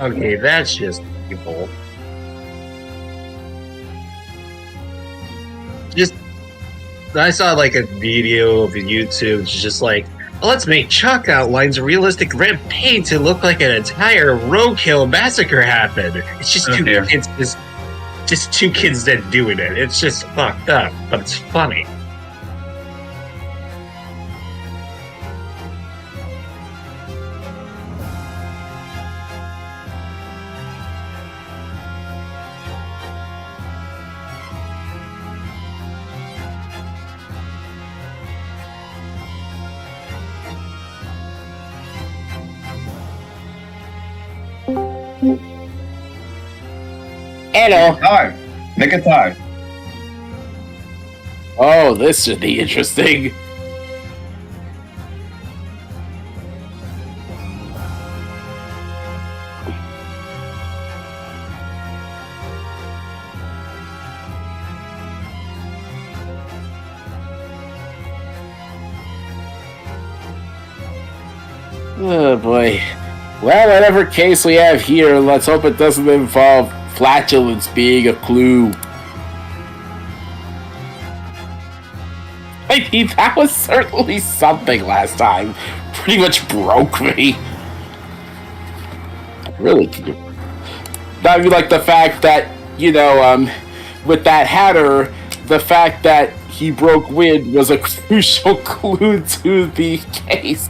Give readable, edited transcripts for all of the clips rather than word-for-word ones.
Okay, that's just evil. Just, I saw like a video of YouTube, it's just like, let's make chalk outlines of realistic red paint to look like an entire roadkill massacre happened. It's just just two kids that doing it. It's just fucked up, but it's funny. Hello. Time. Make a time. Oh, this should be interesting. Oh boy. Well, whatever case we have here, let's hope it doesn't involve flatulence being a clue. I mean, that was certainly something last time. Pretty much broke me. Really. I mean, like the fact that, you know, with that Hatter, the fact that he broke wind was a crucial clue to the case.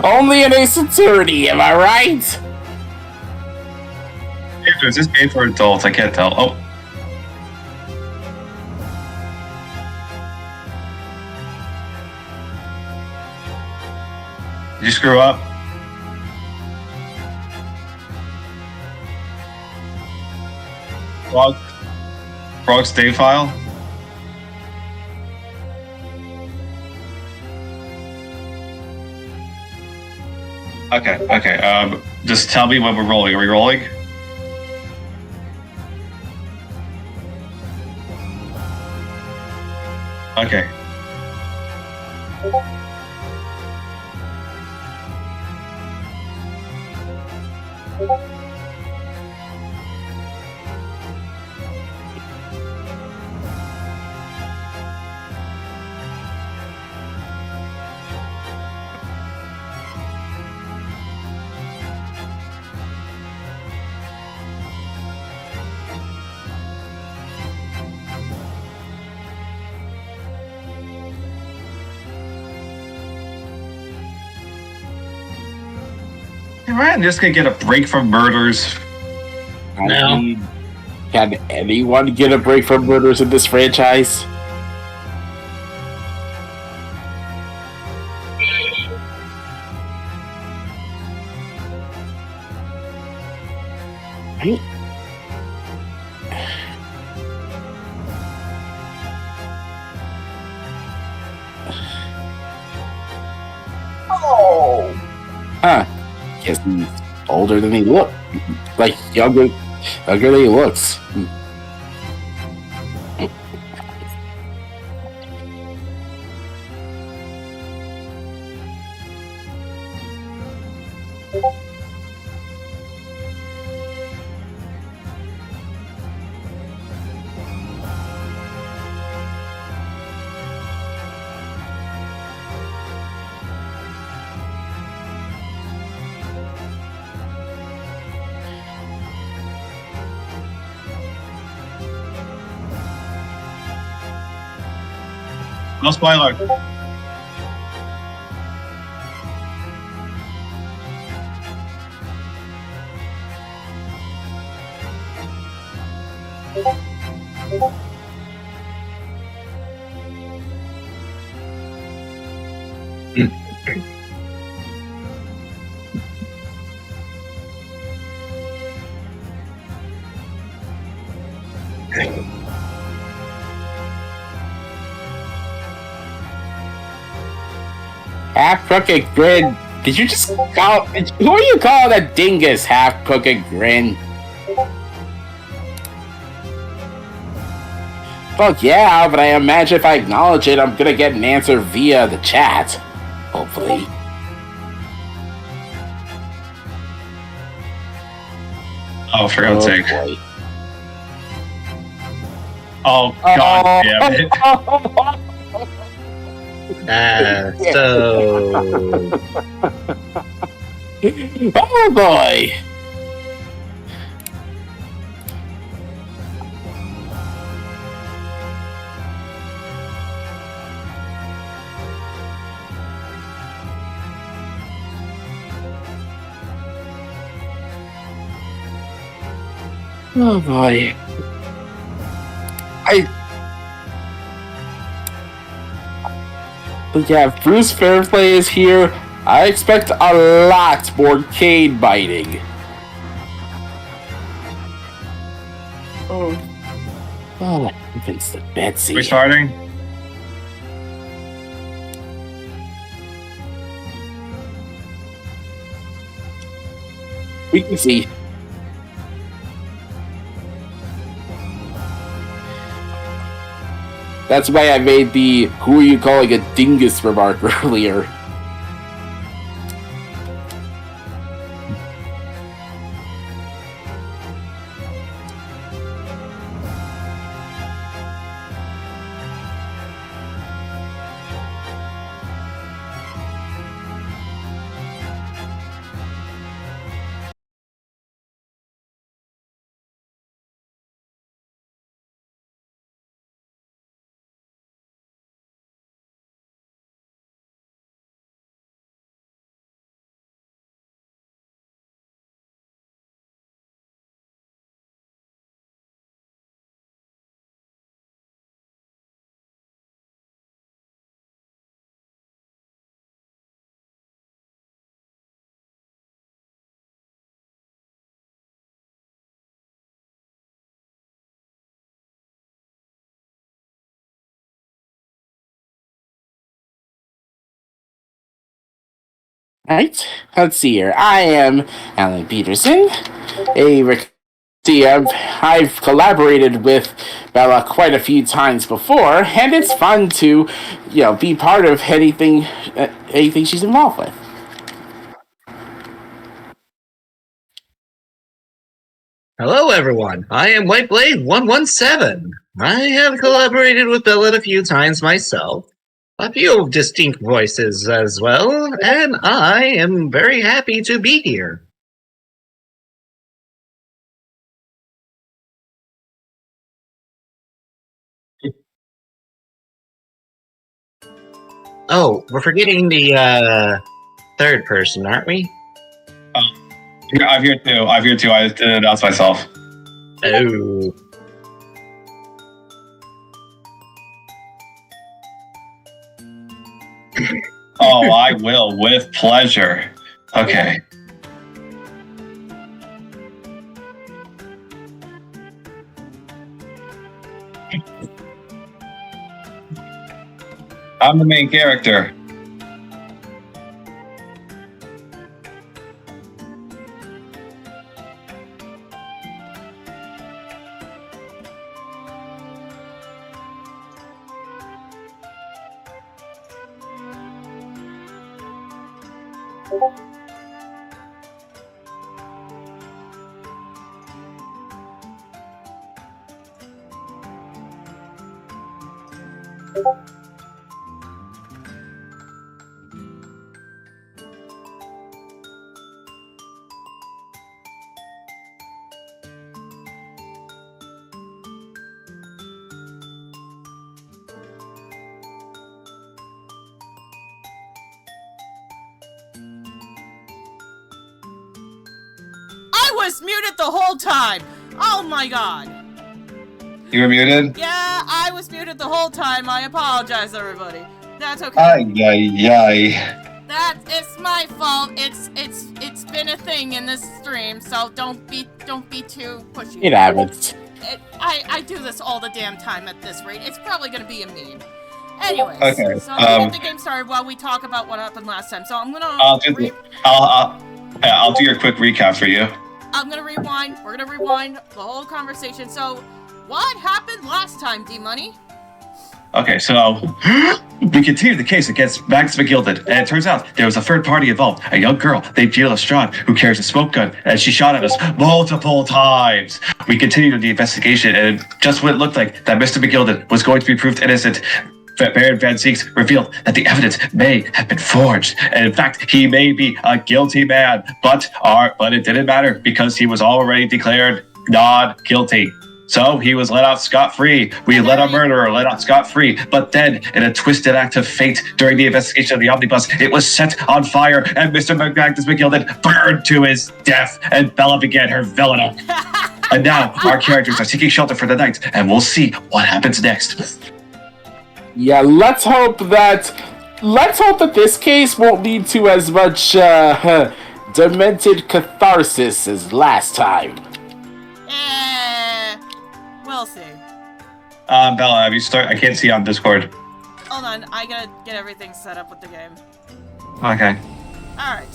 Only an ace attorney, am I right? Is this game for adults? I can't tell. Oh. Did you screw up? Frog save file? Okay. Just tell me when we're rolling. Are we rolling? Okay. Ryan just gonna get a break from murders. No. I mean, can anyone get a break from murders in this franchise? Right? Oh! Huh. Guess he's older than he looks. Like, younger than he looks. No spoiler. Half crooked grin. Did you just call? Who are you calling a dingus? Half crooked grin. Well, yeah, but I imagine if I acknowledge it, I'm gonna get an answer via the chat. Hopefully. Oh, for God's sake. Boy. Oh, God damn it. So Oh boy. Oh boy. But yeah, if Bruce Fairplay is here, I expect a lot more cane biting. Oh, heavens to Betsy. Restarting? We can see. That's why I made the "who are you calling a dingus" remark earlier. Right? Let's see here. I am Alan Peterson, I've collaborated with Bella quite a few times before, and it's fun to, be part of anything she's involved with. hello, everyone. I am Whiteblade 117. I have collaborated with Billet a few times myself, a few distinct voices as well, and I am very happy to be here. Oh, we're forgetting the third person, aren't we? I'm here too. I just didn't announce myself. Oh. Oh, I will, with pleasure. Okay. I'm the main character. I was muted the whole time! Oh my god. You were muted? Yeah, I was muted the whole time. I apologize, everybody. That's okay. Ay, ay, ay. It's my fault. It's been a thing in this stream, so don't be too pushy. It happens. I do this all the damn time at this rate. It's probably gonna be a meme. Anyways, Okay, so let's get the game started while we talk about what happened last time. So I'm gonna I'll do your quick recap for you. I'm gonna rewind. We're gonna rewind the whole conversation. So, what happened last time, D-Money? Okay, so we continue the case against Max McGilded, and it turns out there was a third party involved, a young girl named Jill Lestrade, who carries a smoke gun, and she shot at us multiple times. We continued the investigation, and just when it looked like that Mr. McGilded was going to be proved innocent, Baron Van Zieks revealed that the evidence may have been forged, and in fact, he may be a guilty man, but it didn't matter because he was already declared not guilty. So he was let off scot-free. We let a murderer let off scot-free. But then, in a twisted act of fate, during the investigation of the omnibus, it was set on fire, and Mr. Magnus McGilded burned to his death, and Bella began her villainy. And now, our characters are seeking shelter for the night, and we'll see what happens next. Yeah, let's hope that this case won't lead to as much demented catharsis as last time. We'll see. Bella, have you started? I can't see on Discord. Hold on, I gotta get everything set up with the game. Okay. Alright.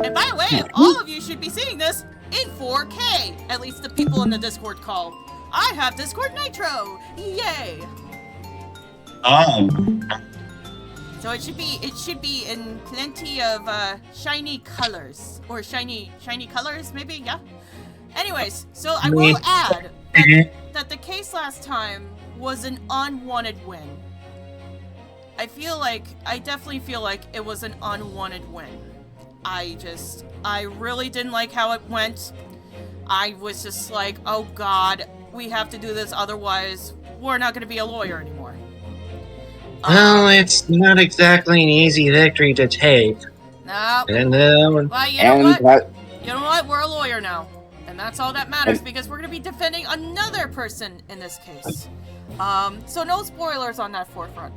And by the way, all of you should be seeing this in 4K. At least the people in the Discord call. I have Discord Nitro! Yay! So it should be in plenty of shiny colors. Or shiny colors, maybe, yeah? Anyways, so I will add that the case last time was an unwanted win. I definitely feel like it was an unwanted win. I really didn't like how it went. I was just like, oh god, we have to do this, otherwise we're not going to be a lawyer anymore. Well, it's not exactly an easy victory to take. No. And well, you know what? You know what? We're a lawyer now. And that's all that matters, because we're going to be defending another person in this case. So no spoilers on that forefront.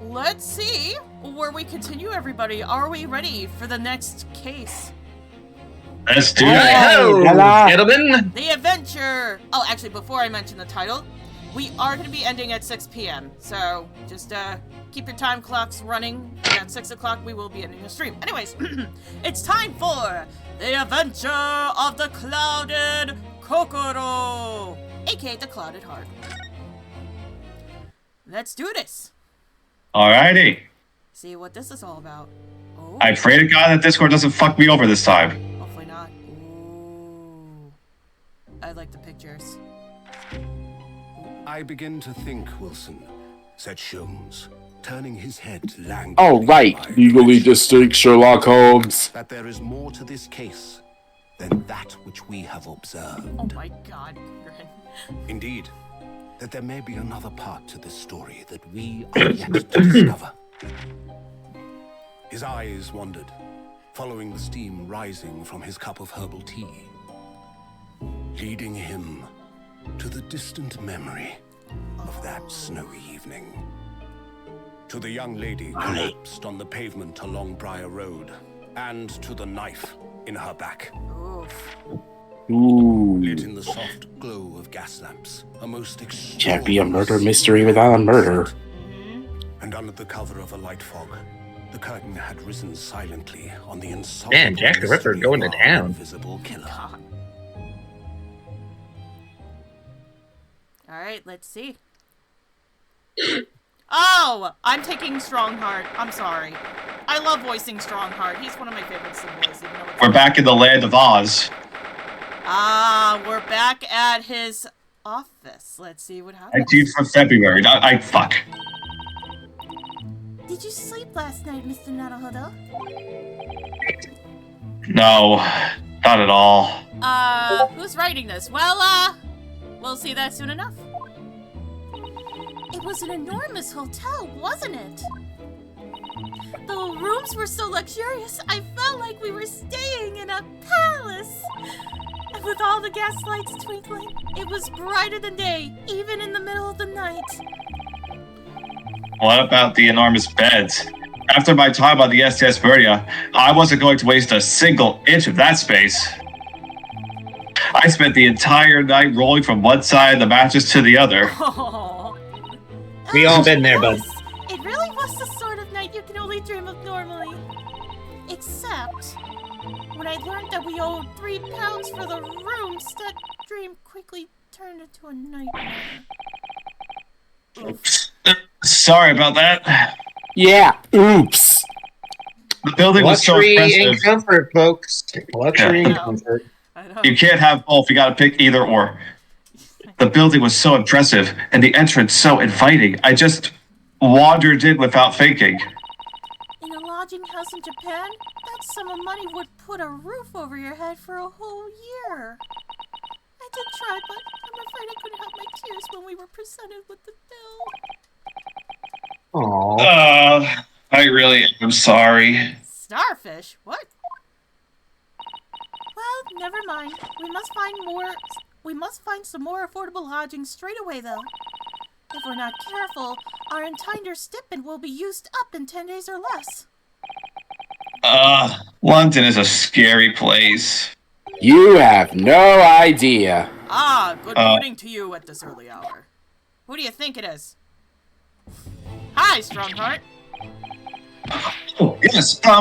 Let's see where we continue, everybody. Are we ready for the next case? Let's do it. hello, gentlemen. The Adventure! Oh, actually, before I mention the title, we are going to be ending at 6 p.m. So just keep your time clocks running. At 6 o'clock, we will be ending the stream. Anyways, it's time for The Adventure of the Clouded Kokoro, aka the Clouded Heart. Let's do this. Alrighty. See what this is all about. Oh. I pray to God that Discord doesn't fuck me over this time. Hopefully not. Ooh. I like the pictures. I begin to think, Wilson, said Sholmes, turning his head languidly. Oh, right. Legally distinct Sherlock Holmes. That there is more to this case than that which we have observed. Oh my god, Grin. Indeed, that there may be another part to this story that we are yet to discover. His eyes wandered, following the steam rising from his cup of herbal tea, leading him to the distant memory of that snowy evening. To the young lady collapsed on the pavement along Briar Road, and to the knife in her back. Oof. Ooh. lit in the soft glow of gas lamps. A most Can't be a extraordinary murder scene. mystery without a murder. And under the cover of a light fog, the curtain had risen silently on the insoluble Man, Jack the Ripper mystery going to of our town. invisible killer. God. All right, let's see. Oh, I'm taking Strongheart. I'm sorry. I love voicing Strongheart. He's one of my favorite symbols. Even though it's We're back in the land of Oz. we're back at his office. Let's see what happens. 19th of February. Fuck. Did you sleep last night, Mr. Naruhodo? No, not at all. Who's writing this? Well, we'll see that soon enough. It was an enormous hotel, wasn't it? The rooms were so luxurious, I felt like we were staying in a palace. And with all the gas lights twinkling, it was brighter than day, even in the middle of the night. What about the enormous beds? After my time on the SS Verdia, I wasn't going to waste a single inch of that space. I spent the entire night rolling from one side of the mattress to the other. Oh. We all been there, bud. Yes, it really was the sort of night you can only dream of normally. Except, when I learned that we owed £3 for the rooms, that dream quickly turned into a nightmare. Oof. Sorry about that. Yeah, oops. The building was so Luxury and impressive. comfort, folks. Luxury and Yeah. comfort. I know. You can't have both. You gotta pick either or. The building was so impressive and the entrance so inviting. I just wandered in without thinking. In a lodging house in Japan, that sum of money would put a roof over your head for a whole year. I did try, but I'm afraid I couldn't help my tears when we were presented with the bill. Aww. I really am sorry. Starfish? What? Well, never mind. We must find some more affordable lodging straight away, though. If we're not careful, our entire stipend will be used up in 10 days or less. London is a scary place. You have no idea. Ah, good morning to you at this early hour. Who do you think it is? Hi, Strongheart. Oh, yes, Good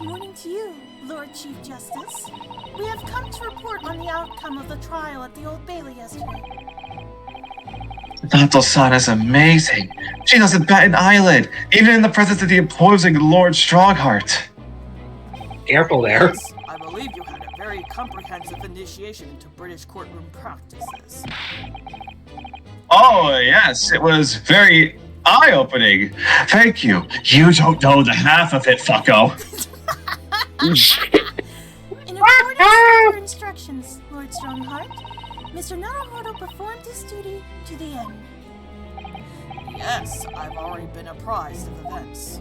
morning to you, Lord Chief Justice. We have come to report on the outcome of the trial at the Old Bailey yesterday. Nato-san is amazing. She doesn't bat an eyelid, even in the presence of the imposing Lord Strongheart. Careful there. Yes, I believe you had a very comprehensive initiation into British courtroom practices. Oh, yes, it was very eye-opening. Thank you. You don't know the half of it, fucko. In accordance with your instructions, Lord Strongheart, Mr. Naruhodo performed his duty to the end. Yes, I've already been apprised of events.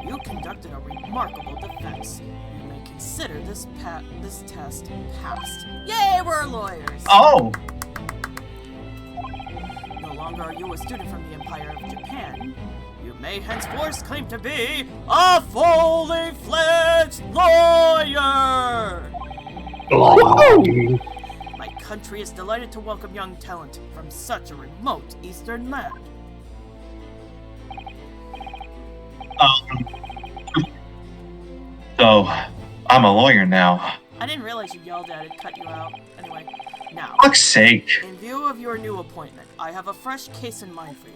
You conducted a remarkable defense. You may consider this test passed. Yay, we're lawyers! Oh, No longer are you a student from the Empire of Japan. You may henceforth claim to be a fully fledged lawyer! My country is delighted to welcome young talent from such a remote eastern land. so I'm a lawyer now. I didn't realize you yelled at it, cut you out. Anyway, now, Fuck's sake. in view of your new appointment, I have a fresh case in mind for you.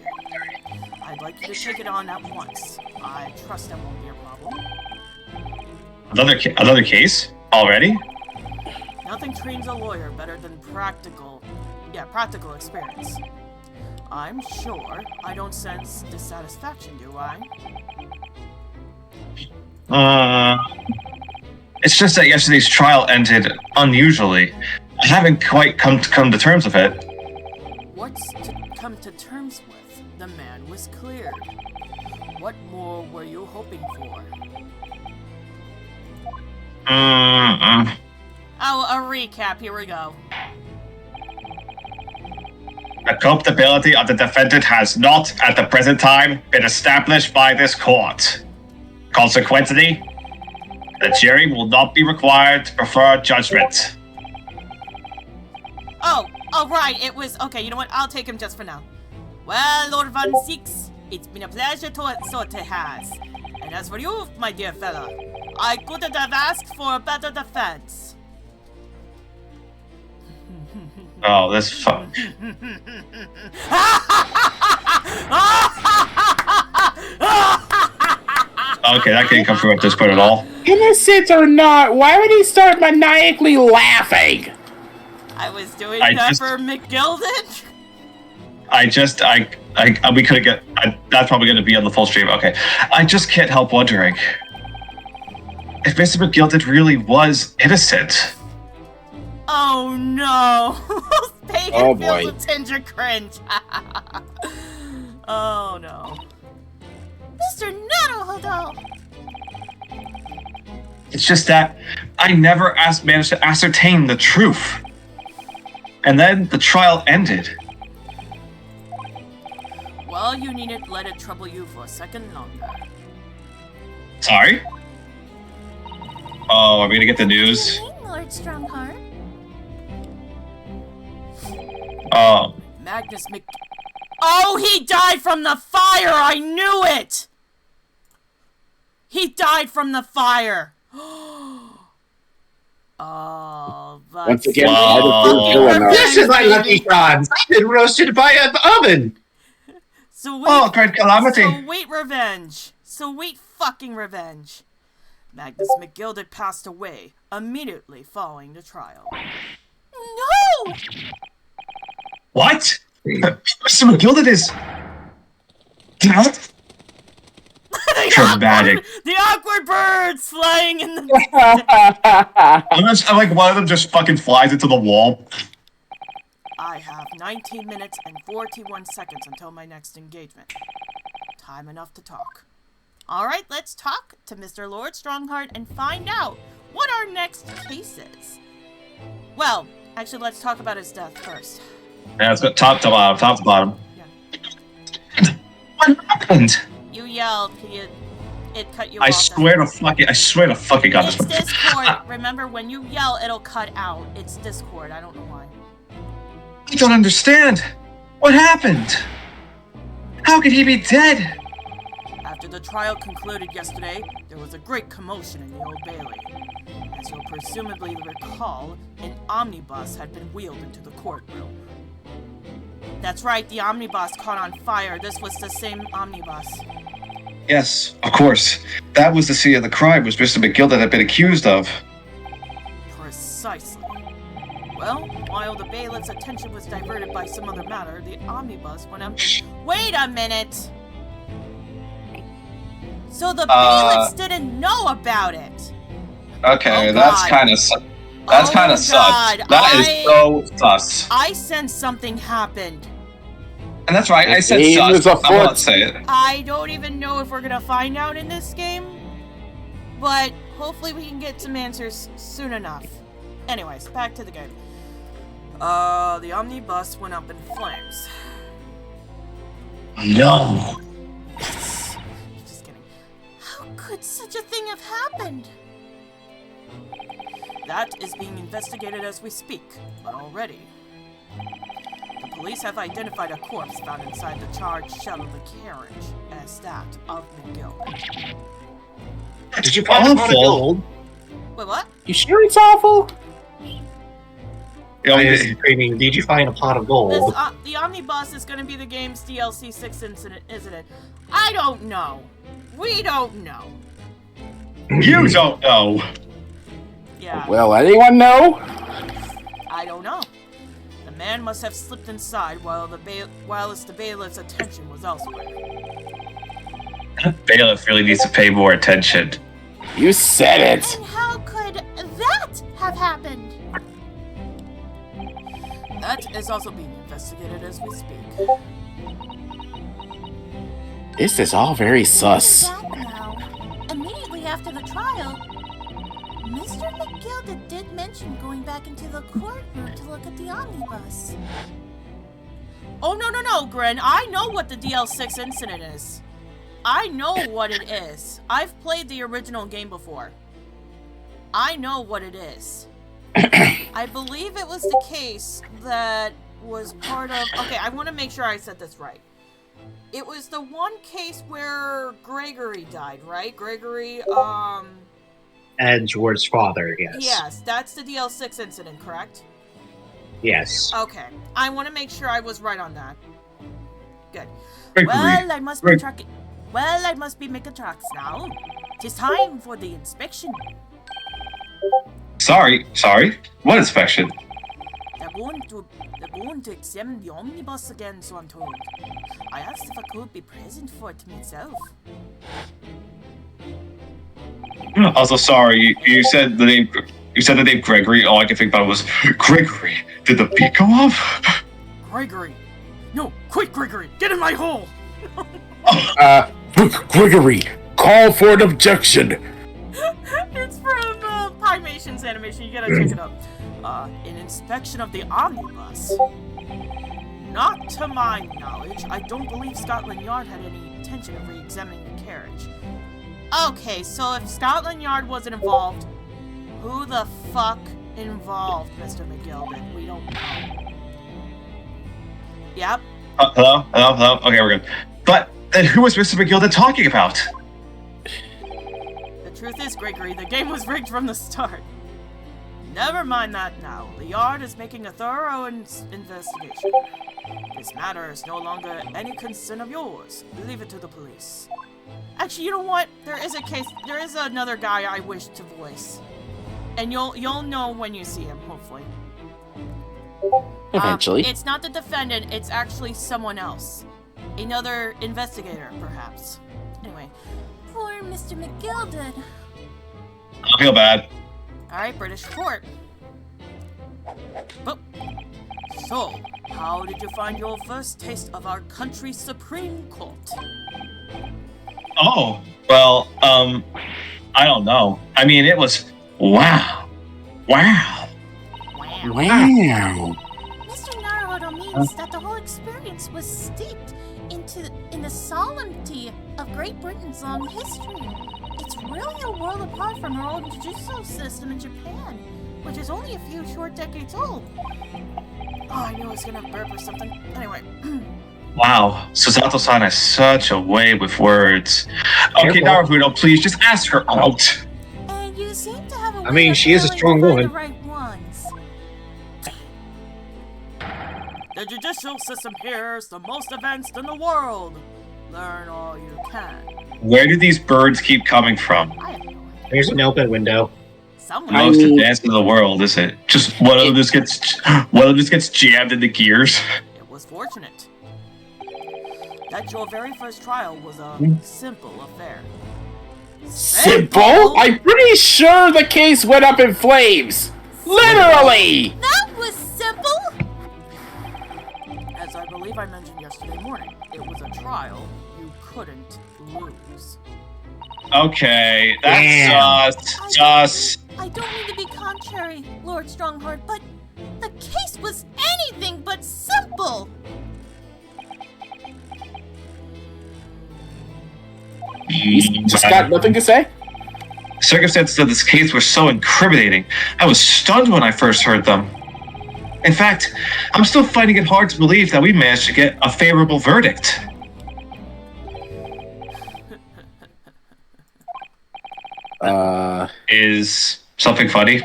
I'd like you to take it on at once. I trust that won't be a problem. Another case? Already? Nothing trains a lawyer better than practical experience. I'm sure I don't sense dissatisfaction, do I? It's just that yesterday's trial ended unusually. I haven't quite come to terms with it. What's to come to terms with? The man was cleared. What more were you hoping for? Oh, a recap. Here we go. The culpability of the defendant has not, at the present time, been established by this court. Consequently, the jury will not be required to prefer judgment. Oh, right. It was okay. You know what? I'll take him just for now. Well, Lord Van Six, it's been a pleasure to sort it has. And as for you, my dear fella, I couldn't have asked for a better defense. Oh, this fuck. Okay, that didn't come through at this point at all. Innocent or not, why would he start maniacally laughing? I was doing that for McGilden. We could get. That's probably going to be on the full stream. Okay, I just can't help wondering if Mr. McGilden really was innocent. Oh no! Pagan boy. feels a tinge of cringe. Oh no. Mr. Naruhodo! It's just that I never managed to ascertain the truth. And then the trial ended. Well, you needn't let it trouble you for a second longer. Sorry? Oh, are we gonna get the news? Lord Strongheart. Oh. Magnus Mc... Oh, he died from the fire! I knew it! He died from the fire! Oh, that's... Once again, This is my lucky charms. I've been roasted by an oven. Sweet, great calamity. Sweet revenge. Sweet fucking revenge. Magnus McGilden passed away immediately following the trial. No! What? Mr. McGilden is dead? Dramatic. The awkward birds flying in the... I'm like one of them just fucking flies into the wall. I have 19 minutes and 41 seconds until my next engagement. Time enough to talk. Alright, let's talk to Mr. Lord Strongheart and find out what our next case is. Well, actually, let's talk about his death first. Yeah, let's go top to bottom. Yeah. What happened? You yelled, it cut you I off. swear to fucking God. It's Discord. Remember, when you yell, it'll cut out. It's Discord. I don't know why. I don't understand. What happened? How could he be dead? After the trial concluded yesterday, there was a great commotion in the Old Bailey. As you'll presumably recall, an omnibus had been wheeled into the courtroom. That's right, the omnibus caught on fire. This was the same omnibus. Yes, of course. That was the scene of the crime which Mr. McGilden had been accused of. Precisely. Well, while the bailiff's attention was diverted by some other matter, the omnibus went up... Wait a minute! So the bailiffs didn't know about it! Okay, Oh, that's God. kind of sus. God. That is so sus. I sense something happened. And that's right, I said Game sus. is afoot. I won't say it. I don't even know if we're gonna find out in this game, but hopefully we can get some answers soon enough. Anyways, back to the game. The omnibus went up in flames. No. Just kidding. How could such a thing have happened? That is being investigated as we speak, but already. The police have identified a corpse found inside the charged shell of the carriage as that of McGill. Did you find a pot of gold? Wait, what? You sure it's awful? I was screaming, did you find a pot of gold? This, the omnibus is going to be the game's DLC 6 incident, isn't it? I don't know. We don't know. You don't know. Yeah, Well, anyone know? I don't know. The man must have slipped inside while the bailiff's attention was elsewhere. Bailiff really needs to pay more attention. You said it. And how could that have happened? That is also being investigated as we speak. This is all very sus. Back now. Immediately after the trial, Mr. McGilden did mention going back into the courtroom to look at the omnibus. Oh, no, Gren. I know what the DL6 incident is. I know what it is. I've played the original game before. I know what it is. I believe it was the case that was part of... Okay, I want to make sure I said this right. It was the one case where Gregory died, right? Gregory, And George's father, yes. Yes, that's the DL6 incident, correct? Yes. Okay. I want to make sure I was right on that. Good. Gregory. Well, I must be trucking... Well, I must be making tracks now. 'Tis time for the inspection. Sorry. What inspection? They're going to examine the omnibus again, so I'm told. I asked if I could be present for it myself. Also, sorry. You said the name. You said the name Gregory. All I could think about was Gregory. Did the beat go off? Gregory! No, quick, Gregory! Get in my hole! Gregory, call for an objection. It's from Pymation's animation. You gotta check it up. An inspection of the omnibus. Not to my knowledge. I don't believe Scotland Yard had any intention of re-examining the carriage. Okay, so if Scotland Yard wasn't involved, who the fuck involved Mr. McGilden? We don't know. Yep. Hello? Okay, we're good. But then who was Mr. McGilden talking about? The truth is, Gregory, the game was rigged from the start. Never mind that now. The Yard is making a thorough investigation. This matter is no longer any concern of yours. Leave it to the police. Actually, you know what? There is another guy I wish to voice. And you'll know when you see him, hopefully. Eventually. It's not the defendant, it's actually someone else. Another investigator, perhaps. Anyway. Poor Mr. McGilden. I feel bad. Alright, British court. But, so, how did you find your first taste of our country's Supreme Court? Oh, well, I don't know. I mean, it was wow. Wow. Mr. Naruhodo means that the whole experience was steeped in the solemnity of Great Britain's long history. It's really a world apart from our old judicial system in Japan, which is only a few short decades old. Oh, I knew I was gonna burp or something. Anyway. Wow, Susato-san has such a way with words. Okay, Naruhodo, please just ask her out. And you seem to have a way I mean, of she is a failing strong to find woman. the right ones. The judicial system here is the most advanced in the world. Learn all you can. Where do these birds keep coming from? I have no idea. There's an open window. Somewhere. Most advanced in the world, is it? Just one of them just gets jammed into gears. It was fortunate that your very first trial was a simple affair. Simple? I'm pretty sure the case went up in flames. Literally. That was simple! As I believe I mentioned yesterday morning, it was a trial you couldn't lose. Okay, Damn. that's sus. I don't mean to be contrary, Lord Strongheart, but the case was anything but simple! Just got nothing to say? Circumstances of this case were so incriminating. I was stunned when I first heard them. In fact, I'm still finding it hard to believe that we managed to get a favorable verdict. Is something funny?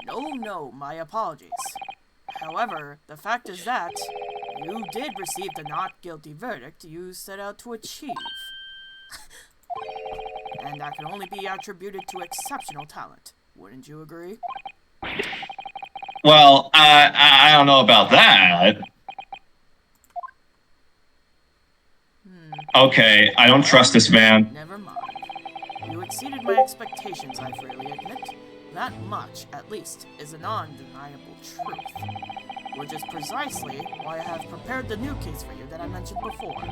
No, my apologies. However, the fact is that you did receive the not guilty verdict you set out to achieve. And that can only be attributed to exceptional talent. Wouldn't you agree? Well, I don't know about that. Okay, I don't trust this man. Never mind. You exceeded my expectations, I freely admit. That much, at least, is an undeniable truth. Which is precisely why I have prepared the new case for you that I mentioned before.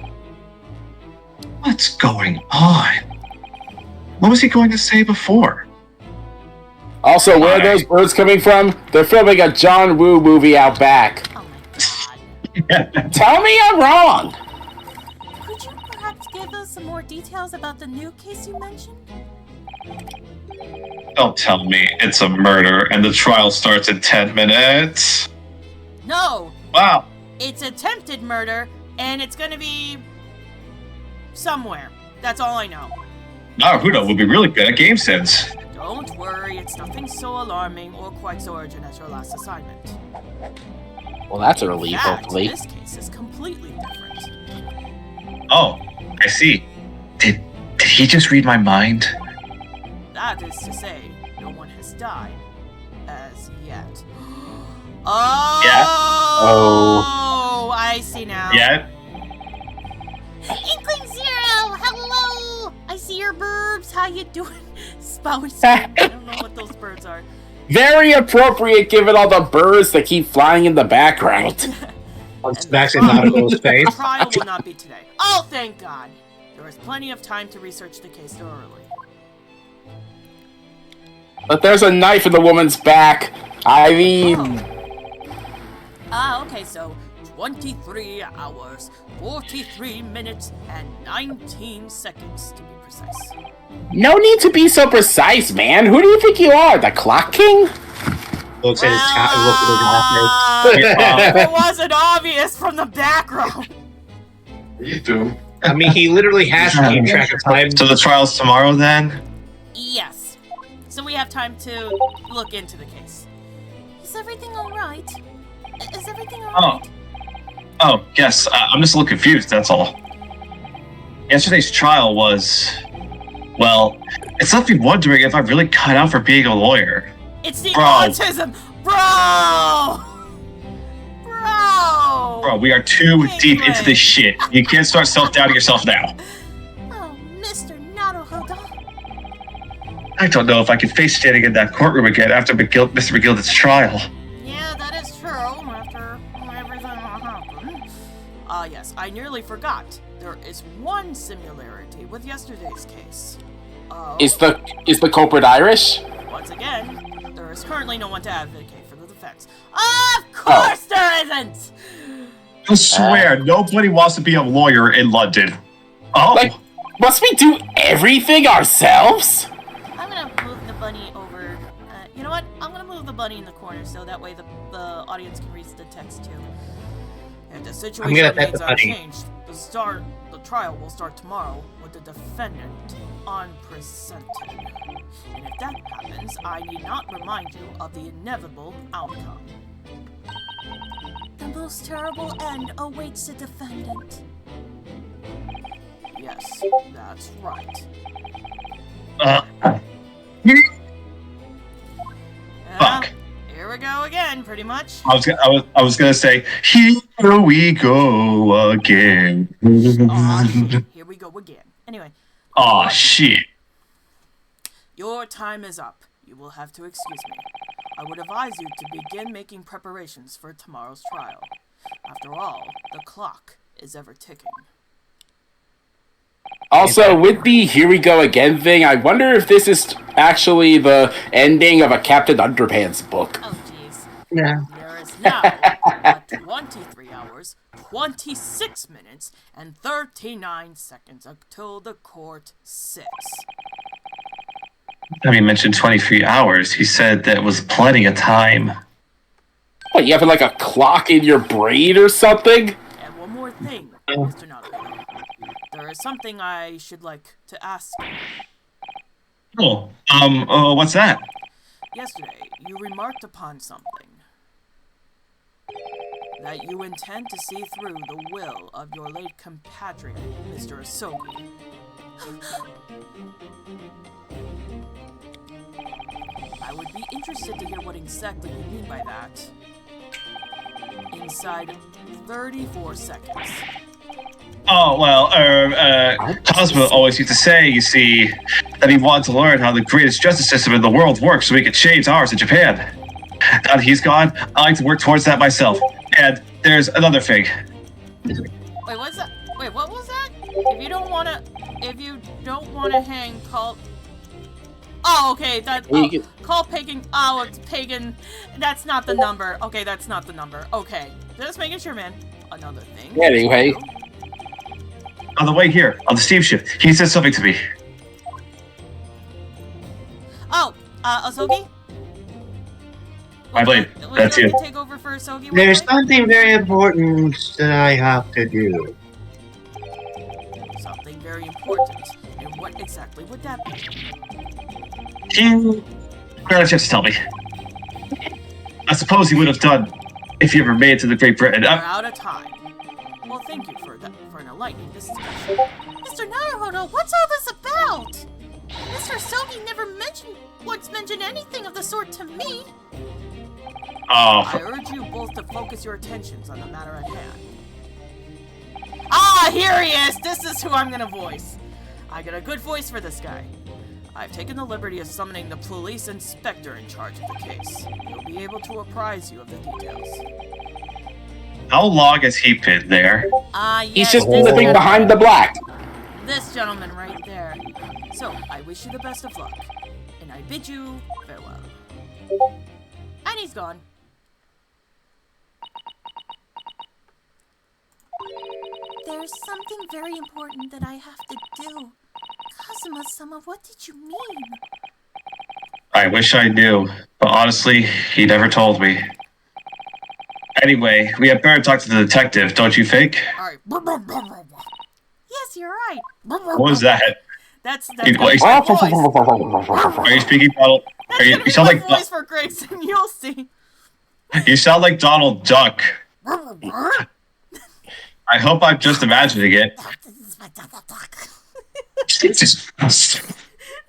What's going on? What was he going to say before? Also, where are those birds coming from? They're filming a John Woo movie out back. Oh my god. Tell me I'm wrong. Could you perhaps give us some more details about the new case you mentioned? Don't tell me it's a murder and the trial starts in 10 minutes. No, Wow. it's attempted murder, and it's gonna be somewhere. That's all I know. Naruto would be really good at game sims. Don't worry, it's nothing so alarming or quite so urgent as your last assignment. Well, that's a relief, That, hopefully. this case is completely different. Oh, I see. Did he just read my mind? That is to say, no one has died as yet. Oh! Yeah. Oh. I see now. Yeah. Inkling Zero, hello! I see your burbs. How you doing? Spouse. I don't know what those birds are. Very appropriate given all the birds that keep flying in the background. Smacks in Naruto's The face. trial will not be today. Oh, thank God! There is plenty of time to research the case thoroughly. But there's a knife in the woman's back. I mean, Okay, so 23 hours, 43 minutes, and 19 seconds to be precise. no need to be so precise, man. Who do you think you are, the Clock King? Looks at his If it wasn't obvious from the background. You do. I mean, he literally has to keep track of time. So the trial's tomorrow then? Yes. So we have time to look into the case. Is everything alright? Is everything Oh. alright? Oh, yes. I'm just a little confused, that's all. Yesterday's trial was... Well, it's left me wondering if I'm really cut out for being a lawyer. It's the Bro. autism! Bro! Bro, we are too deep into this shit. You can't start self-doubting yourself now. Oh, Mr. Naruhodo. I don't know if I can face standing in that courtroom again after Mr. McGilden's trial. Yeah, that is true, after everything that happened. Yes, I nearly forgot. There is one similarity with yesterday's case. Is the culprit Irish? Once again, there is currently no one to advocate for the defense. Of course there isn't! I swear, nobody wants to be a lawyer in London. Oh, Like, must we do everything ourselves? I'm gonna move the bunny over. You know what? I'm gonna move the bunny in the corner so that way the audience can read the text too. If the situation gonna pet remains the bunny. unchanged, the trial will start tomorrow with the defendant unpresented. And if that happens, I need not remind you of the inevitable outcome. The most terrible end awaits the defendant. Yes, that's right. Fuck. Here we go again, pretty much. I was gonna say, here we go again. Aw, here we go again. Anyway, Aw, shit. your time is up. You will have to excuse me. I would advise you to begin making preparations for tomorrow's trial. After all, the clock is ever ticking. Also, with the here we go again thing, I wonder if this is actually the ending of a Captain Underpants book. Oh, jeez. Yeah. There is now 23 hours, 26 minutes, and 39 seconds until the court sits. I mean, mentioned 23 hours. He said that was plenty of time. What, you have like a clock in your brain or something? And one more thing, Mr. Naruto. There is something I should like to ask you. Oh, what's that? Yesterday, you remarked upon something. That you intend to see through the will of your late compatriot, Mr. Asogi. I would be interested to hear what exactly you mean by that. Inside 34 seconds. Oh, well, Cosmo always used to say, you see, that he wanted to learn how the greatest justice system in the world works so we could change ours in Japan. Now that he's gone, I like to work towards that myself. And there's another thing. Wait, what's that? Wait, what was that? If you don't wanna hang, call. Oh, okay. Call pagan. Oh, it's pagan. That's not the number. Okay, that's not the number. Okay, just making sure, man. Another thing. Anyway. On the way here, on the steamship, he said something to me. Oh, Osogi? My blade. Would That's you like you. to take over for Osogi? There's real quick? something very important that I have to do. Something very important. And what exactly would that be? He barely has to tell me. I suppose he would have done if he ever made it to the Great Britain. We're out of time. Well, thank you for that, for an enlightening discussion. Mr. Naruhodo, what's all this about? Mr. Sogi never once mentioned anything of the sort to me. I urge you both to focus your attentions on the matter at hand. Ah, here he is! This is who I'm gonna voice. I got a good voice for this guy. I've taken the liberty of summoning the police inspector in charge of the case. He'll be able to apprise you of the details. How long has he been there? Yes, He's just this living gentleman- behind the black. This gentleman right there. So, I wish you the best of luck. And I bid you farewell. And he's gone. There's something very important that I have to do. Kazuma-sama, what did you mean? I wish I knew, but honestly, he never told me. Anyway, we had better talk to the detective, don't you think? Alright. Yes, you're right. What was that? That's Wait, my voice. Are you speaking Donald? That's Are you, gonna you be sound my like voice for Grayson, you'll see. you sound like Donald Duck. I hope I'm just imagining it. Jesus Christ. That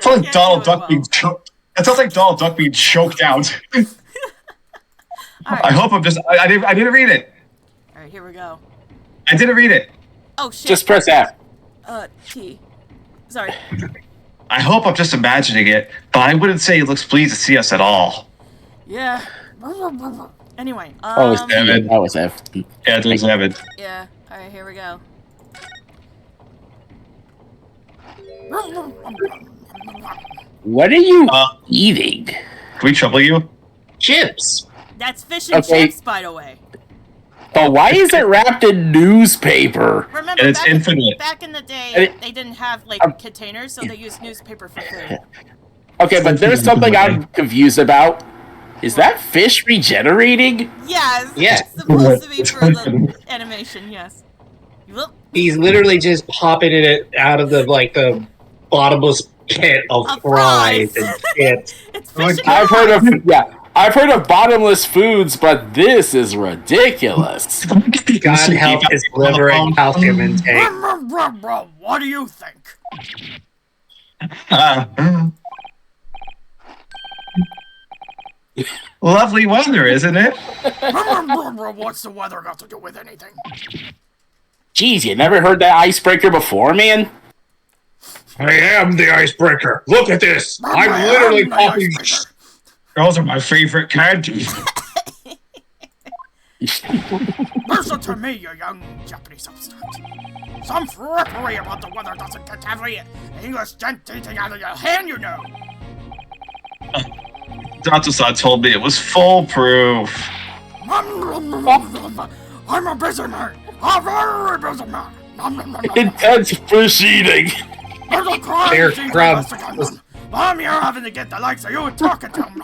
sounds like Donald Duck being choked. That sounds like Donald Duck being choked out. Alright. I hope I'm just. I didn't read it. Alright, here we go. I didn't read it. Oh shit. Just press F. T. Sorry. I hope I'm just imagining it, but I wouldn't say he looks pleased to see us at all. Yeah. Anyway, Oh, it's Evan. that was F. Yeah, it's examined. yeah. Alright, here we go. What are you Uh, eating? Can we trouble you? Chips. That's fish and Okay. chips, by the way. But why is it wrapped in newspaper? Remember, And it's back infinite. back in the day, And it- they didn't have, like, containers, so they used newspaper for food. Okay, but there's something I'm confused about. Is that fish regenerating? Yes! Yeah. It's supposed to be for the animation, yes. Look, He's literally just popping it out of the bottomless pit of Of fries fries. and chips. it's fish and I've heard of I've heard of bottomless foods, but this is ridiculous. God help his liver and calcium intake. What do you think? Lovely weather, isn't it? What's the weather got to do with anything? Jeez, you never heard that icebreaker before, man? I am the icebreaker. Look at this. I'm literally popping. Girls are my favorite candy. Listen to me, you young Japanese upstart. Some frippery about the weather doesn't get every English gent eating out of your hand, you know. Dato-san told me it was foolproof. I'm a busy man. A very busy man. Intense fish eating. There's a crime They're scene crabs. to investigate. I'm here having to get the likes of you talking to him.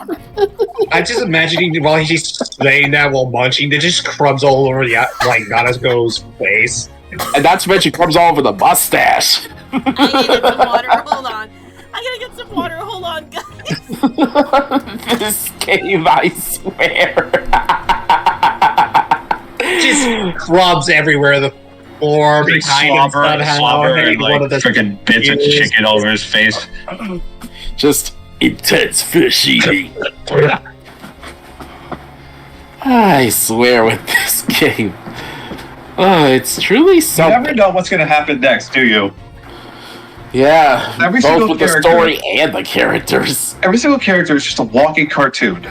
I'm just imagining while he's saying that while munching, there's just crumbs all over the Natsuko's face. And that's when she comes all over the mustache. I need to get some water. Hold on. I gotta get some water. Hold on, guys. This game, I swear. Just crumbs everywhere. The floor Big behind him somehow. slobber, Maybe and one of the freaking bits of ears. chicken over his face. Just intense fish eating. I swear with this game. Oh, it's truly You something. never know what's gonna happen next, do you? Yeah, Every both single with the character- story and the characters. Every single character is just a walking cartoon.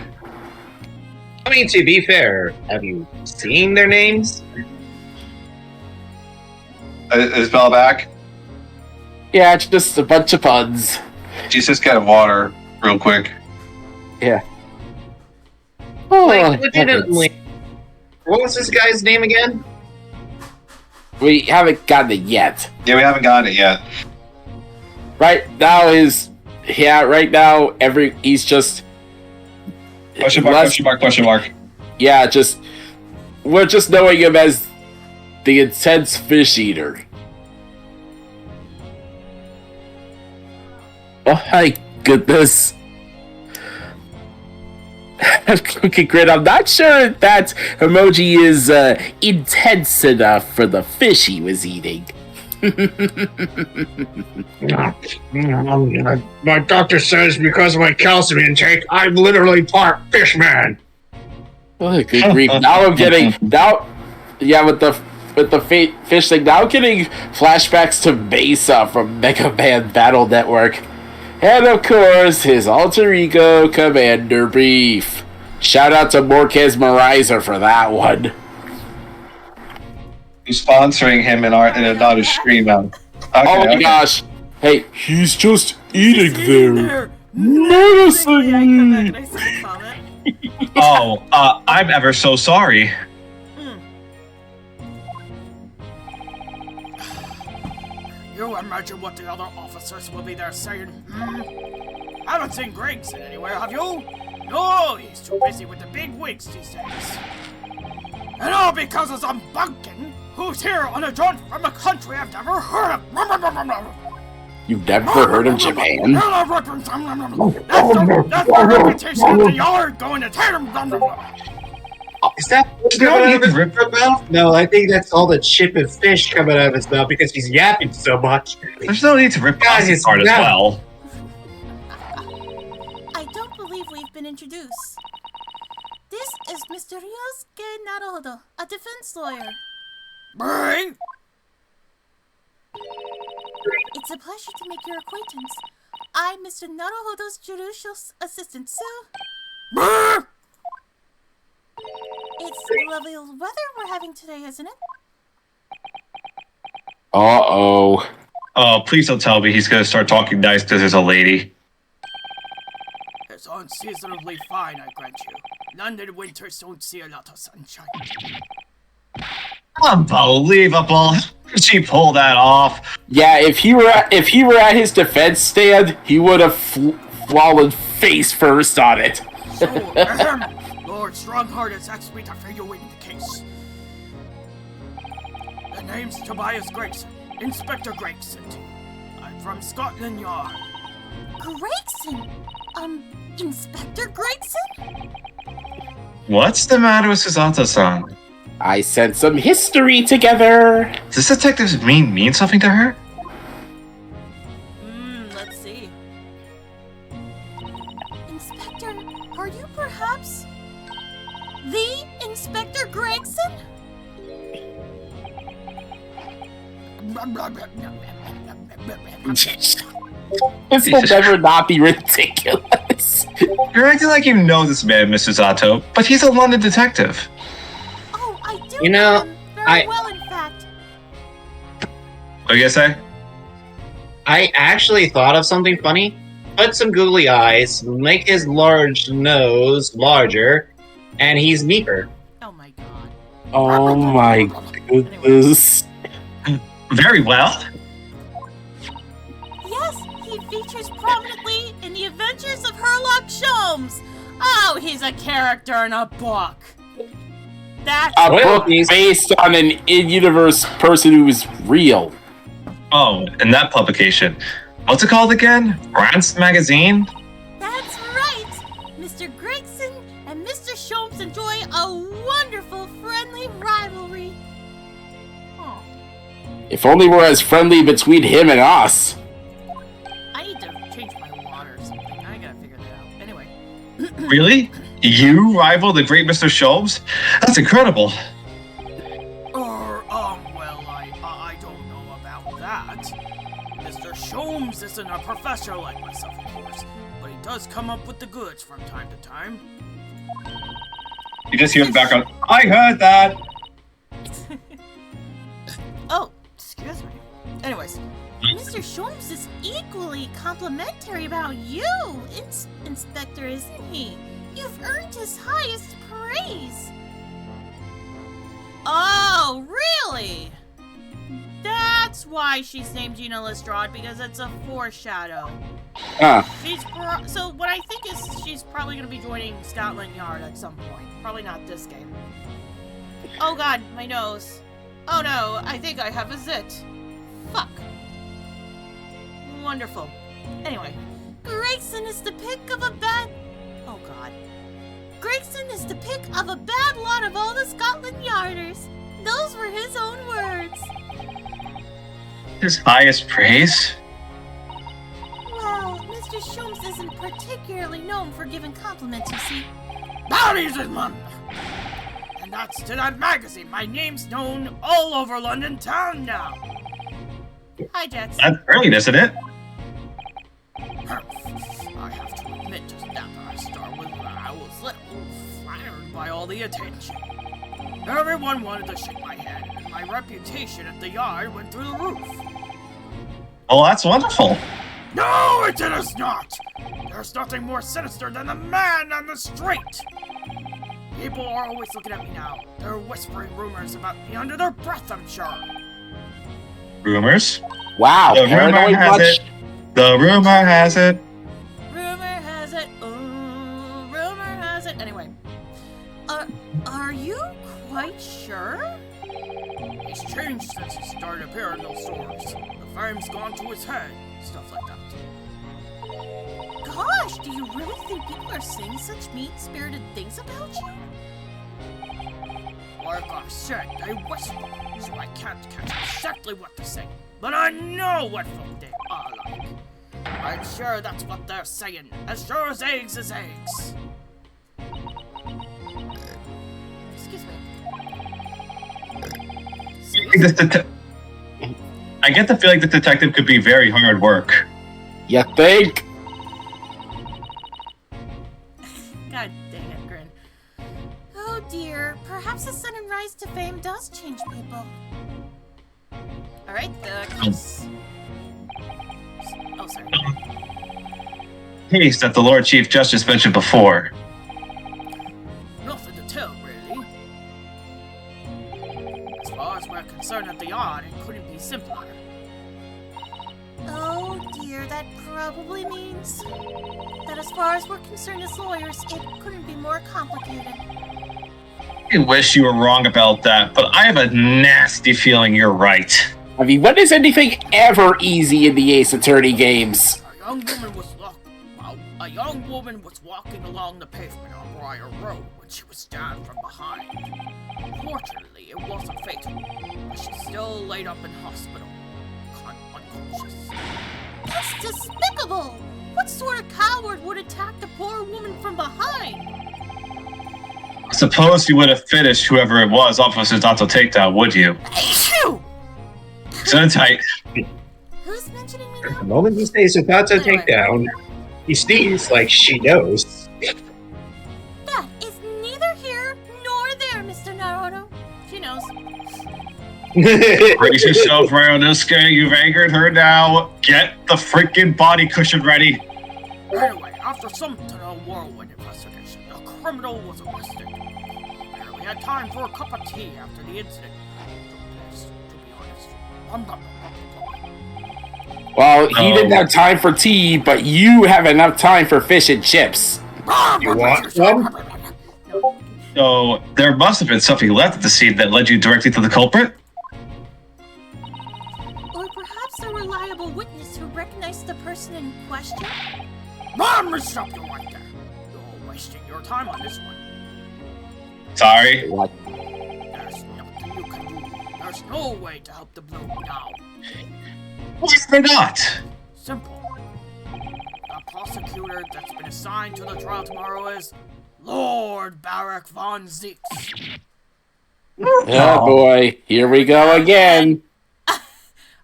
I mean, to be fair, have you seen their names? Is Bella back? Yeah, it's just a bunch of puns. She's just getting water real quick. Yeah. Oh, Like, legitimately. What was this guy's name again? We haven't gotten it yet. Yeah, we haven't got it yet. Right now he's just Question mark, question mark, question mark. Yeah, we're just knowing him as the intense fish eater. Oh my goodness. Cookie Grit, I'm not sure if that emoji is intense enough for the fish he was eating. My doctor says because of my calcium intake, I'm literally part fish man. Oh, good grief. Now I'm getting with the fish thing, now I'm getting flashbacks to Mesa from Mega Man Battle Network. And of course, his alter ego, Commander Beef. Shout out to Morquez Merizer for that one. Who's sponsoring him in another stream now. Okay, oh my gosh. Hey, he's just eating there. Menacingly. Can I see a comment? Oh, I'm ever so sorry. You imagine what the other officers will be there saying, Haven't seen Gregson anywhere, have you? No, he's too busy with the big wigs these days. And all because of some bumpkin who's here on a jaunt from a country I've never heard of. You've never heard of Japan? That's the reputation of the yard going to tear him. Is that coming out of his mouth? No, I think that's all the chip and fish coming out of his mouth because he's yapping so much. There's no need to rip off his part as well. I don't believe we've been introduced. This is Mr. Ryosuke Naruhodo, a defense lawyer. Bring! It's a pleasure to make your acquaintance. I'm Mr. Naruhodo's judicial assistant, Sue. It's lovely weather we're having today, isn't it? Uh-oh. Oh, please don't tell me he's gonna start talking nice because there's a lady. It's unseasonably fine, I grant you. London winters don't see a lot of sunshine. Unbelievable! How did she pull that off? Yeah, if he were at his defense stand, he would have fallen face first on it. So, Lord Strongheart has asked me to fill you in the case. The name's Tobias Gregson, Inspector Gregson. I'm from Scotland Yard. Gregson? Inspector Gregson? What's the matter with Susato-san? I sent some history together. Does this detective's mean something to her? Let's see. Inspector, are you perhaps the Inspector Gregson? This will never not be ridiculous. You're acting like you know this man, Mr. Zato, but he's a London detective. Oh, I do You know, him very well, in fact. What are you gonna say? I actually thought of something funny. Put some googly eyes, make his large nose larger, and he's meeker. Oh my god. Oh my goodness. Very well. Yes, he features prominently in the Adventures of Sherlock Sholmes. Oh, he's a character in a book. That's A book based on an in-universe person who is real. Oh, and that publication. What's it called again? Rance Magazine? That's right. Mr. Gregson and Mr. Sholmes enjoy a wonderful friendly rivalry. Oh, If only we're as friendly between him and us. I need to change my water or something. I gotta figure that out. Anyway. Really? You rival the great Mr. Sholmes? That's incredible. Well, I don't know about that. Mr. Sholmes isn't a professor like myself, of course, but he does come up with the goods from time to time. You just hear in the background, I heard that! Oh, excuse me. Anyways. Mr. Sholmes is equally complimentary about you, Inspector, isn't he? You've earned his highest praise. Oh, really? That's why she's named Gina Lestrade, because it's a foreshadow. So what I think is she's probably going to be joining Scotland Yard at some point. Probably not this game. Oh god, my nose. Oh no, I think I have a zit. Fuck. Wonderful. Anyway. Gregson is the pick of a bad... Oh god. Gregson is the pick of a bad lot of all the Scotland Yarders. Those were his own words. His highest praise? Well, Mr. Shooms isn't particularly known for giving compliments, you see. That is it, man. And that's to that magazine. My name's known all over London town now. Hi, Jax. That's brilliant, isn't it? I have to admit, just after I started with I was a little flattered by all the attention. Everyone wanted to shake my hand, and my reputation at the yard went through the roof. Oh, that's wonderful. No, it is not! There's nothing more sinister than the man on the street! People are always looking at me now. They're whispering rumors about me under their breath, I'm sure. Rumors? Wow, The rumor paranoid has much? it. The rumor has it. Rumor has it. Oh, rumor has it. Anyway. Are you quite sure? He's changed since he started appearing in those stores. The fame's gone to his head. Stuff like that. Gosh, do you really think people are saying such mean-spirited things about you? Like I said, they whisper, so I can't catch exactly what they're saying. But I know what folk they are like. I'm sure that's what they're saying. As sure as eggs is eggs. Excuse me. I get the feeling the detective could be very hard work. You think? God dang it, Grin. Oh dear, perhaps a sudden rise to fame does change people. Alright, the case. Oh, sorry. Case that the Lord Chief Justice mentioned before. Nothing to tell, really. As far as we're concerned at the yard, it couldn't be simpler. Oh dear, that probably means that as far as we're concerned as lawyers, it couldn't be more complicated. I wish you were wrong about that, but I have a nasty feeling you're right. I mean, when is anything ever easy in the Ace Attorney games? A young woman was walking along the pavement on Briar Road when she was stabbed from behind. Fortunately, it wasn't fatal, but she's still laid up in hospital, unconscious. That's despicable! What sort of coward would attack the poor woman from behind? I suppose you would have finished whoever it was off of Sudato takedown, would you? Achoo! So tight. Who's mentioning me The now? moment he says about to take down, he sneezes like she knows. That is neither here nor there, Mr. Naruto. She knows. Brace yourself, Ryanosuke. You've angered her now. Get the freaking body cushion ready. Anyway, after some whirlwind investigation, the criminal was arrested. Barely had time for a cup of tea after the incident. To be honest. Well, he didn't have time for tea, but you have enough time for fish and chips. You want one? So, there must have been something left at the scene that led you directly to the culprit? Or perhaps a reliable witness who recognized the person in question? Mom, stop you right there. You're wasting your time on this one. Sorry. What? There's nothing you can do. There's no way to help the bloom now. Why is there not? Simple. The prosecutor that's been assigned to the trial tomorrow is Lord Barak von Zeeks. Oh boy, here we go again.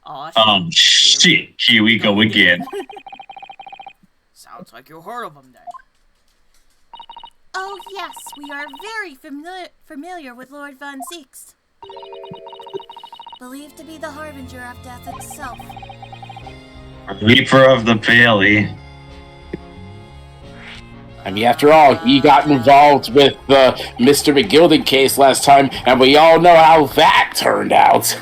Aw, Shit. Here we go again. Sounds like you heard of him then. Oh yes, we are very familiar with Lord von Zeeks. Believed to be the harbinger of death itself. Reaper of the Bailey. I mean, after all, he got involved with the Mr. McGilded case last time, and we all know how that turned out.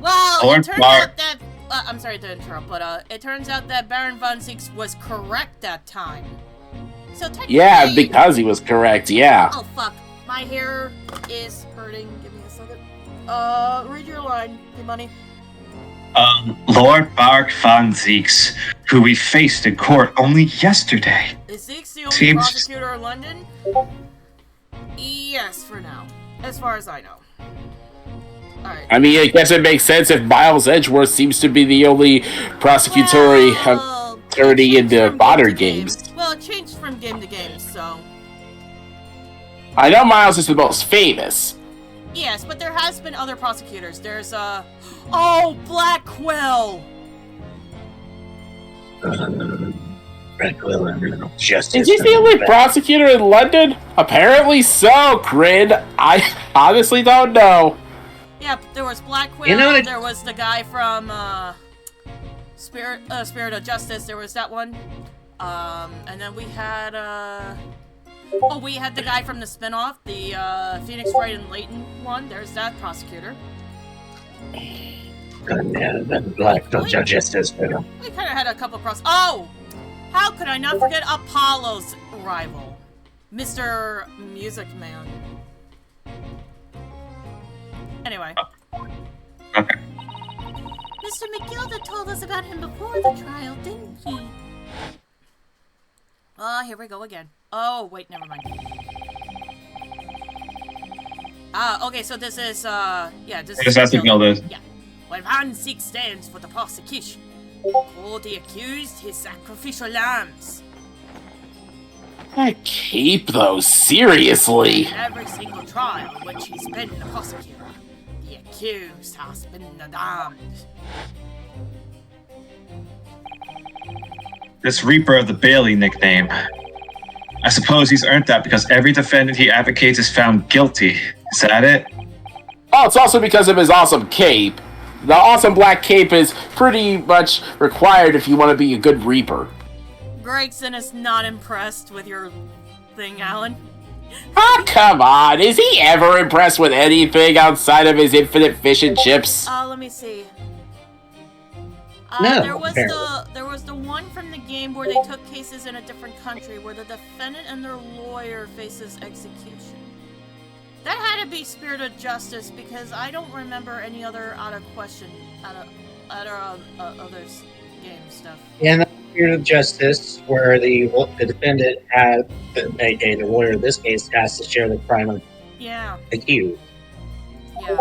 Well, Lord it turns Bart. out that I'm sorry to interrupt, but it turns out that Baron von Zieks was correct that time. So technically, Yeah, because he was correct, yeah. oh fuck, my hair is hurting. Give me a second. Read your line, good money. Lord Bark von Zieks, who we faced in court only yesterday. Is Zieks the only Seems- prosecutor in London? Yes, for now, as far as I know. Alright. I mean, I guess it makes sense if Miles Edgeworth seems to be the only prosecutory attorney in the modern games. Well, it changed from game to game, so... I know Miles is the most famous. Yes, but there has been other prosecutors. There's, Oh, Black Quill! Justice. Is he the only prosecutor in London? Apparently so, Crid. I honestly don't know. Yeah, there was Black Quill, You know what- there was the guy from, Spirit of Justice, there was that one. And then we had, oh, we had the guy from the spin-off, the, Phoenix Wright and Layton one. There's that prosecutor. Black Justice. We kind of had a couple of Oh! How could I not forget Apollo's rival? Mr. Music Man. Anyway. Okay. Mr. McGilda told us about him before the trial, didn't he? Here we go again. Oh, wait, never mind. Okay, so this is, yeah, this Just has to kill this. Yeah. When Van Zieks stands for the prosecution, call the accused his sacrificial lambs. That cape, though, seriously. In every single trial in which he's been the prosecutor, the accused has been the damned. This Reaper of the Bailey nickname. I suppose he's earned that because every defendant he advocates is found guilty. Is that it? Oh, it's also because of his awesome cape. The awesome black cape is pretty much required if you want to be a good Reaper. Gregson is not impressed with your thing, Alan. Oh, come on. Is he ever impressed with anything outside of his infinite fish and chips? Let me see. No, There was the one from the game where they took cases in a different country where the defendant and their lawyer faces execution. That had to be Spirit of Justice because I don't remember any other out of others game stuff. And the Spirit of Justice, where the defendant has, aka the lawyer in this case, has to share the crime of Yeah, the accused. yeah.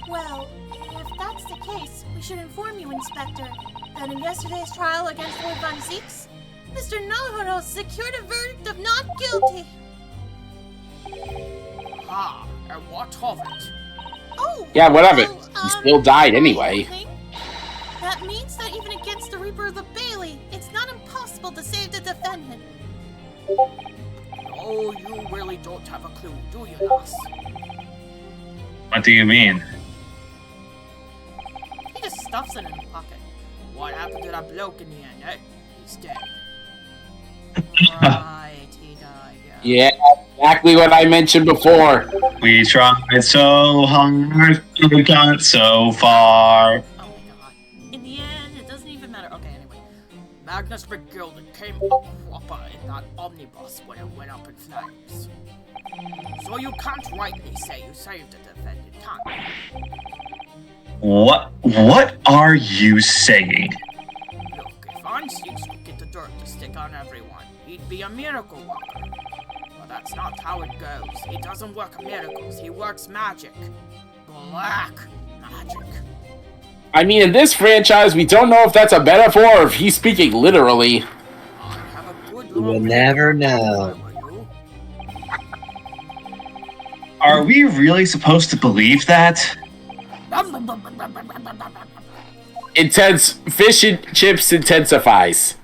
Well, if that's the case, we should inform you, Inspector, that in yesterday's trial against Lord Van Zieks, Mr. Naruto secured a verdict of not guilty. Ah, and what of it? Oh! Yeah, whatever. well, He still died anyway. That means that even against the Reaper of the Bailey, it's not impossible to save the defendant. Oh, you really don't have a clue, do you, Nas? What do you mean? He just stuffs it in his pocket. What happened to that bloke in the end, eh? He's dead. Right, he died, Yeah, exactly what I mentioned before. We tried so hard, we got so far. Oh my god. In the end, it doesn't even matter. Okay, anyway. Magnus McGilden came up whopper in that omnibus when it went up in flames. So you can't rightly say you saved the defendant, can you? What are you saying? Look, if Van Zieks could get the dirt to stick on everyone, he'd be a miracle worker. But that's not how it goes. He doesn't work miracles, he works magic. Black magic. I mean, in this franchise, we don't know if that's a metaphor or if he's speaking literally. I'd have a good You will long never drink if I know. were you. Are we really supposed to believe that? Intense fish and chips intensifies.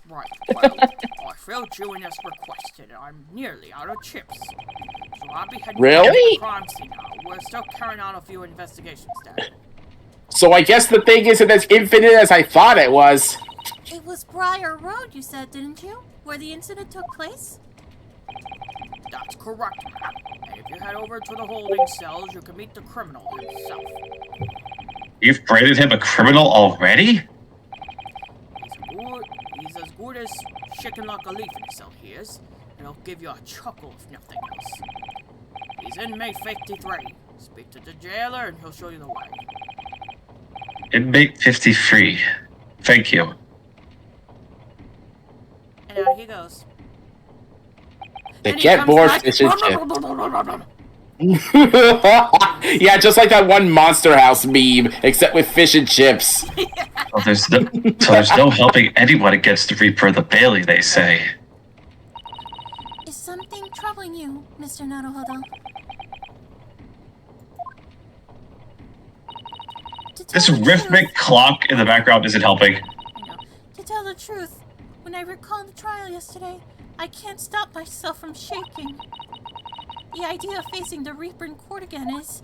Right, well, I failed you in this request and I'm nearly out of chips. So I'll be heading Really? back to the crime scene now. We're still carrying on a few investigations there. So I guess the thing isn't as infinite as I thought it was. It was Briar Road, you said, didn't you? Where the incident took place? That's correct, ma'am. And if you head over to the holding cells, you can meet the criminal himself. You've branded him a criminal already? He's as good as shaking like a leaf in his cell, he is. And he'll give you a chuckle if nothing else. He's inmate 53. Speak to the jailer and he'll show you the way. Inmate 53. Thank you. And out he goes. To And he get comes more back- fish and chips. Yeah, just like that one Monster House meme, except with fish and chips. Well, there's no helping anyone against the Reaper of the Bailey, they say. Is something troubling you, Mr. Naruhodo? This rhythmic clock in the background isn't helping. I know. To tell the truth, when I recall the trial yesterday, I can't stop myself from shaking. The idea of facing the Reaper in court again is...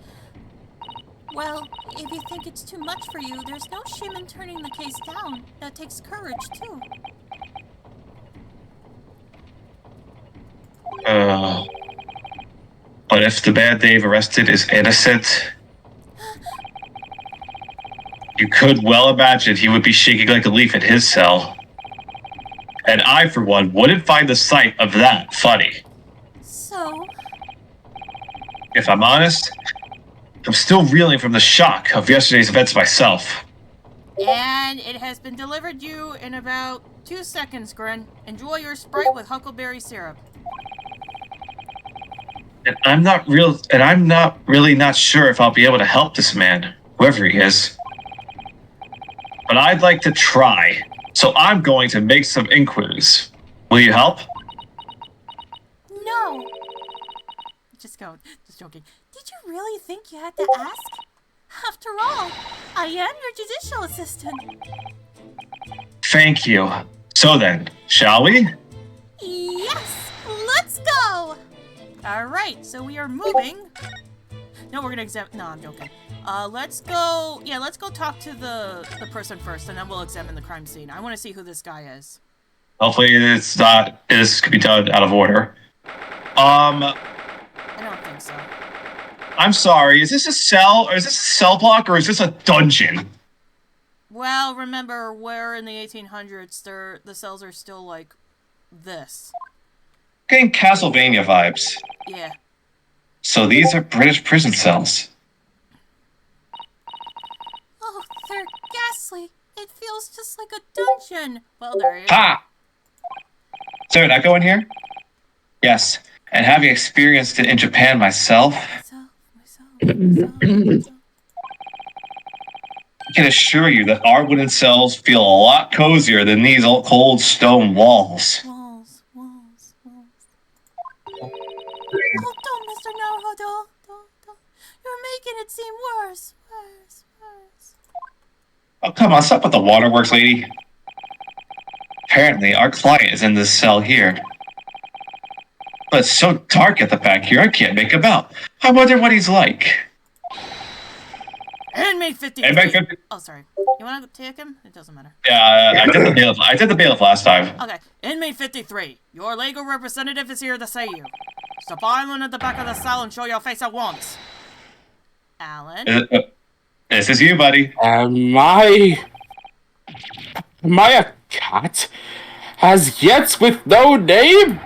Well, if you think it's too much for you, there's no shame in turning the case down. That takes courage, too. But if the man they've arrested is innocent, you could well imagine he would be shaking like a leaf in his cell. And I, for one, wouldn't find the sight of that funny. So... If I'm honest, I'm still reeling from the shock of yesterday's events myself. And it has been delivered you in about 2 seconds, Grin. Enjoy your Sprite with huckleberry syrup. And I'm not really not sure if I'll be able to help this man, whoever he is. But I'd like to try, so I'm going to make some inquiries. Will you help? No! Just joking. Did you really think you had to ask? After all, I am your judicial assistant. Thank you. So then, shall we? Yes! Let's go! Alright, so we are moving. No, we're gonna examine. No, I'm joking. Let's go. Yeah, let's go talk to the person first, and then we'll examine the crime scene. I want to see who this guy is. Hopefully this could be done out of order. I don't think so. I'm sorry, is this a cell, or is this a cell block, or is this a dungeon? Well, remember, we're in the 1800s. The cells are still like this. Getting Castlevania vibes. Yeah. So these are British prison cells. Oh, they're ghastly. It feels just like a dungeon. Well, there you go. Ha! So did I go in here? Yes, and having experienced it in Japan myself, Myself. I can assure you that our wooden cells feel a lot cozier than these old cold stone walls. Walls. Oh, don't, Mr. Naruhodo. Don't. You're making it seem worse. Oh, come on, stop with the waterworks, lady. Apparently, our client is in this cell here. But it's so dark at the back here, I can't make him out. I wonder what he's like. Inmate 53. Inmate 50. Oh, sorry. You want to take him? It doesn't matter. Yeah, I did the bailiff last time. Okay. Inmate 53. Your legal representative is here to see you. Step island at the back of the cell and show your face at once. Alan? This is you, buddy. Am I a cat? As yet with no name?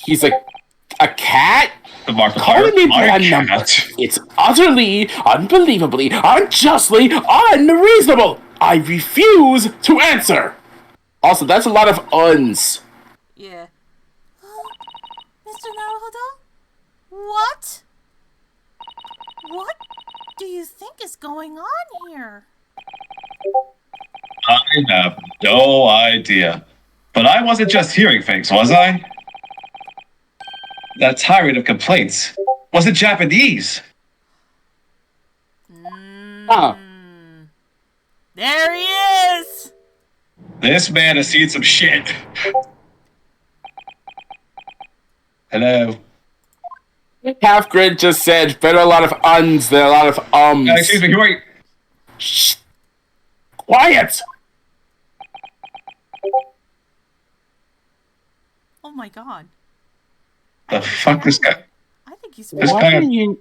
He's a cat? Calling me by a number. It's utterly, unbelievably, unjustly, unreasonable. I refuse to answer. Also, that's a lot of uns. Yeah. Mr. Naruhodo? What? What do you think is going on here? I have no idea. But I wasn't just hearing things, was I? That tirade of complaints was it Japanese? Huh. There he is! This man has seen some shit. Hello. Half Grid just said, there are a lot of uns, there are a lot of ums. Excuse me, who are you? Shh. Quiet! Oh my god. The fuck, this guy? I think he's This Why guy. do you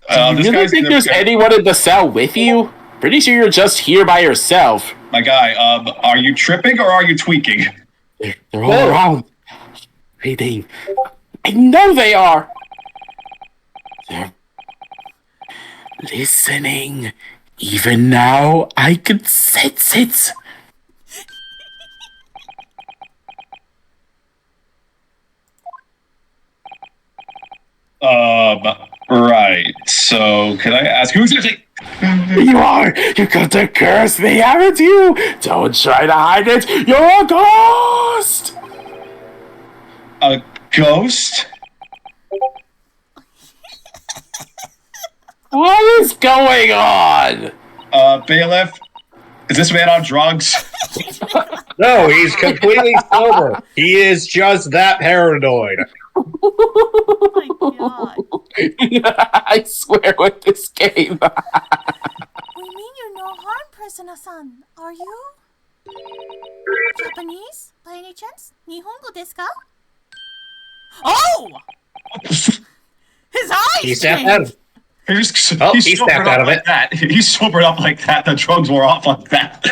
This really guy's think gonna- there's anyone in the cell with you? Pretty sure you're just here by yourself. My guy, are you tripping or are you tweaking? They're all around. Reading. I know they are. They're listening. Even now, I can sense it. Right. So, can I ask who's it? You are. You got to curse me, haven't you? Don't try to hide it. You're a ghost. A ghost? What is going on? Bailiff? Is this man on drugs? No, he's completely sober. He is just that paranoid. Oh my god. I swear with this game. We mean you no harm, prisoner-san. Are you Japanese, by any chance? Nihongo desu ka? Oh! His eyes He snapped changed. out of He he sobered snapped up out of like it. that. He sobered up like that. The drugs were off like that.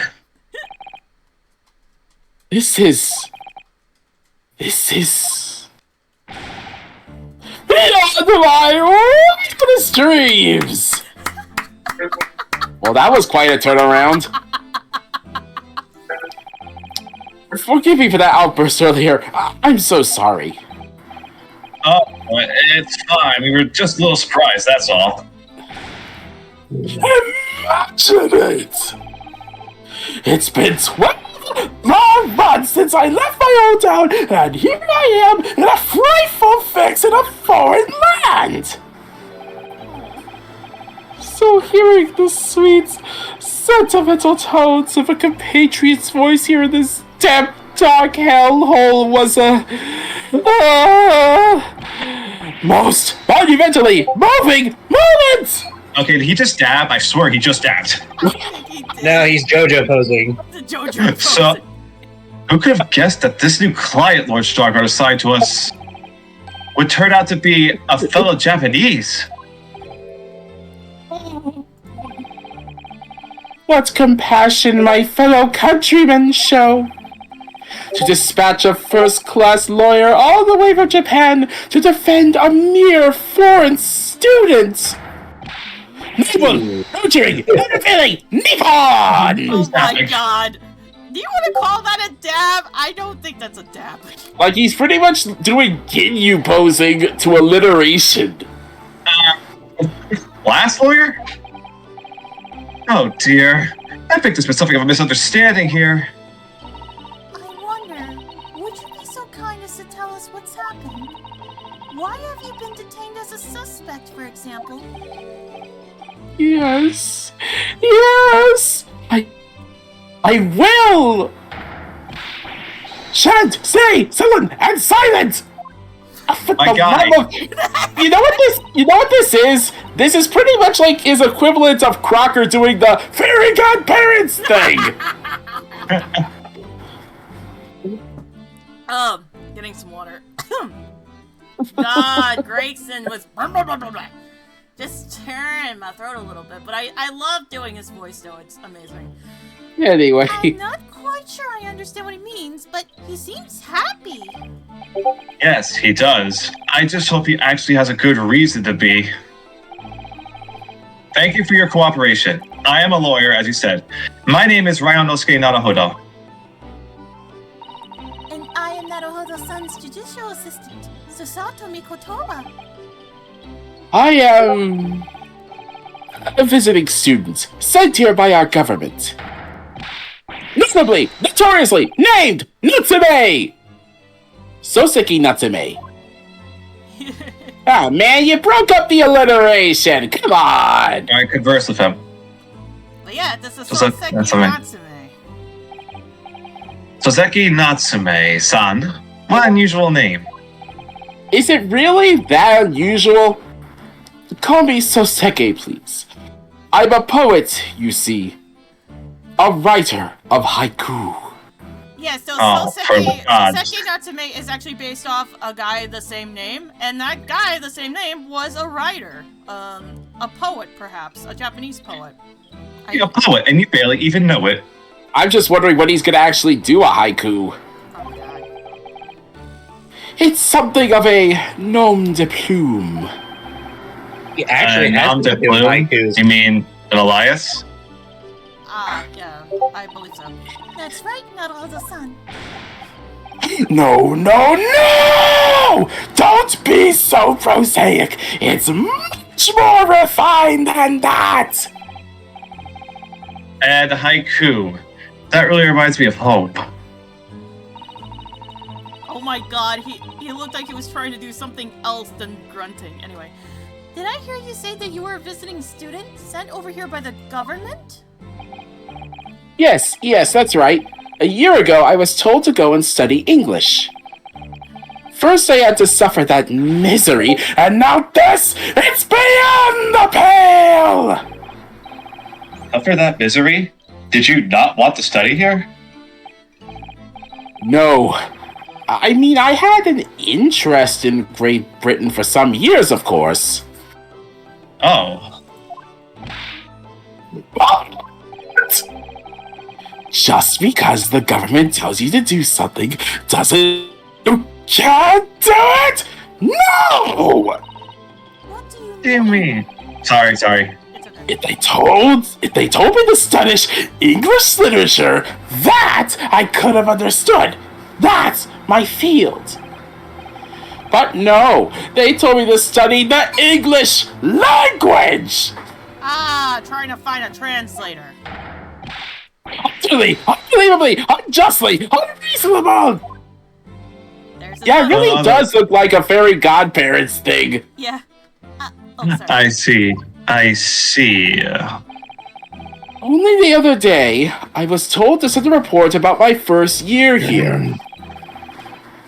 This is beyond my wildest dreams. Well, that was quite a turnaround. Forgive me for that outburst earlier. I'm so sorry. Oh, it's fine. We were just a little surprised, that's all. Imagine it! It's been 12 long months since I left my old town, and here I am in a frightful fix in a foreign land! So hearing the sweet, sentimental tones of a compatriot's voice here in this damp, dark hellhole was a most monumentally moving moment! Okay, did he just dab? I swear he just dabbed. I think he did. No, he's JoJo posing. The JoJo So, pose. who could have guessed that this new client Lord Stargard assigned to us would turn out to be a fellow Japanese? What compassion my fellow countrymen show! To dispatch a first-class lawyer all the way from Japan to defend a mere foreign student! Nippon! Nurturing! Feeling! Nippon! Oh my god. Do you want to call that a dab? I don't think that's a dab. Like, he's pretty much doing Ginyu posing to alliteration. Last lawyer? Oh dear. I think there's been something of a misunderstanding here. I wonder, would you be so kind as to tell us what's happened? Why have you been detained as a suspect, for example? Yes. Yes! I will! Shan't stay sullen and silent! For My the guy. love of- You know what this is? This is pretty much like his equivalent of Crocker doing the fairy godparents thing! Getting some water. God, Grayson was just tearing my throat a little bit, but I love doing his voice though. It's amazing. Anyway. I'm not quite sure I understand what he means, but he seems happy. Yes, he does. I just hope he actually has a good reason to be. Thank you for your cooperation. I am a lawyer, as you said. My name is Ryanosuke Naruhodo. And I am Naruhodo-san's judicial assistant, Susato Mikotoba. I am a visiting student sent here by our government. Notoriously named Natsume! Soseki Natsume. Ah, man, you broke up the alliteration. Come on. I converse with him. But yeah, this is So Soseki that's amazing. Natsume. Soseki Natsume-san. What an unusual name. Is it really that unusual? Call me Soseki, please. I'm a poet, you see. A writer of haiku. Yeah, so Oh, for the gods. Soseki Natsume is actually based off a guy the same name, and that guy the same name was a writer, a poet perhaps, a Japanese poet. You're a poet, and you barely even know it. I'm just wondering when he's gonna actually do a haiku. Probably died. It's something of a nom de plume. He actually has Nom de to do plume? haikus. You mean an Elias? Yeah, I believe so. That's right, Naruto-san. No, no, no! Don't be so prosaic. It's much more refined than that. And haiku. That really reminds me of hope. Oh my god, he looked like he was trying to do something else than grunting. Anyway. Did I hear you say that you were a visiting student sent over here by the government? Yes, that's right. A year ago, I was told to go and study English. First, I had to suffer that misery, and now this! It's beyond the pale! After that misery, did you not want to study here? No. I mean, I had an interest in Great Britain for some years, of course. Oh. But just because the government tells you to do something doesn't you can't do it? No! What do you What do you mean? Sorry. It's okay. If they told me to study English literature, that I could have understood. That's my field. But no, they told me to study the English language. Trying to find a translator. Unbelievably, unjustly, unreasonable. There's Yeah, it another- really does look like a fairy godparents thing. Yeah. Sorry. I see. Only the other day, I was told to send a report about my first year here.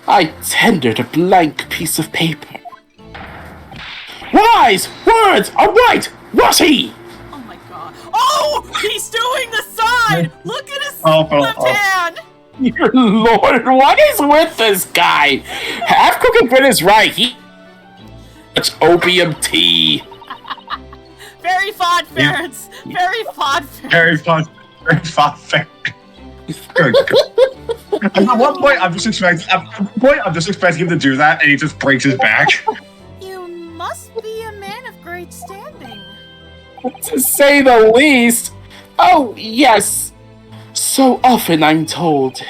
I tendered a blank piece of paper. Wise words are right, Rusty! Oh my god. Oh! He's doing the side! Look at his Oh, left hand! Dear Lord, what is with this guy? Half Cooking Brit is right. He much opium tea. Very fond ferrets. Very fond ferrets. Very fun. Good. At one point, I'm just expecting him to do that, and he just breaks his back. You must be a man of great standing. To say the least. Oh, yes. So often I'm told.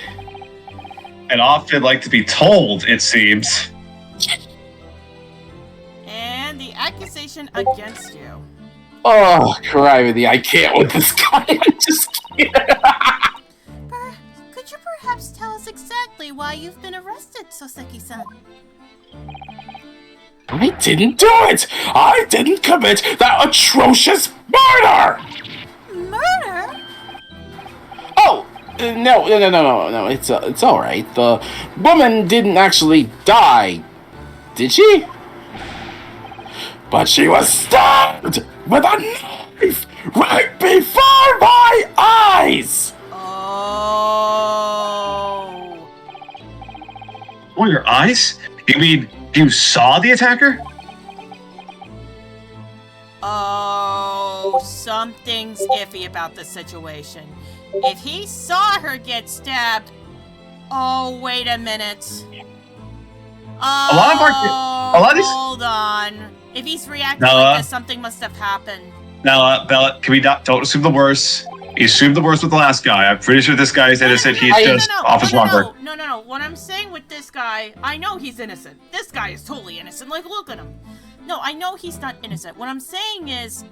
And often like to be told, it seems. And the accusation against you. Oh, criminy, I can't with this guy. I just can't. Could you perhaps tell us exactly why you've been arrested, Soseki-san? I didn't do it! I didn't commit that atrocious murder! Murder? Oh, no, it's alright. The woman didn't actually die, did she? But she was stabbed with a knife right before my eyes! Oh. Oh, your eyes? You mean you saw the attacker? Oh, something's iffy about the situation. If he saw her get stabbed... Oh, wait a minute. A lot of these- Hold on. If he's reacting Bella. like this, something must have happened. Now, Bella, can we don't assume the worst? You assumed the worst with the last guy. I'm pretty sure this guy is innocent. He's just off his rocker. No. What I'm saying with this guy, I know he's innocent. This guy is totally innocent. Like, look at him. No, I know he's not innocent. What I'm saying is,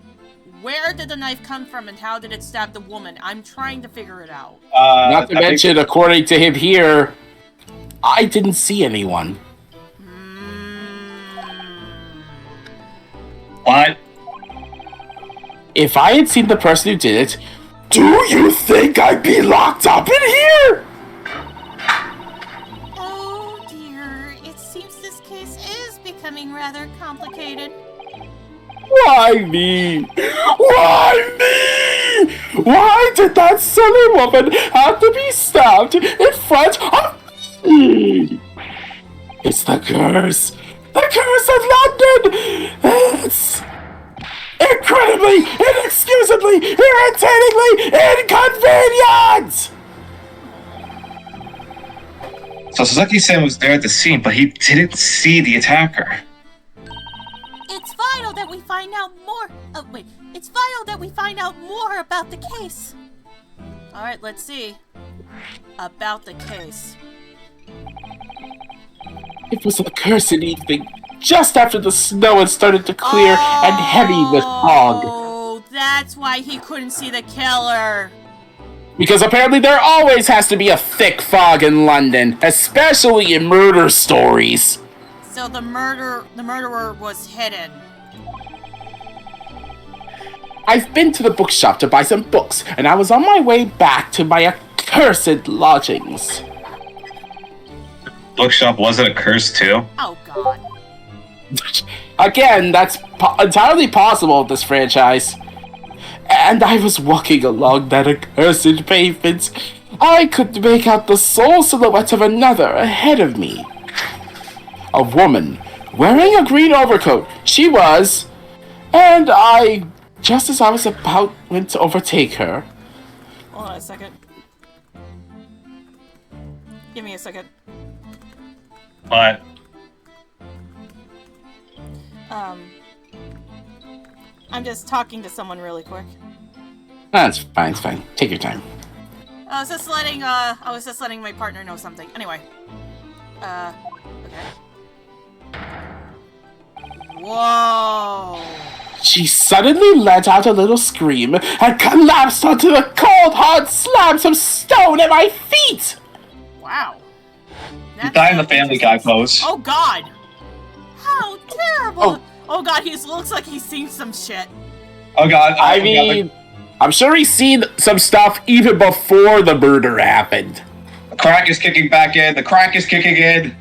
where did the knife come from and how did it stab the woman? I'm trying to figure it out. Not to mention, according to him here, I didn't see anyone. What? If I had seen the person who did it, do you think I'd be locked up in here? Oh dear, it seems this case is becoming rather complicated. Why me? Why me? Why did that silly woman have to be stabbed in front of me? It's the curse. The curse of London! It's incredibly, inexcusably, irritatingly inconvenient! So Suzuki-san was there at the scene, but he didn't see the attacker. It's vital that we find out more. It's vital that we find out more about the case. All right, let's see. About the case. It was a cursed evening, just after the snow had started to clear and heavy with fog. Oh, that's why he couldn't see the killer. Because apparently there always has to be a thick fog in London, especially in murder stories. So the murderer was hidden. I've been to the bookshop to buy some books, and I was on my way back to my accursed lodgings. Bookshop wasn't a curse too. Oh, God. Again, that's entirely possible with this franchise. And I was walking along that accursed pavement. I could make out the sole silhouette of another ahead of me. A woman, wearing a green overcoat. She was. And I, just as I was went to overtake her. Hold on a second. Give me a second. But I'm just talking to someone really quick. That's fine, it's fine. Take your time. I was just letting my partner know something. Anyway. Okay. Whoa! She suddenly let out a little scream and collapsed onto the cold, hard slabs of stone at my feet! Wow. you die in the Family Guy pose. Oh, God! How terrible! Oh, God, he looks like he's seen some shit. Oh God! I mean, I'm sure he's seen some stuff even before the murder happened. the crack is kicking back in. The crack is kicking in.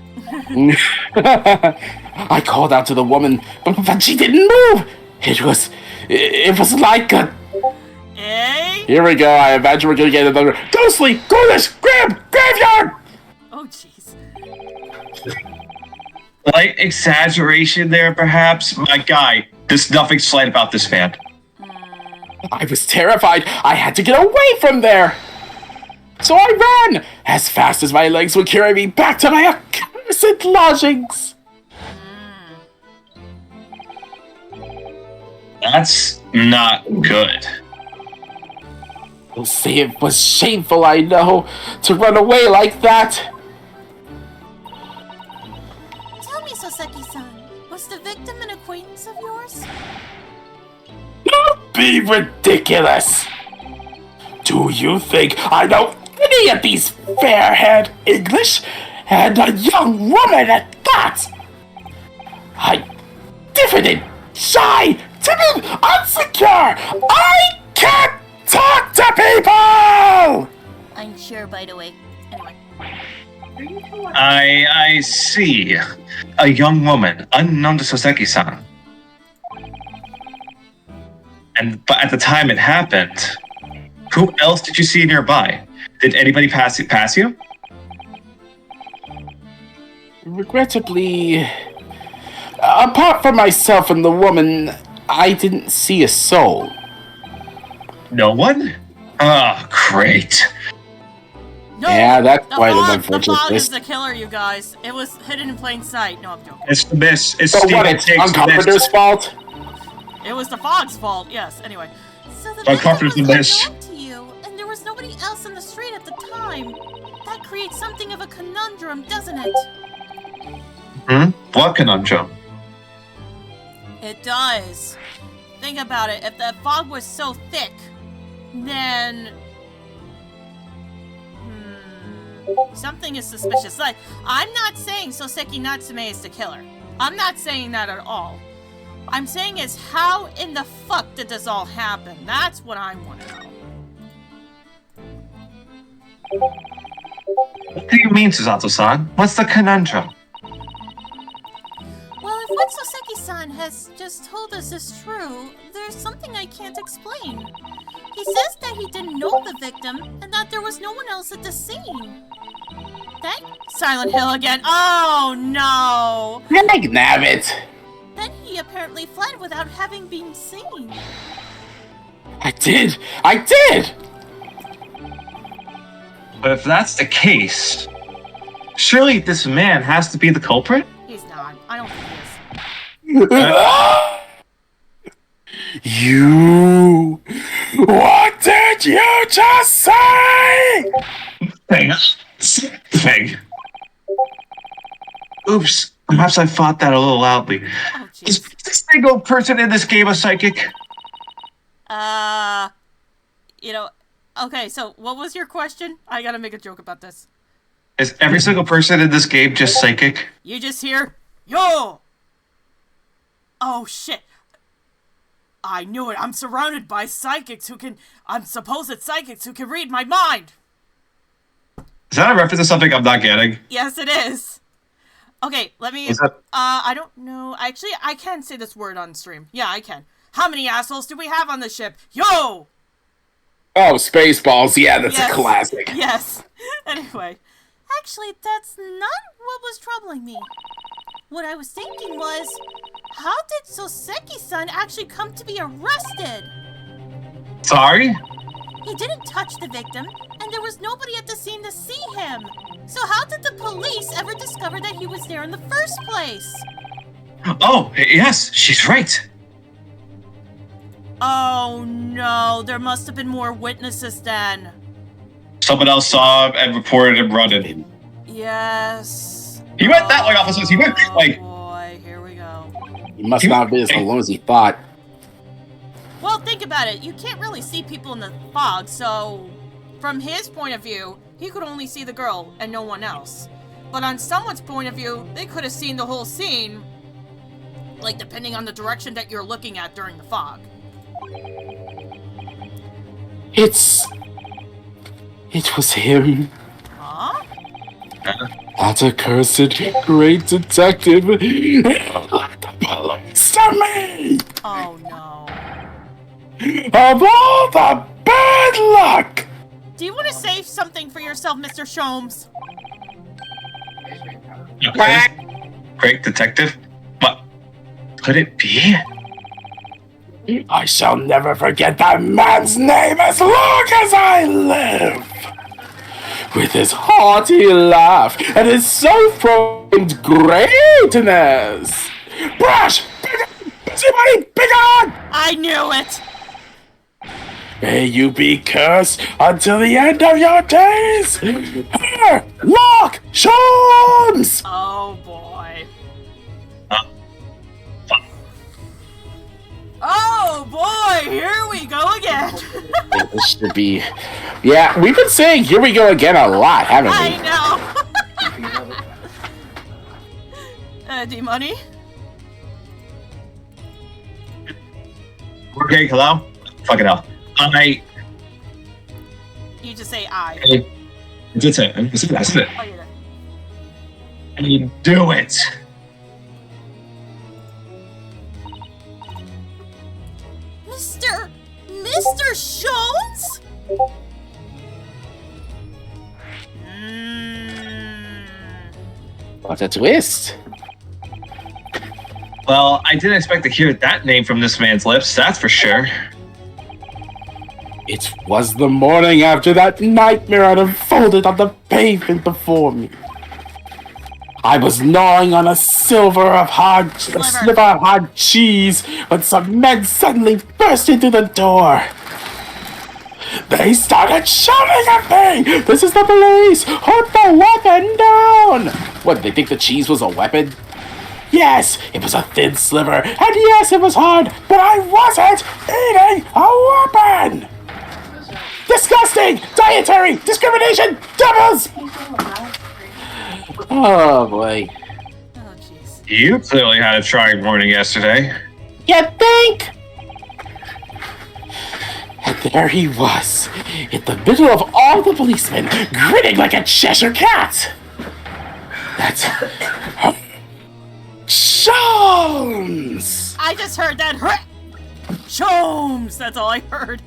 I called out to the woman, but she didn't move. It was like a... Eh? Here we go. I imagine we're gonna get another ghostly, ghoulish, graveyard. Oh, jeez. Light exaggeration there, perhaps. My guy, there's nothing slight about this man. I was terrified. I had to get away from there. So I ran as fast as my legs would carry me back to my accursed lodgings. That's not good. You'll say it was shameful, I know, to run away like that. Tell me, Soseki-san, was the victim an acquaintance of yours? Don't be ridiculous. Do you think I know any of these fair-haired English? And a young woman at that? Diffident, shy, timid, insecure. I can't talk to people! I'm sure, by the way. Anyway. I see. A young woman, unknown to Soseki-san. But at the time it happened, who else did you see nearby? Did anybody pass you? Regrettably, apart from myself and the woman, I didn't see a soul. No one? Oh, great. No, Yeah, that's the quite an fog, unfortunate The fog is twist. the killer, you guys. It was hidden in plain sight. No, I'm joking. It's the miss. It's So what, Stephen it's Takes John Carpenter's Miss. fault? It was the fog's fault. Yes. Anyway. So the John victim Carpenter's was the best. unknown to you, and there was nobody else in the street at the time. That creates something of a conundrum, doesn't it? What conundrum? It does. Think about it. If the fog was so thick, then something is suspicious. Like, I'm not saying Soseki Natsume is the killer. I'm not saying that at all. I'm saying is how in the fuck did this all happen? That's what I want to know. What do you mean, Susato-san? What's the conundrum? Well, if what Soseki-san has just told us is true, there's something I can't explain. He He says that he didn't know the victim and that there was no one else at the scene. Then, Silent Hill again. Oh no! Nabbit! then he apparently fled without having been seen. I did! But if that's the case, surely this man has to be the culprit? He's not. I don't think he is. You... What did you just say? Thing. Oops. Perhaps I thought that a little loudly. Oh Is jeez. this single person in this game a psychic? Okay, so what was your question? I gotta make a joke about this. Is every single person in this game just psychic? You just hear, yo! Oh shit. I knew it. I'm surrounded by I'm supposed psychics who can read my mind. Is that a reference to something I'm not getting? Yes, it is. Okay, let me, Is that- I don't know. Actually, I can say this word on stream. Yeah, I can. How many assholes do we have on the ship? Yo! Oh, Spaceballs, yeah, that's Yes. a classic. Yes. Anyway. Actually, that's not what was troubling me. What I was thinking was, how did Soseki-san actually come to be arrested? Sorry? He didn't touch the victim, and there was nobody at the scene to see him. So how did the police ever discover that he was there in the first place? Oh, yes, she's right. Oh no, there must have been more witnesses then. Someone else saw him and reported him running. Yes. He went that way, officers. He went that way. Oh boy, here we go. He must not have been as alone as he thought. Well, think about it. You can't really see people in the fog, so from his point of view, he could only see the girl and no one else. But on someone's point of view, they could have seen the whole scene, like depending on the direction that you're looking at during the fog. It was him. Huh? That accursed great detective. The police to me! Oh no. Of all the bad luck! Do you want to say something for yourself, Mr. Sholmes? Great detective? What? Could it be? I shall never forget that man's name as long as I live! With his hearty laugh and his self-proclaimed greatness! Brush! Busybody, be gone! I knew it! May you be cursed until the end of your days! Lock! Sholmes! Oh boy. Fuck. Oh boy, here we go again. This should be... Yeah, we've been saying here we go again a lot, haven't we? I know. D-Money? Okay, hello? Fucking hell. You just say I. I did say it. I said it. Oh, you did. I mean, do it. Mr. Sholmes? What a twist. Well, I didn't expect to hear that name from this man's lips, that's for sure. It was the morning after that nightmare had unfolded on the pavement before me. I was gnawing on a sliver of hard cheese when some men suddenly burst into the door. They started shouting at me! This is the police! Put the weapon down! What, did they think the cheese was a weapon? Yes, it was a thin sliver, and yes, it was hard, but I wasn't eating a weapon! Disgusting! Dietary discrimination! Devils! Oh boy. Oh, jeez. You clearly had a trying morning yesterday. You think? And there he was, in the middle of all the policemen, grinning like a Cheshire cat. That's... Sholmes! I just heard that. Sholmes! That's all I heard.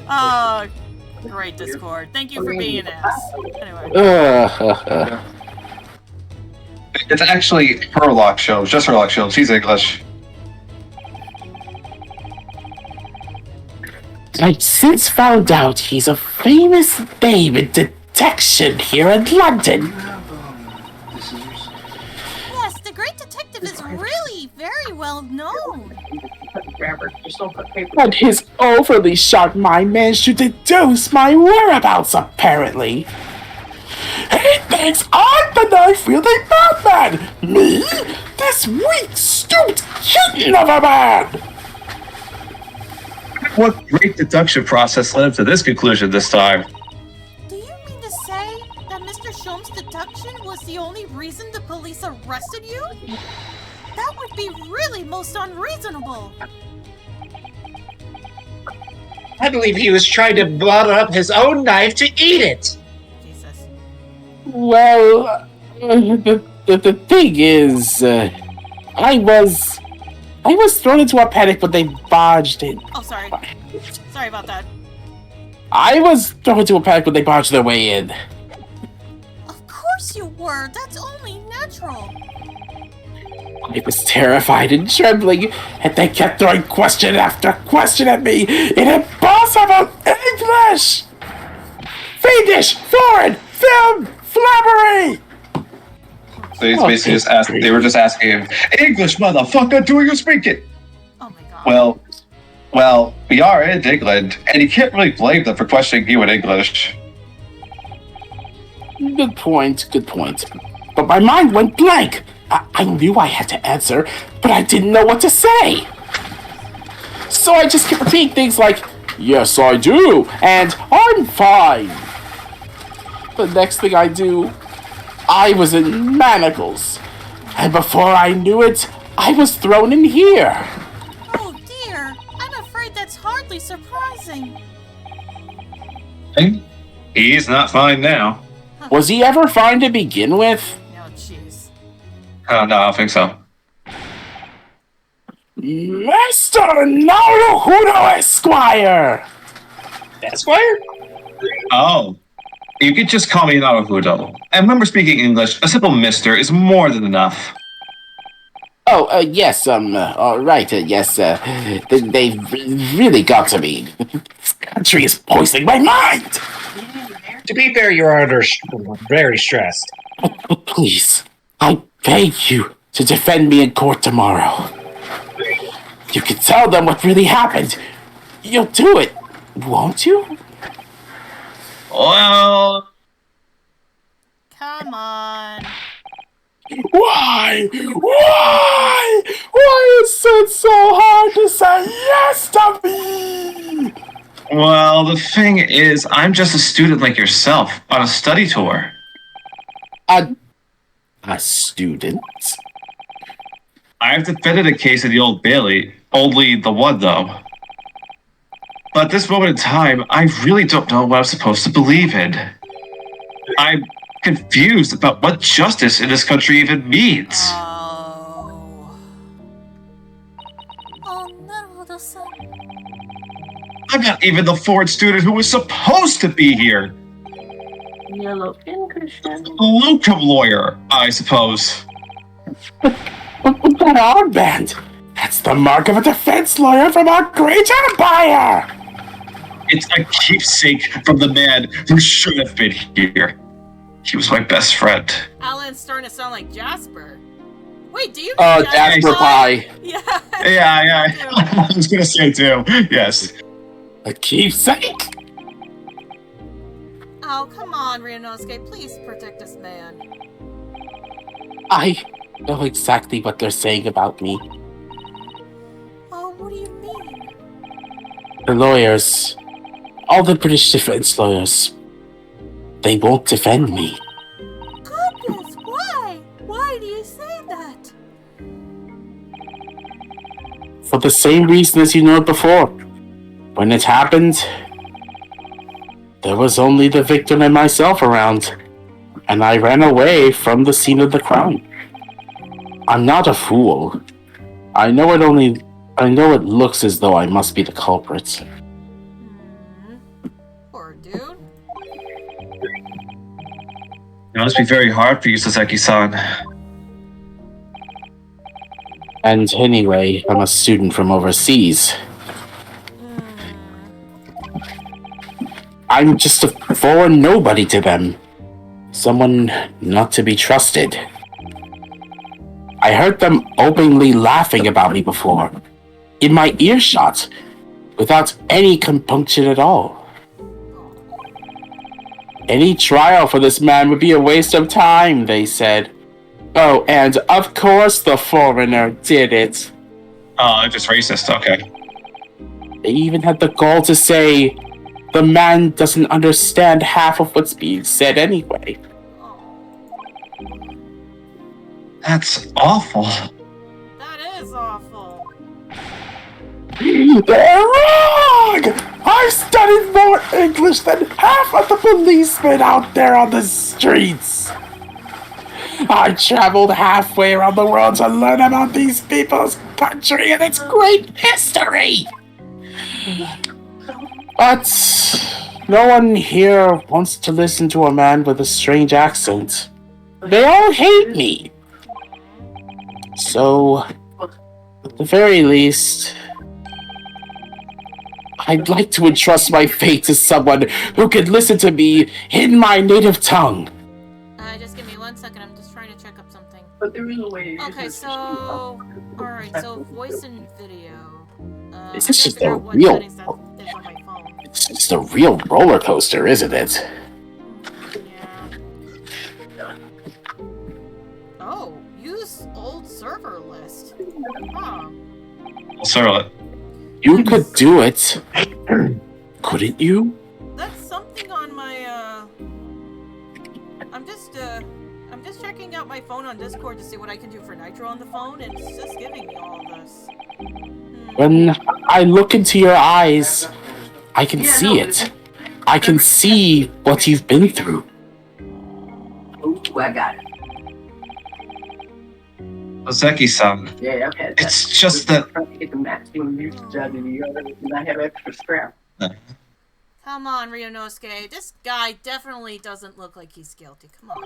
Oh, great Discord. Thank you for being an ass. Anyway. It's actually Herlock Sholmes, just Herlock Sholmes. He's English. I've since found out he's a famous name in detection here in London. Yes, the great detective is really very well known. But his overly sharp mind managed to deduce my whereabouts, apparently. He thinks I'm the knife-wielding madman! Me? This weak, stooped kitten of a man! What great deduction process led him to this conclusion this time? Do you mean to say that Mr. Sholmes' deduction was the only reason the police arrested you? That would be really most unreasonable. I believe he was trying to bottle up his own knife to eat it. Jesus. Well, the thing is, I was thrown into a panic when they barged in. Oh, sorry. Sorry about that. I was thrown into a panic when they barged their way in. Of course you were. That's only natural. I was terrified and trembling, and they kept throwing question after question at me in impossible English! Fiendish, foreign, film, flabbery! So he's basically just asking. They were just asking him, "English, motherfucker, do you speak it?" Oh my god. Well, we are in England, and you can't really blame them for questioning you in English. Good point. But my mind went blank. I knew I had to answer, but I didn't know what to say. So I just kept repeating things like, "Yes, I do," and "I'm fine." The next thing I do, I was in manacles. And before I knew it, I was thrown in here. Oh dear. I'm afraid that's hardly surprising. He's not fine now. Was he ever fine to begin with? Oh, jeez. Oh, no, I don't think so. Master Naruhodo Esquire! Esquire? Oh. You could just call me Naruhodo. And remember, speaking English, a simple mister is more than enough. Oh, yes, right, yes, they've really got to me. This country is poisoning my mind! To be fair, you're very stressed. But please, I beg you to defend me in court tomorrow. You can tell them what really happened. You'll do it, won't you? Well... Come on. Why? Why is it so hard to say yes to me? Well, the thing is, I'm just a student like yourself on a study tour. A student? I've defended a case at the Old Bailey, only the one though. But at this moment in time, I really don't know what I'm supposed to believe in. I'm confused about what justice in this country even means. Oh. Oh, Naruhodo-san. I'm not even the foreign student who was supposed to be here. Yellow pincushion. Locum lawyer, I suppose. But that armband! That's the mark of a defense lawyer from our great empire! It's a keepsake from the man who should have been here. He was my best friend. Alan's starting to sound like Jasper. Wait, do you? Jasper Pie. Yeah. Yeah. I was gonna say too. Yes. A keepsake? Oh, come on, Ryunosuke. Please protect this man. I know exactly what they're saying about me. Oh, what do you mean? The lawyers, all the British defense lawyers, they won't defend me. Goodness, why? Why do you say that? For the same reason as you know before. When it happened, there was only the victim and myself around, and I ran away from the scene of the crime. I'm not a fool. I know it only I know it looks as though I must be the culprit. Poor dude. It must be very hard for you, Saseki-san. And anyway, I'm a student from overseas. I'm just a foreign nobody to them. Someone not to be trusted. I heard them openly laughing about me before, in my earshot, without any compunction at all. Any trial for this man would be a waste of time, they said. Oh, and of course the foreigner did it. Oh, just racist. Okay. They even had the gall to say, the man doesn't understand half of what's being said anyway. That's awful. That is awful. They're wrong! I've studied more English than half of the policemen out there on the streets. I traveled halfway around the world to learn about these people's country and its great history. But no one here wants to listen to a man with a strange accent. They all hate me. So, at the very least, I'd like to entrust my fate to someone who could listen to me in my native tongue. Just give me 1 second. I'm just trying to check up something. But there is a way. Okay, so alright, so voice and video. This is just figure a out what real. settings that is on my phone. It's just a real roller coaster, isn't it? Yeah. Oh, use old server list. Huh. I'll settle it. You could do it, couldn't you? That's something on my I'm just checking out my phone on Discord to see what I can do for Nitro on the phone, and it's just giving me all this. When I look into your eyes, I can see it. I can see what you've been through. Ooh, I got it. Saseki-san, Yeah, okay. it's just that... Trying to get the maximum usage out of the other because I have extra scrap. Come on, Ryunosuke. This guy definitely doesn't look like he's guilty. Come on.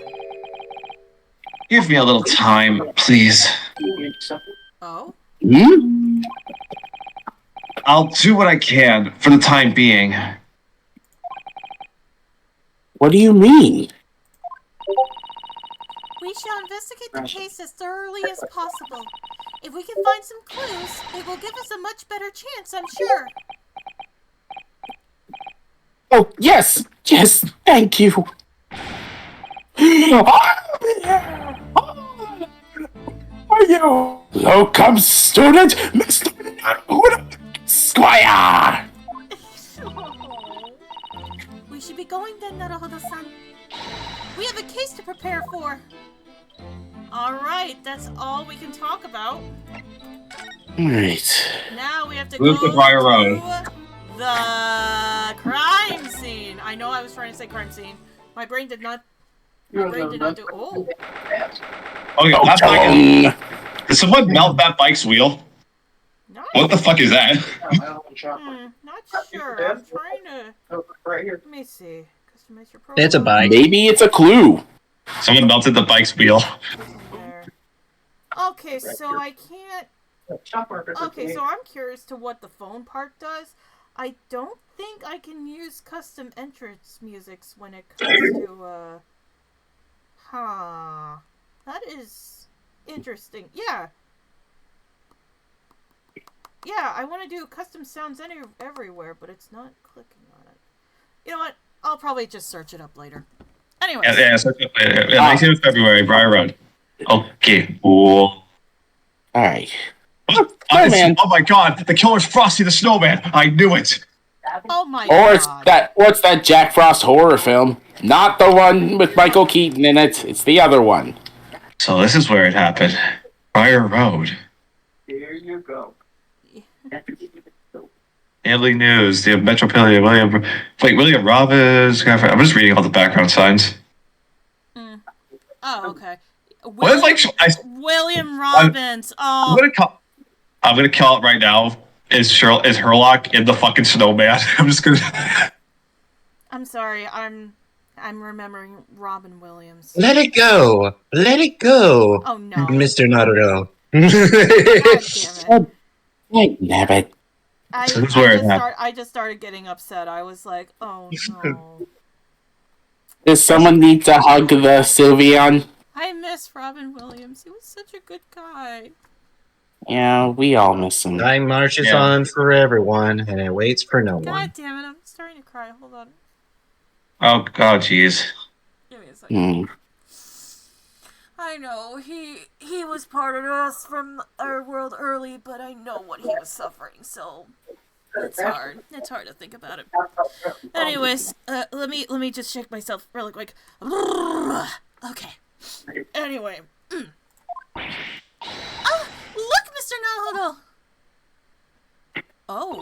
Give me a little time, please. Oh? Hmm? I'll do what I can for the time being. What do you mean? We shall investigate the case as thoroughly as possible. If we can find some clues, it will give us a much better chance, I'm sure. Oh, yes! Yes, thank you! I'll be here! Are you? Locum student, Mr. Squire! We should be going then, Naruhodo-san. We have a case to prepare for. Alright, that's all we can talk about. Alright. Now we have to Move go to Briar Road. to the crime scene. I know I was trying to say crime scene. My brain did not do. Oh. Okay, that bike. Did someone melt that bike's wheel? Not, What the fuck is that? not sure. I'm trying to. Right here. Let me see. Customize your profile. It's a bike. Maybe it's a clue. Someone melted the bike's wheel. There. Okay, so I can't. Okay, so I'm curious to what the phone part does. I don't think I can use custom entrance musics when it comes to, That is interesting. Yeah. Yeah, I want to do custom sounds everywhere, but it's not clicking on it. You know what? I'll probably just search it up later. Anyways. Yeah, 19th of February, Briar Road. Okay, cool. Alright. Oh my god, the killer's Frosty the Snowman. I knew it. Oh my Or god. it's that Jack Frost horror film. Not the one with Michael Keaton in it. It's the other one. So this is where it happened. Briar Road. There you go. Daily News, the Metropolitan William Robbins. I'm just reading all the background signs. Oh, okay. What if, like, William Robbins. I'm gonna call. I'm gonna call it right now. Is Herlock in the fucking snowman? I'm just gonna. I'm sorry. I'm remembering Robin Williams. Let it go. Let it go. Oh no, Mr. Naruto. God damn it! Damn it. I just started getting upset. I was like, oh no. Does someone need to hug the Sylveon? I miss Robin Williams. He was such a good guy. Yeah, we all miss him. Time marches on for everyone, and it waits for no one. God damn it! I'm starting to cry. Hold on. Oh, jeez. Give me a second. Mm. I know he was part of us from our world early, but I know what he was suffering, so it's hard. It's hard to think about it. Anyways, let me just shake myself really quick. Okay. Anyway. Oh, look, Mr. Naruto. Oh.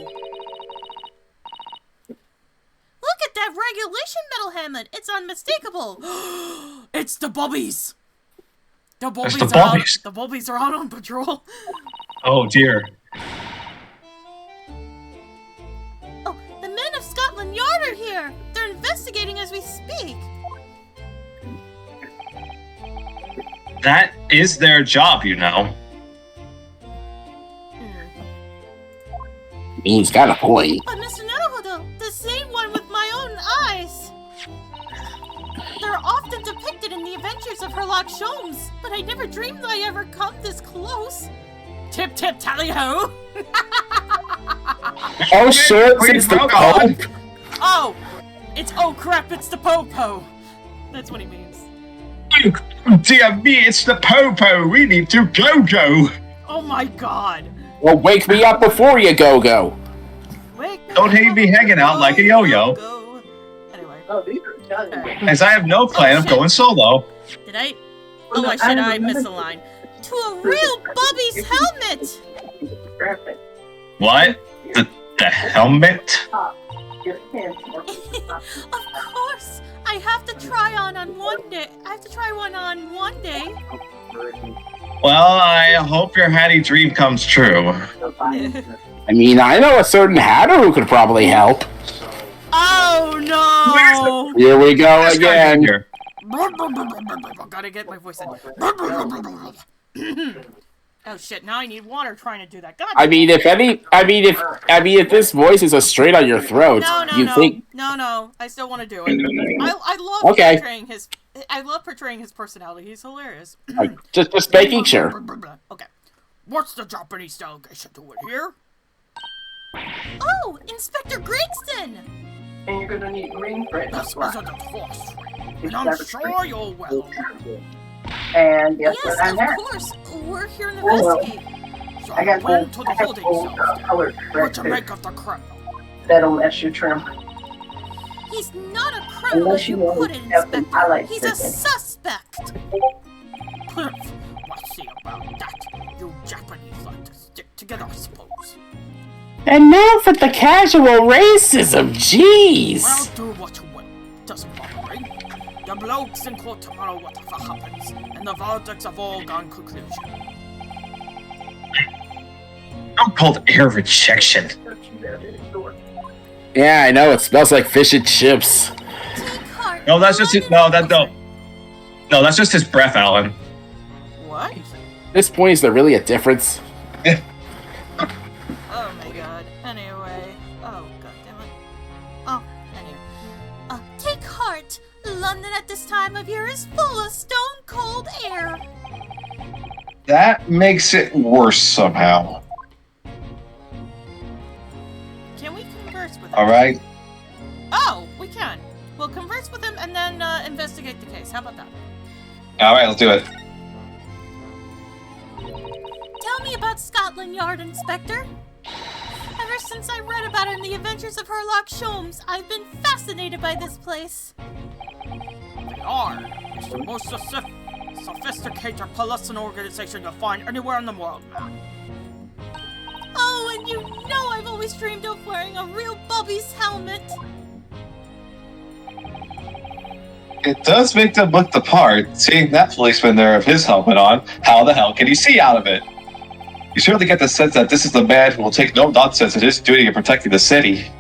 Look at that regulation metal helmet. It's unmistakable. It's the Bubbies. The It's Bubbies the are out. Bubbies. The Bubbies are out on patrol. Oh dear. Oh, the men of Scotland Yard are here. They're investigating as we speak. That is their job, you know. He's got a point. But Mr. Naruto, the same one with my own eyes. They're often depicted in the adventures of Herlock Sholmes, but I never dreamed I'd ever come this close. Tip tip tally ho. Oh shit, it's the Pope. Oh, it's oh crap! It's the Popo. That's what he means. Dear me, it's the Popo. We need to go. Oh my god. Well, wake me up before you go. Don't leave me hanging out like a yo-yo. Anyway. Oh, these are Italian. As I have no plan of going solo. Did I? Oh, no, I missed a line. To a real Bubby's helmet! What? The helmet? Your pants are- Of course! I have to try one on one day. Well, I hope your Hattie dream comes true. I mean, I know a certain hatter who could probably help. Oh no! Here we go This guy again. here. Gotta get my voice in. Oh shit! Now I need water trying to do that. God. I mean, if this voice is a straight on your throat, you think? No. I still want to do it. I love Okay. portraying his. I love portraying his personality. He's hilarious. Just making sure. Okay. What's the Japanese delegation doing here? Oh, Inspector Grigston! And you're gonna need green bread. This isn't a horse train, and I'm sure you'll well. And guess Yes, what I'm of there? course. We're here to Oh, well. investigate. So I got went to the the holding cells. colored What bread you too. make of the crap? That'll mess your trim. He's not a criminal, Unless as you you want put it, to have some Inspector. highlights He's a written. suspect. What's the about that? You Japanese like to stick together, I suppose. And now for the casual racism. Jeez. Well, do what you will. Doesn't bother me. The blokes in court tomorrow, whatever happens, and the verdict's have all gone conclusion. I'm called air rejection. Yeah, I know. It smells like fish and chips. Take heart. No, that's just his, no, that's just his breath, Alan. What? At this point, is there really a difference? Oh my god. Anyway. Oh god damn it. Oh, anyway. Take heart. London at this time of year is full of stone cold air. That makes it worse somehow. Can we converse with him? All right. Oh, we can. We'll converse with him and then investigate the case. How about that? All right, let's do it. Tell me about Scotland Yard, Inspector. Ever since I read about it in the Adventures of Herlock Sholmes, I've been fascinated by this place. They are. It's the most sophisticated police organization you'll find anywhere in the world, man. Oh, and you know I've always dreamed of wearing a real Bubby's helmet. It does make them look the part. Seeing that policeman there with his helmet on, how the hell can he see out of it? You certainly get the sense that this is the man who will take no nonsense in his duty of protecting the city.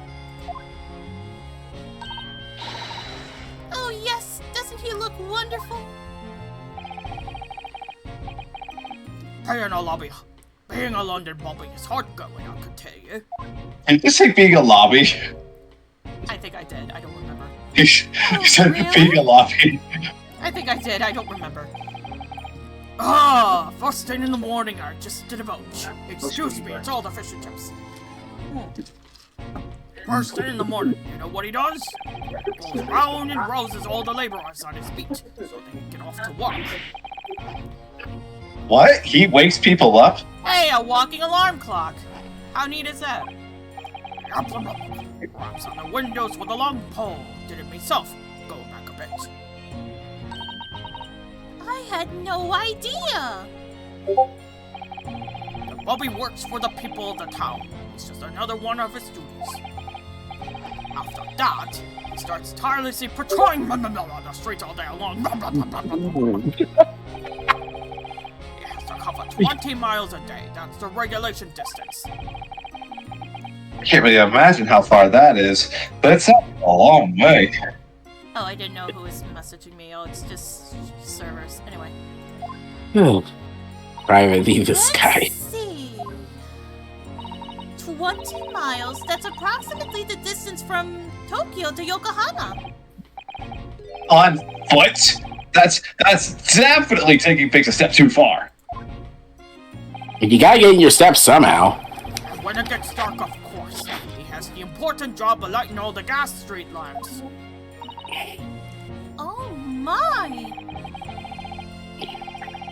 Oh yes, doesn't he look wonderful? Being a London bobby is hard going, I can tell you. Did you say being a lobby? I think I did. I don't remember. You said really? being a lobby. I think I did. I don't remember. Ah, first thing in the morning, I just did a vote. Excuse me, it's all the fish and chips. First thing in the morning, you know what he does? Goes round and rouses all the laborers on his feet, so they can get off to work. What? He wakes people up? Hey, a walking alarm clock. How neat is that? He raps on the windows with a long pole. Did it myself. Go back a bit. I had no idea. The bobby works for the people of the town. It's just another one of his duties. After that, he starts tirelessly patrolling on the streets all day long. He has to cover 20 miles a day. That's the regulation distance. I can't really imagine how far that is, but it's a long way. Oh, I didn't know who was messaging me. Oh, it's just servers. Anyway. Privately, this guy. Let's see. 20 miles, that's approximately the distance from Tokyo to Yokohama. On foot? That's definitely taking things a step too far. And you gotta get in your steps somehow. And when it gets dark, of course, he has the important job of lighting all the gas street lamps. Oh my.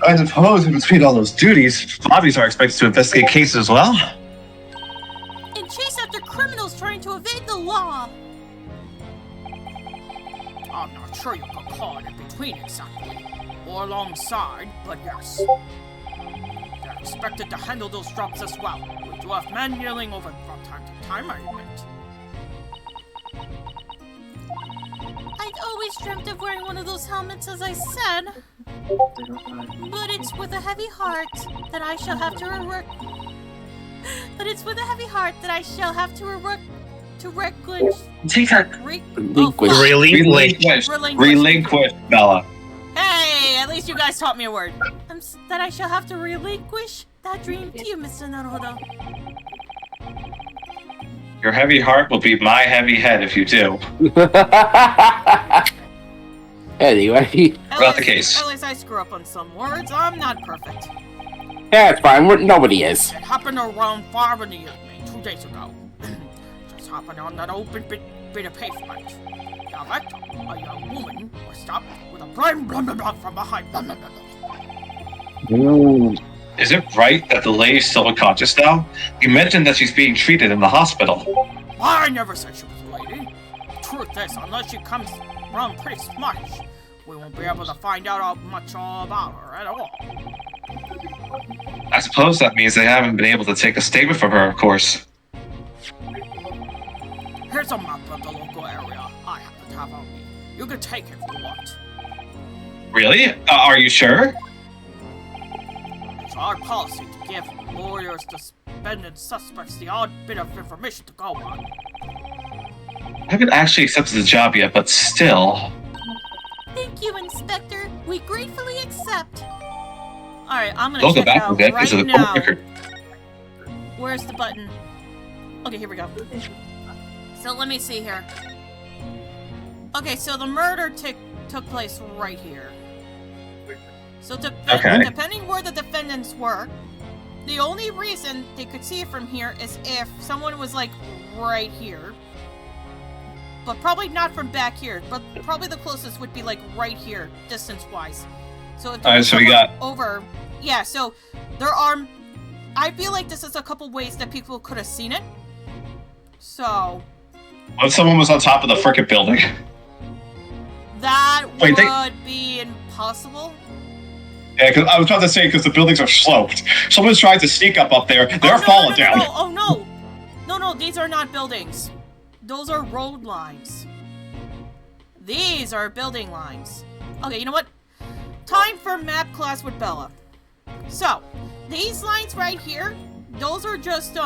I suppose in between all those duties, bobbies are expected to investigate cases as well. And chase after criminals trying to evade the law. I'm not sure you could call it in between exactly, or alongside, but yes. They're expected to handle those jobs as well. We do have men yelling over from time to time, I admit. I'd always dreamt of wearing one of those helmets, as I said. But it's with a heavy heart that I shall have to Take that. Relinquish, Bella. Hey, at least you guys taught me a word. that I shall have to relinquish that dream to you, Mr. Naruto. Your heavy heart will be my heavy head if you do. Anyway. About the case. At least I screw up on some words. I'm not perfect. Yeah, it's fine. Nobody is. It happened around 5 in the evening, 2 days ago. Just happened on that open bit of pavement. Now that, a young woman was stopped with a brain from behind. Is it right that the lady's still unconscious now? You mentioned that she's being treated in the hospital. I never said she was a lady. Truth is, unless she comes around pretty smartish, we won't be able to find out much all about her at all. I suppose that means they haven't been able to take a statement from her, of course. Here's a map of the local area I happen to have on me. You can take it if you want. Really? Are you sure? It's our policy to give lawyers to suspended suspects the odd bit of information to go on. I haven't actually accepted the job yet, but still. Thank you, Inspector. We gratefully accept. Alright, I'm gonna Don't go check back out again because right of the court now. record. Where's the button? Okay, here we go. So let me see here. Okay, so the murder took place right here. So depending where the defendants were, the only reason they could see it from here is if someone was like right here. But probably not from back here, but probably the closest would be like right here, distance-wise. So if Alright, so we got over, yeah, so there are, I feel like this is a couple ways that people could have seen it. So what if someone was on top of the frickin' building? that Wait, would be impossible. Yeah, because I was about to say, because the buildings are sloped. Someone's trying to sneak up there, they're falling down. Oh no! No, these are not buildings. Those are road lines. These are building lines. Okay, you know what? Time for map class with Bella. So, these lines right here, those are just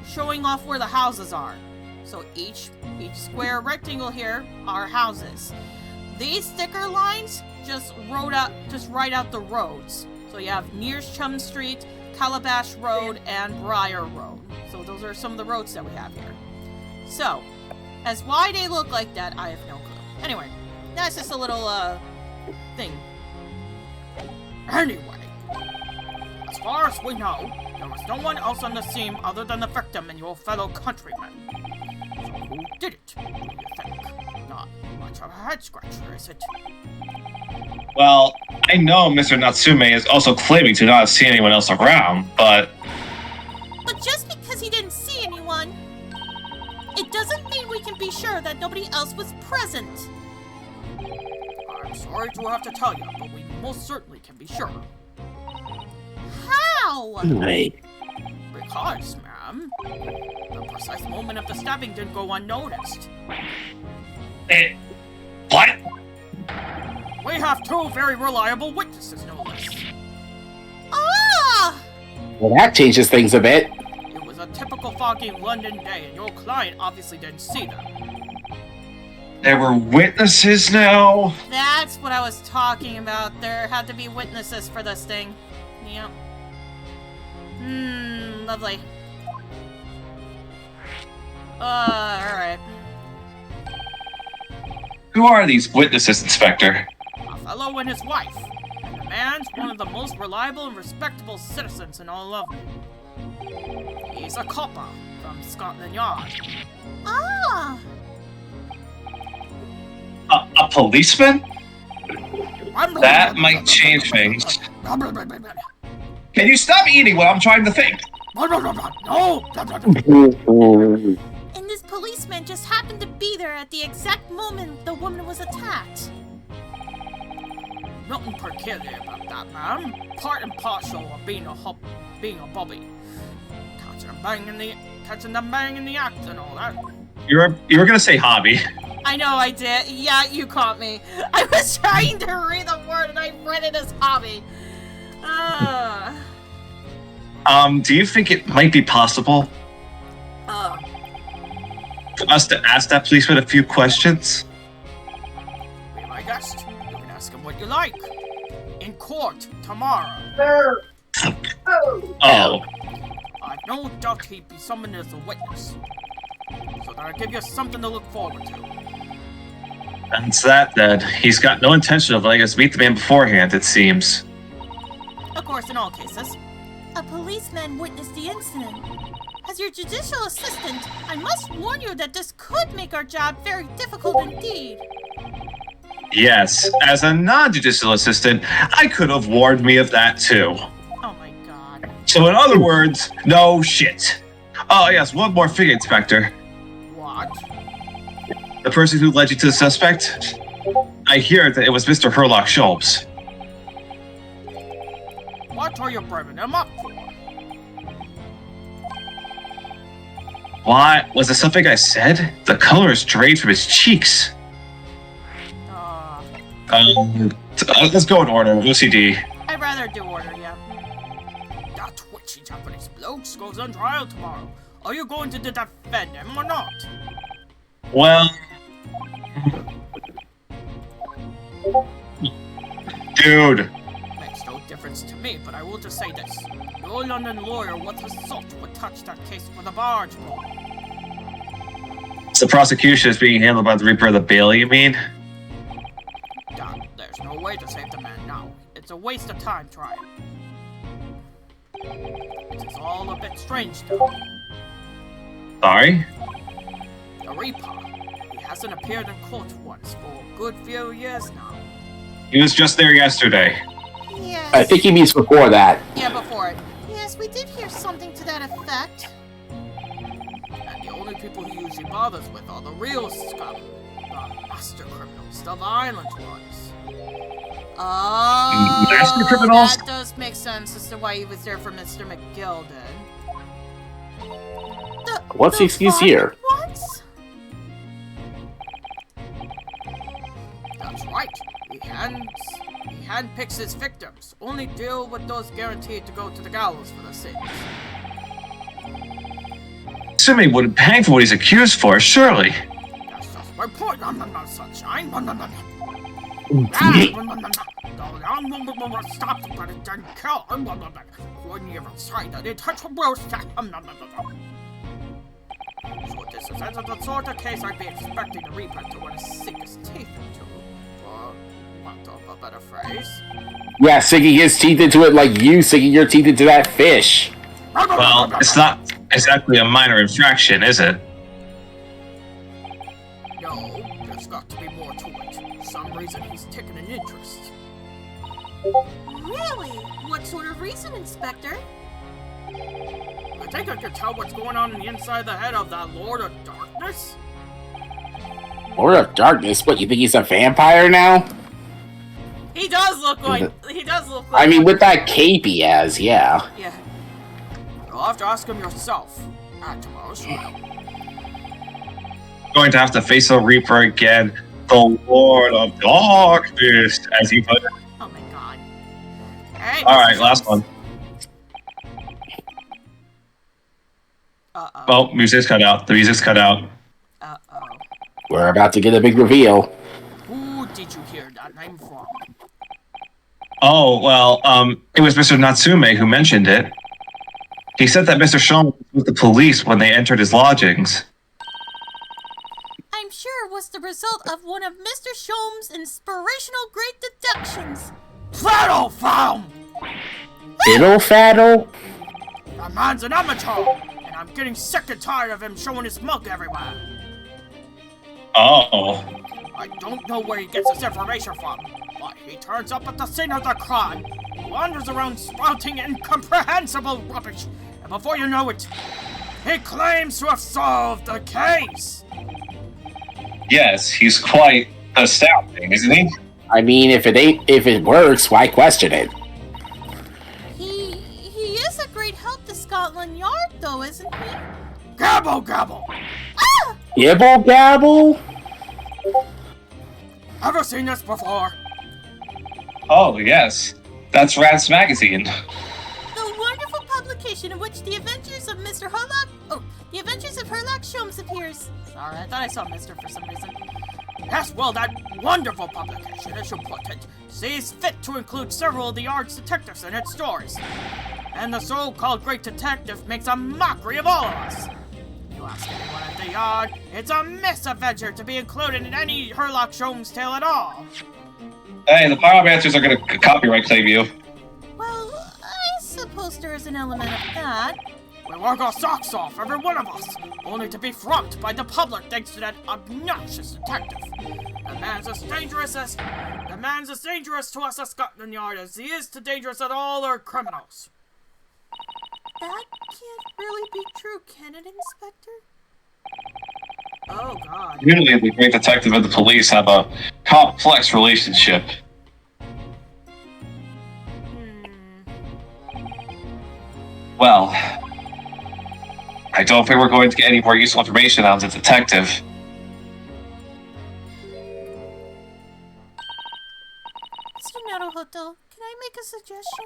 showing off where the houses are. So each square rectangle here are houses. These sticker lines just write out the roads. So you have Nearsham Street, Calabash Road, and Briar Road. So those are some of the roads that we have here. So, as why they look like that, I have no clue. Anyway, that's just a little thing. Anyway, as far as we know, there was no one else on the scene other than the victim and your fellow countrymen. So who did it, do you think? Not much of a head-scratcher, is it? Well, I know Mr. Natsume is also claiming to not have seen anyone else around, but... But just because he didn't see anyone, it doesn't mean we can be sure that nobody else was present. I'm sorry to have to tell you, but we most certainly can be sure. How? Wait. Because, ma'am, the precise moment of the stabbing didn't go unnoticed. What? We have two very reliable witnesses, no less. Ah! Well, that changes things a bit. It was a typical foggy London day, and your client obviously didn't see them. There were witnesses now? That's what I was talking about. There had to be witnesses for this thing. Yep. Lovely. Alright. Who are these witnesses, Inspector? A fellow and his wife. And the man's one of the most reliable and respectable citizens in all of it. He's a copper from Scotland Yard. Ah! A policeman? That might change things. Can you stop eating while I'm trying to think? No! And this policeman just happened to be there at the exact moment the woman was attacked. Nothing peculiar about that, ma'am. Part and parcel of being a bobby. Catching them bang in the act and all that. You were gonna say hobby. I know I did. Yeah, you caught me. I was trying to read the word and I read it as hobby. Do you think it might be possible for us to ask that policeman a few questions? Be my guest. You can ask him what you like. In court tomorrow. Oh. I've no doubt he'd be summoned as a witness. So that'll give you something to look forward to. That's that then. He's got no intention of letting us meet the man beforehand, it seems. Of course, in all cases. A policeman witnessed the incident. As your judicial assistant, I must warn you that this could make our job very difficult indeed. Yes, as a non-judicial assistant, I could have warned me of that too. Oh my god. So in other words, no shit. Oh yes, one more thing, Inspector. What? The person who led you to the suspect? I hear that it was Mr. Herlock Schultz. What are you bringing him up for? What? Was it something I said? The color is drained from his cheeks. Let's go in order. OCD. I'd rather do order, yeah. That twitchy Japanese bloke goes on trial tomorrow. Are you going to defend him or not? Well... Dude. Makes no difference to me, but I will just say this. No London lawyer worth his salt would touch that case with a barge pole. The prosecution is being handled by the Reaper of the Bailey, you mean? Dad, there's no way to save the man now. It's a waste of time trying. It is all a bit strange, though. Sorry? The Reaper. He hasn't appeared in court once for a good few years now. He was just there yesterday. Yes. I think he means before that. Yeah, before it. Yes, we did hear something to that effect. And the only people he usually bothers with are the real scum. The master criminals, the violent ones. Oh, Master criminals? that does make sense as to why he was there for Mr. McGilden. What's the excuse here? What? That's right. He handpicks his victims. Only deal with those guaranteed to go to the gallows for their sins. Natsume wouldn't hang for what he's accused for, surely. That's just my point. Sunshine. Stop the but it didn't kill. Couldn't even say that it touched a roast. So this is the sort of case I'd be expecting the Reaper to want to sink his teeth into. For want of a better phrase. Yeah, sinking his teeth into it like you sinking your teeth into that fish. Well, it's not exactly a minor infraction, is it? No, there's got to be more to it. Some reason he's taken an interest. Really? What sort of reason, Inspector? I think I can tell what's going on in the inside of the head of that Lord of Darkness. Lord of Darkness? What, you think he's a vampire now? He does look like. I mean, with that cape he has, yeah. Yeah. You'll have to ask him yourself at tomorrow's trial. Going to have to face the Reaper again, the Lord of Darkness, as you put it. Oh my god. Alright, last one. Uh-oh. Well, music's cut out. The music's cut out. Uh-oh. We're about to get a big reveal. Who did you hear that name from? Oh, well, it was Mr. Natsume who mentioned it. He said that Mr. Sholmes was with the police when they entered his lodgings. I'm sure it was the result of one of Mr. Sholmes' inspirational great deductions. Faddle found! Fiddle faddle? That man's an amateur, and I'm getting sick and tired of him showing his mug everywhere. Oh. I don't know where he gets his information from, but he turns up at the scene of the crime, wanders around spouting incomprehensible rubbish, and before you know it, he claims to have solved the case. Yes, he's quite astounding, isn't he? I mean, if it works, why question it? He is a great help to Scotland Yard, though, isn't he? Gabble, gabble! Ah! Gibble gabble? Ever seen this before? Oh, yes. That's Rats Magazine. The wonderful publication in which the Adventures of Mr. Herlock... Oh, the Adventures of Herlock Sholmes appears. Sorry, I thought I saw Mr. for some reason. Yes, well, that wonderful publication, as you put it, sees fit to include several of the Yard's detectives in its stories. And the so-called great detective makes a mockery of all of us. You ask anyone at the Yard, it's a misadventure to be included in any Herlock Sholmes tale at all. Hey, the pyromancers are going to copyright claim you. Well, I suppose there is an element of that. We work our socks off, every one of us, only to be frumped by the public thanks to that obnoxious detective. The man's as dangerous to us at Scotland Yard as he is to dangerous at all our criminals. That can't really be true, can it, Inspector? Oh, God. Usually, the great detective and the police have a complex relationship. Well, I don't think we're going to get any more useful information out of the detective. Mr. Naruhodo, can I make a suggestion?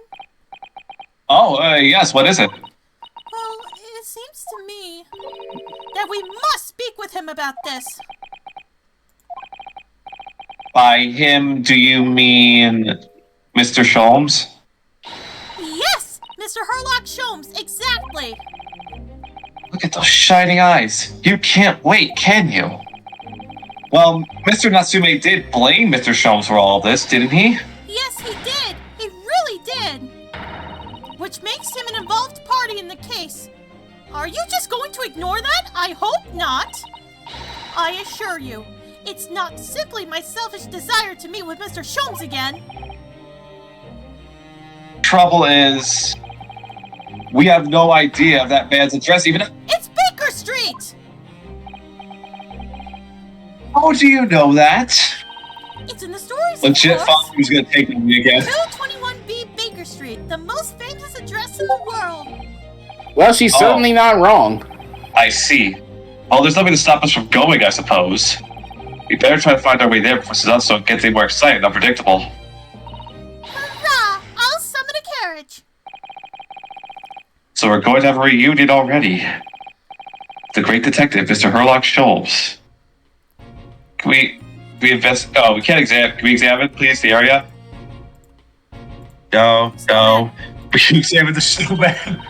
Oh, yes, what is it? Well, it seems to me that we must speak with him about this. By him, do you mean Mr. Sholmes? Yes! Mr. Herlock Sholmes, exactly! Look at those shining eyes. You can't wait, can you? Well, Mr. Natsume did blame Mr. Sholmes for all this, didn't he? Yes, he did! He really did! Which makes him an involved party in the case. Are you just going to ignore that? I hope not! I assure you, it's not simply my selfish desire to meet with Mr. Sholmes again. Trouble is, we have no idea of that man's address even. It's Baker Street! How do you know that? It's in the stories, Legit of thought course. he was gonna take me again. 221B Baker Street, the most famous address in the world. Well, she's certainly not wrong. I see. Well, there's nothing to stop us from going, I suppose. We better try to find our way there before Suzuki gets any more excited and unpredictable. So we're going to have a reunion already. The great detective, Mr. Herlock Sholmes. Can we invest? Oh, we can't examine. Can we examine, please, the area? No. We can examine the snowman.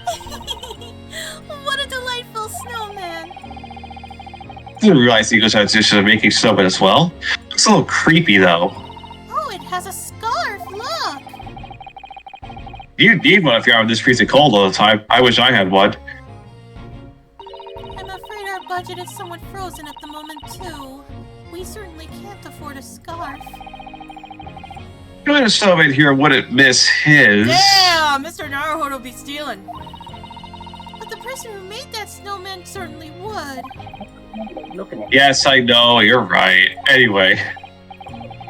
What a delightful snowman. I didn't realize the English tradition of making snowmen as well. It's a little creepy, though. Oh, it has a scarf, look. You need one if you're out in this freezing cold all the time. I wish I had one. I'm afraid our budget is somewhat frozen at the moment, too. We certainly can't afford a scarf. Doing a snowman here wouldn't miss his. Yeah, Mr. Naruhodo will be stealing. But the person who made that snowman certainly would. Yes, I know, you're right. Anyway,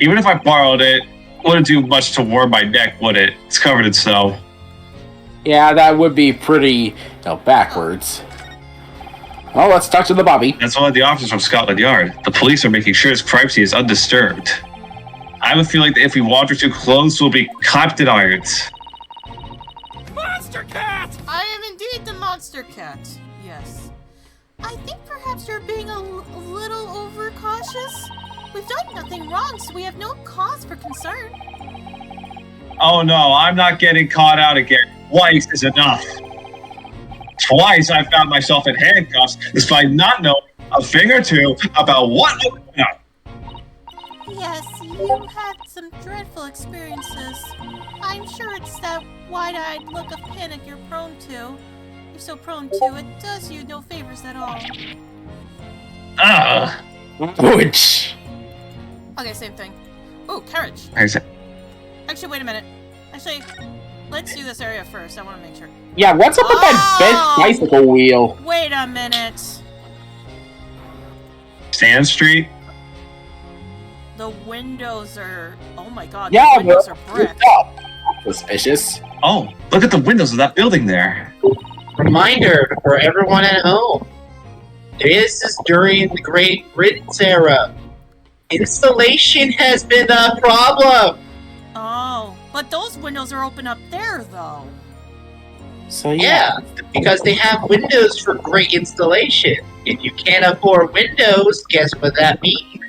even if I borrowed it, wouldn't do much to warm my neck, would it? It's covered in snow. Yeah, that would be pretty, backwards. Well, let's talk to the Bobby. That's one of the officers from Scotland Yard. The police are making sure his crime scene is undisturbed. I have a feeling that if we wander too close, we'll be clapped in irons. Monster cat! I am indeed the monster cat. Yes. I think perhaps you're being a little overcautious. We've done nothing wrong, so we have no cause for concern. Oh no, I'm not getting caught out again. Twice is enough. Twice I found myself in handcuffs despite not knowing a thing or two about what was going on. Yes, you had some dreadful experiences. I'm sure it's that wide-eyed look of panic you're prone to. You're so prone to, it does you no favors at all. Which? Okay, same thing. Ooh, carriage. Actually, wait a minute. Actually, let's do this area first. I want to make sure. Yeah, what's up with that bent bicycle wheel? Wait a minute. Sand Street? The windows are... Oh my god, Yeah, the windows are brick. Suspicious. Oh, look at the windows of that building there. Reminder for everyone at home. This is during the Great Britain's era. Installation has been a problem. Oh, but those windows are open up there, though. So Yeah, because they have windows for great installation. If you can't afford windows, guess what that means?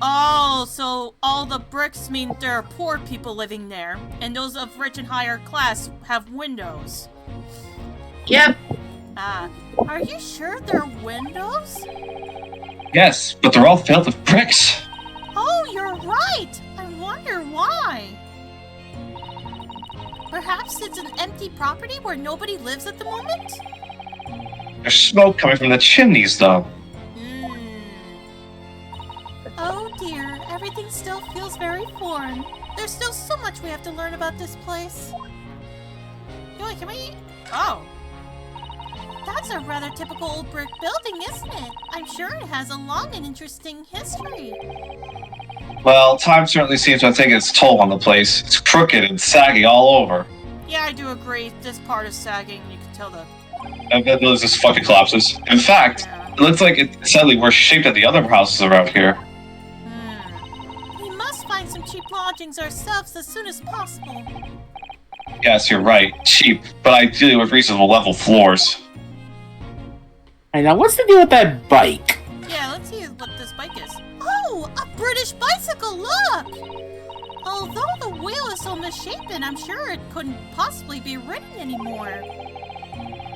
Oh, so all the bricks mean there are poor people living there, and those of rich and higher class have windows. Yep. Ah, are you sure they're windows? Yes, but they're all filled with bricks. Oh, you're right! I wonder why. Perhaps it's an empty property where nobody lives at the moment? There's smoke coming from the chimneys, though. Oh dear, everything still feels very foreign. There's still so much we have to learn about this place. Can we... Oh. That's a rather typical old brick building, isn't it? I'm sure it has a long and interesting history. Well, time certainly seems to have taken its toll on the place. It's crooked and saggy all over. Yeah, I do agree. This part is sagging. You can tell the... And then there's this fucking collapses. In fact, it looks like it's sadly worse shaped than the other houses around here. We must find some cheap lodgings ourselves as soon as possible. Yes, you're right. Cheap, but ideally with reasonable level floors. And now, what's the deal with that bike? Yeah, let's see what this bike is. Oh, a British bicycle, look! Although the wheel is so misshapen, I'm sure it couldn't possibly be ridden anymore.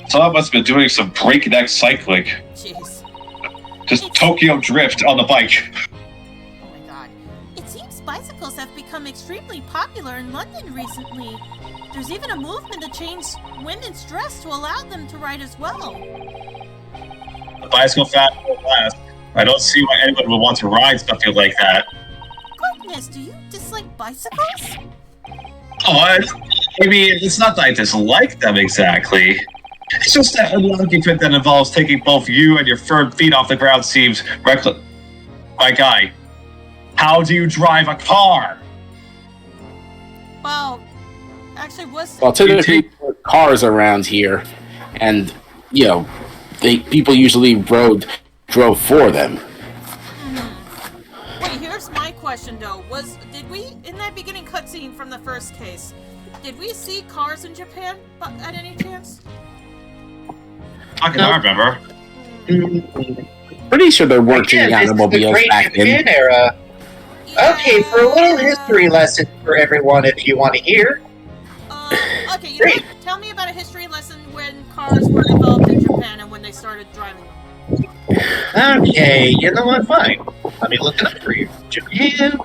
Someone must have been doing some breakneck cycling. Jeez. Just Tokyo Drift on the bike. Oh my god. It seems bicycles have become extremely popular in London recently. There's even a movement to change women's dress to allow them to ride as well. The bicycle fad will last. I don't see why anyone would want to ride something like that. Goodness, do you dislike bicycles? Oh, I mean, it's not that I dislike them exactly. It's just that unlucky fit that involves taking both you and your firm feet off the ground seems reckless. My guy, how do you drive a car? Well, actually, Well, typically there are cars around here, and people usually drove for them. Wait, here's my question though. Did we, in that beginning cutscene from the first case, did we see cars in Japan at any chance? I can remember. Pretty sure there weren't Again, any this is the automobiles Great back then. Japan era. Okay, for a little history lesson for everyone, if you want to hear. Okay, you know what? Tell me about a history lesson when cars were developed in Japan and when they started driving them. Okay, you know what? Fine. Let me look it up for you. Japan,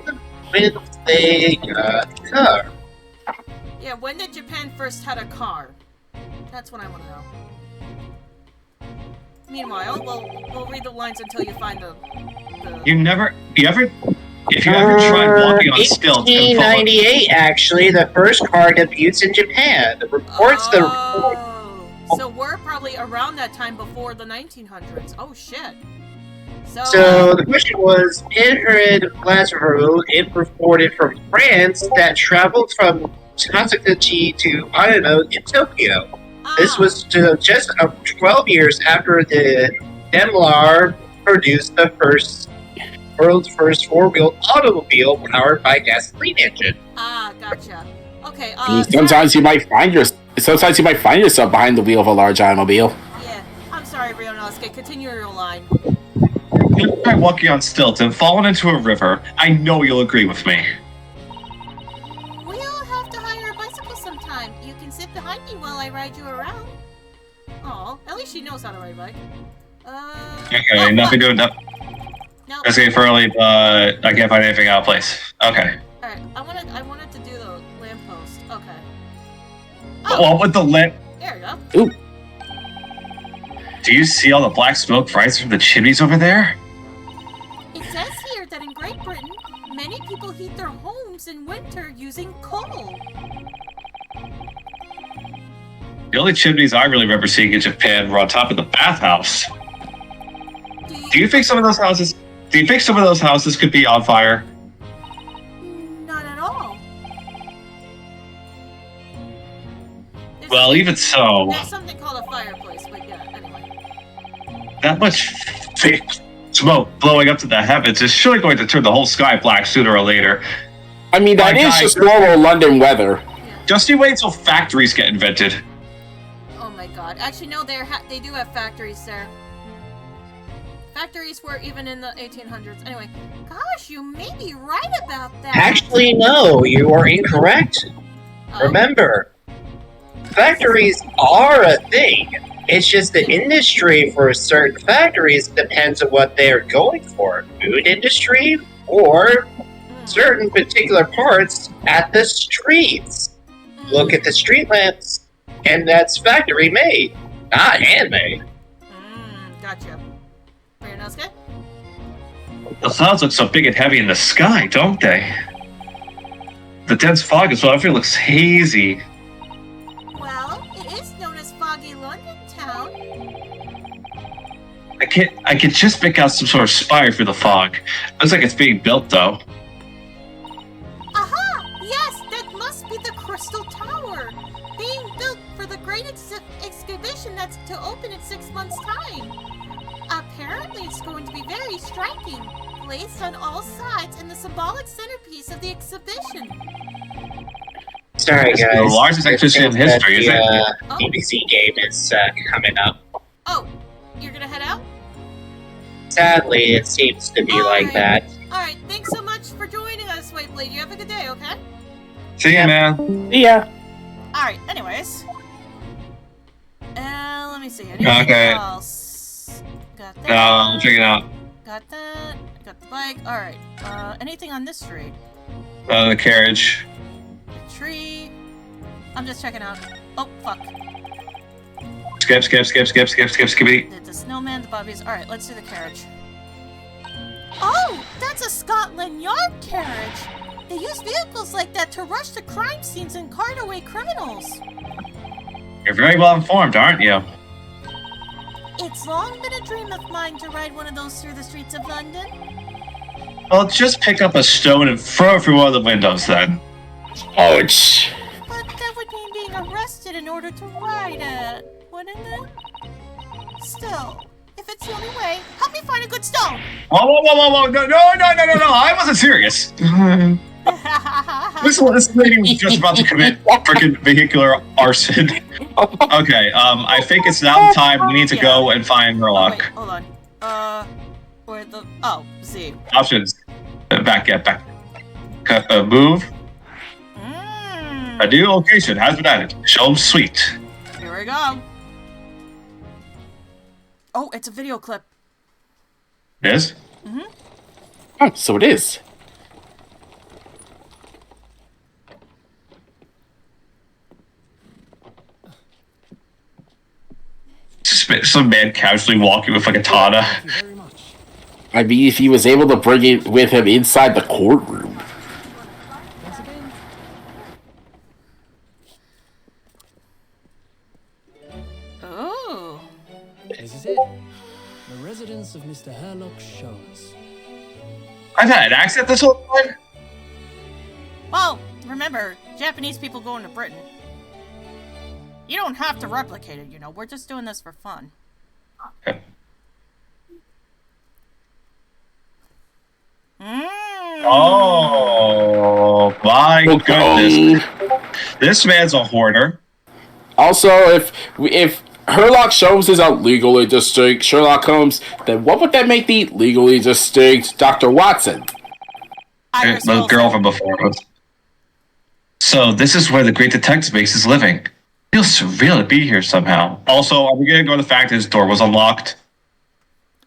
when they got a car. Yeah, when did Japan first had a car? That's what I want to know. Meanwhile, we'll read the lines until you find the... If you ever tried walking on stilts and fall... 1898, actually, the first car debuts in Japan. The reports So we're probably around that time before the 1900s. Oh, shit. So the question was, Edward Lazaro imported from France that traveled from Takasakuchi to, in Tokyo. This was just 12 years after the Daimler produced the world's first four-wheeled automobile powered by gasoline engine. Gotcha. Okay, sometimes you might find yourself behind the wheel of a large automobile. Yeah, I'm sorry, Ryonosuke. Continue your line. If you try walking on stilts and fallen into a river, I know you'll agree with me. We'll have to hire a bicycle sometime. You can sit behind me while I ride you around. Aw, at least she knows how to ride a bike. Okay, nothing doing that. No. Let's get early, but I can't find anything out of place. Okay. Alright, I wanted to do the lamppost. Okay. Oh, with the lamp. There you go. Ooh. Do you see all the black smoke rising from the chimneys over there? It says here that in Great Britain, many people heat their homes in winter using coal. The only chimneys I really remember seeing in Japan were on top of the bathhouse. Do you think some of those houses could be on fire? Not at all. Well, even so, There's something called a fireplace, but yeah, anyway. that much thick smoke blowing up to the heavens is surely going to turn the whole sky black sooner or later. I mean, that is just normal London weather. Just you wait until factories get invented. Oh my god. Actually, no, they do have factories there. Factories were even in the 1800s. Anyway, Gosh, you may be right about that. Actually, no, you are incorrect. Remember, factories are a thing. It's just the industry for certain factories depends on what they're going for. Food industry or certain particular parts at the streets. Look at the street lamps, and that's factory made, not handmade. Gotcha. Ryonosuke? The clouds look so big and heavy in the sky, don't they? The dense fog as well, everything looks hazy. Well, it is known as Foggy London Town. I can just make out some sort of spire through the fog. Looks like it's being built though. Aha! Yes, that must be the Crystal Tower. Being built for the great exhibition that's to open in 6 months' time. Apparently, it's going to be very striking, placed on all sides in the symbolic centerpiece of the exhibition. Sorry, guys. The largest exhibition in history, isn't it? BBC game is coming up. Oh, you're gonna head out? Sadly, it seems to be like that. Alright, thanks so much for joining us, White Blade. You have a good day, okay? See ya, man. Yeah. Alright, anyways. Let me see. Anything else? Got that. No, I'm checking it out. Got that. Got the bike. Alright. Anything on this street? The carriage. The tree. I'm just checking out. Oh, fuck. Skip. The snowman, the bobbies. Alright, let's do the carriage. Oh, that's a Scotland Yard carriage. They use vehicles like that to rush to crime scenes and cart away criminals. You're very well informed, aren't you? It's long been a dream of mine to ride one of those through the streets of London. Well, just pick up a stone and throw it through one of the windows then. Ouch. But that would mean being arrested in order to ride it, wouldn't it? Still, if it's the only way, help me find a good stone. Whoa. No, I wasn't serious. This lady was just about to commit freaking vehicular arson. Okay, I think it's now time we need to go and find Murloc. Wait, hold on. Where the... Oh, Z. Options. Back. Move. A new location has been added. Show 'em sweet. Here we go. Oh, it's a video clip. It is? Oh, so it is. Some man casually walking with a katana. Thank you very much. I mean, if he was able to bring it with him inside the courtroom. Once again, Oh. this is it. The residence of Mr. Herlock Sholmes. I've had an accent this whole time. Well, remember, Japanese people going to Britain. You don't have to replicate it, you know. We're just doing this for fun. Okay. Oh my goodness! This man's a hoarder. Also, if Herlock Sholmes is a legally distinct Sherlock Holmes, then what would that make the legally distinct Dr. Watson? Iris The Wilson. girl from before us. So this is where the great detective base is living. Feels surreal to be here somehow. Also, are we gonna go to the fact that his door was unlocked?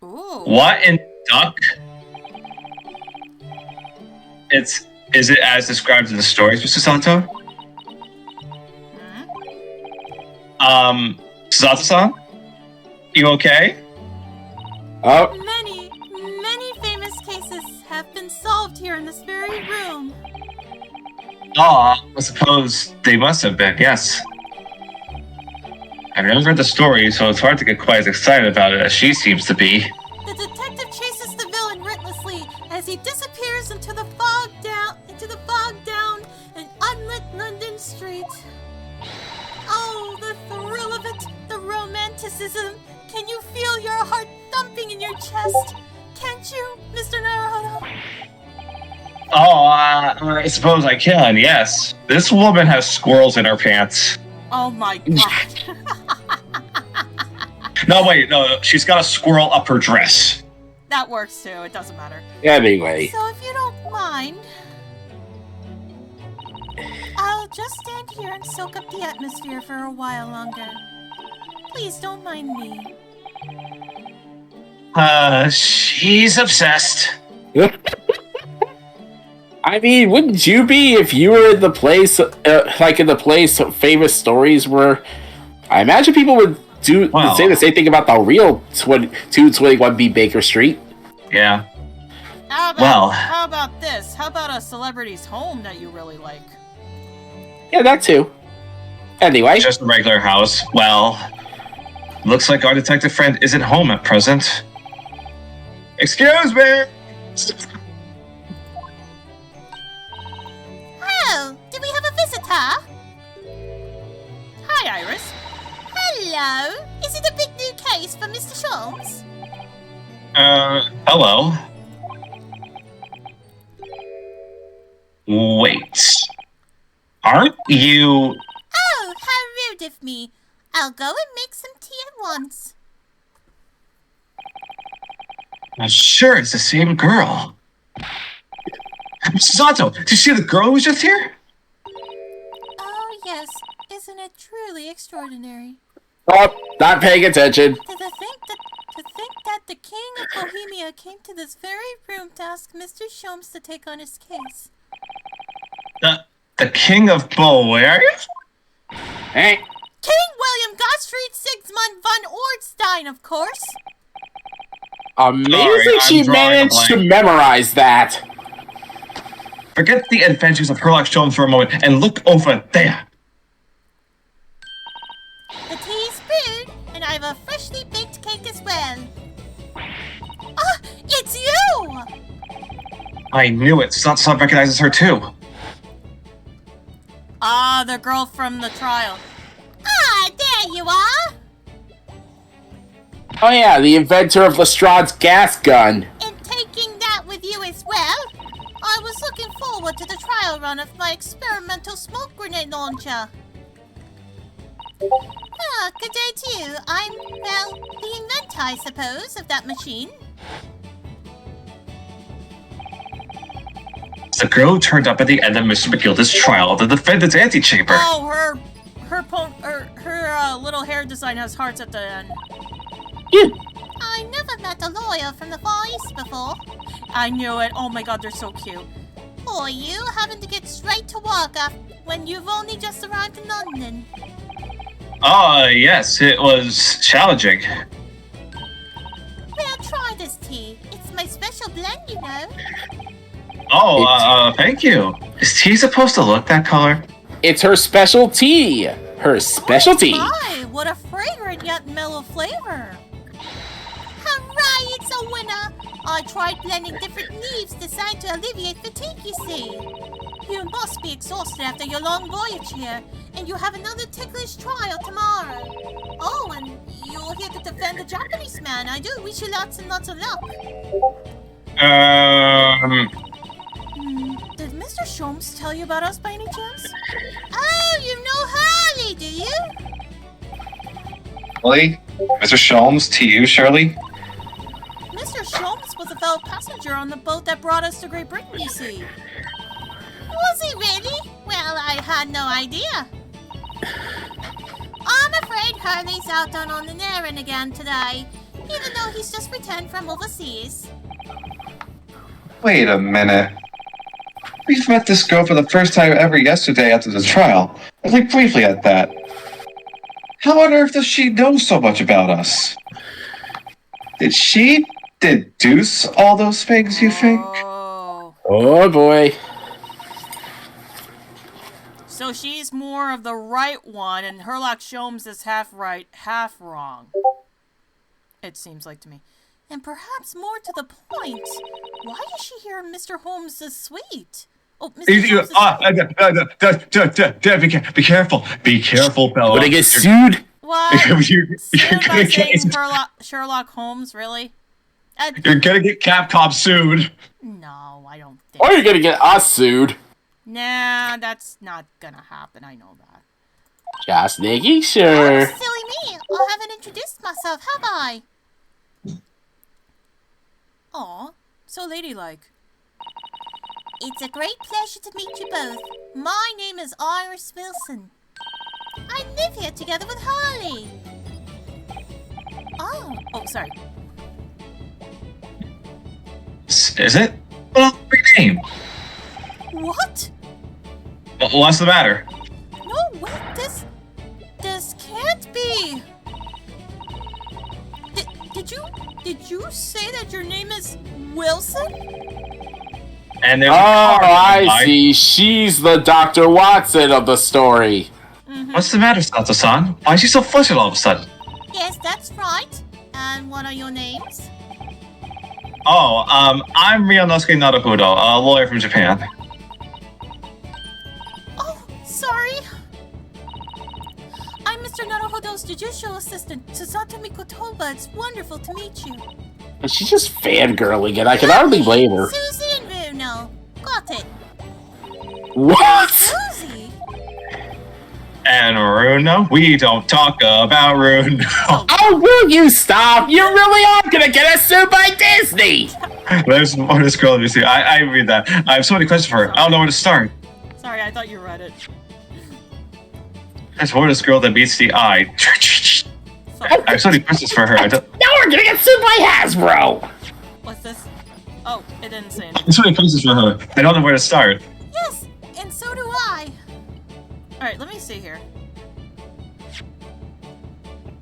Ooh. What in duck? Is it as described in the stories, Mr. Sato? Sato-san? You okay? Oh, Many famous cases have been solved here in this very room. I suppose they must have been, yes. I've never read the story, so it's hard to get quite as excited about it as she seems to be. The detective chases the villain relentlessly as he disappears into the fogged down and unlit London street. Oh, the thrill of it, the romanticism. Can you feel your heart thumping in your chest? Can't you, Mr. Naruhodo? I suppose I can, yes. This woman has squirrels in her pants. Oh my god. No, she's got a squirrel up her dress. That works too, it doesn't matter. anyway. So if you don't mind, I'll just stand here and soak up the atmosphere for a while longer. Please don't mind me. She's obsessed. I mean, wouldn't you be if you were in the place, like in the place famous stories were? I imagine people would say the same thing about the real 221B Baker Street. Yeah. How about this? How about a celebrity's home that you really like? Yeah, that too. Anyway. Just a regular house. Well, looks like our detective friend isn't home at present. Excuse me! Oh, do we have a visitor? Hi, Iris. Hello. Is it a big new case for Mr. Sholmes? Hello. Wait. Aren't you... Oh, how rude of me. I'll go and make some tea at once. Sure, it's the same girl. Sato, did you see the girl who was just here? Oh, yes. Isn't it truly extraordinary? Oh, not paying attention. To think that the King of Bohemia came to this very room to ask Mr. Sholmes to take on his case. The King of where? Hey, King William Gottfried Sigismund von Ornstein, of course. amazing I'm she drawing a managed to blank. memorize that. Forget the adventures of Herlock Sholmes for a moment and look over there. The tea is brewed, and I have a freshly baked cake as well. Ah, it's you! I knew it. Sato recognizes her too. Ah, the girl from the trial. Ah, there you are! Oh yeah, the inventor of Lestrade's gas gun. And taking that with you as well? I was looking forward to the trial run of my experimental smoke grenade launcher. Ah, good day to you. I'm, well, the inventor, I suppose, of that machine. The girl who turned up at the end of Mr. McGilda's trial of the defendant's antechamber. Oh, her little hair design has hearts at the end. I never met a lawyer from the Far East before. I knew it. Oh my god, they're so cute. Or you having to get straight to work when you've only just arrived in London. Yes, it was challenging. Well, try this tea. It's my special blend, you know. Thank you. Is tea supposed to look that color? It's her specialty. Her specialty. Oh my, what a fragrant yet mellow flavor. Hooray, it's a winner. I tried blending different leaves designed to alleviate fatigue, you see. You must be exhausted after your long voyage here, and you have another ticklish trial tomorrow. Oh, and you're here to defend the Japanese man. I do wish you lots and lots of luck. Did Mr. Sholmes tell you about us by any chance? Oh, you know Harley, do you? Shirley? Mr. Sholmes, to you, Shirley? Mr. Sholmes was a fellow passenger on the boat that brought us to Great Britain, you see. Was he really? Well, I had no idea. I'm afraid Harley's out on an errand again today, even though he's just returned from overseas. Wait a minute. We've met this girl for the first time ever yesterday after the trial. Like briefly at that. How on earth does she know so much about us? Did she deduce all those things, you think? Oh boy. So she's more of the right one, and Herlock Sholmes is half right, half wrong. It seems like to me. And perhaps more to the point, why is she here in Mr. Holmes' suite? Oh, Mr. Be careful. Be careful, Bella. Would I get sued? What? You're Sued by gonna saying get, Sherlock Holmes, really? you're gonna get Capcom sued. No, I don't think. Or you're gonna get us sued. Nah, that's not gonna happen. I know that. Just making sure. Oh, silly me. I haven't introduced myself, have I? Aw, so ladylike. It's a great pleasure to meet you both. My name is Iris Wilson. I live here together with Harley. Oh, sorry. Is it? Well, rename. What? What's the matter? No, wait, this can't be. Did you say that your name is Wilson? And there's I see. She's the Dr. Watson of the story. What's the matter, Sato-san? Why is she so flustered all of a sudden? Yes, that's right. And what are your names? I'm Ryunosuke Naruhodo, a lawyer from Japan. Oh, sorry. I'm Mr. Naruhodo's judicial assistant, Sasatomi Kotoba. It's wonderful to meet you. And she's just fangirling it. I can hardly blame her. Susie and Bruno. Got it. What? Susie? And Runo? We don't talk about Runo. Oh, will you stop? You really are gonna get us sued by Disney! There's more to scroll. Let me see. I read that. I have so many questions for her. I don't know where to start. Sorry, I thought you read it. There's more to scroll that meets the eye. I have so many questions for her. Now we're gonna get sued by Hasbro! What's this? Oh, it didn't say anything. There's so many questions for her. I don't know where to start. Yes, and so do I. Alright, let me see here.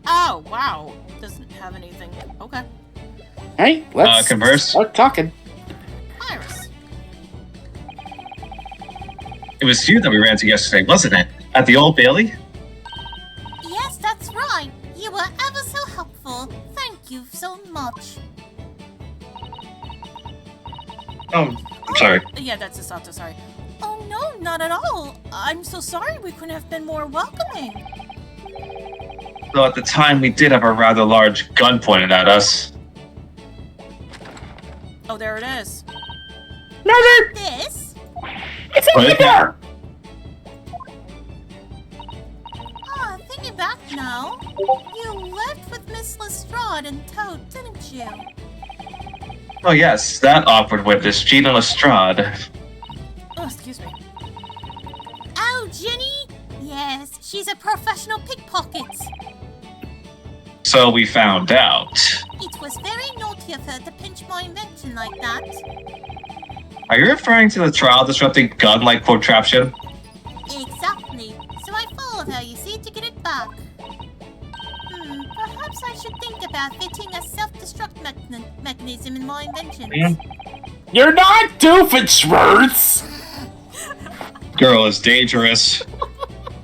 Oh, wow. Doesn't have anything. Okay. Hey, let's converse. start talking. Iris. It was you that we ran to yesterday, wasn't it? At the Old Bailey? Yes, that's right. You were ever so helpful. Thank you so much. Oh, I'm sorry. Yeah, that's a Sato, sorry. Oh no, not at all. I'm so sorry we couldn't have been more welcoming. Though at the time we did have a rather large gun pointed at us. Oh, there it is. Murder! This? It's Put in it there! Ah, thinking back now, you left with Miss Lestrade and Toad, didn't you? Oh yes, that awkward witness, Gina Lestrade. Oh, excuse me. Oh, Ginny? Yes, she's a professional pickpocket. So we found out. It was very naughty of her to pinch my invention like that. Are you referring to the trial disrupting gun-like contraption? Exactly. So I followed her, you see, to get it back. Perhaps I should think about fitting a self-destruct mechanism in my inventions. You're not Doofenshmirtz! Girl is dangerous.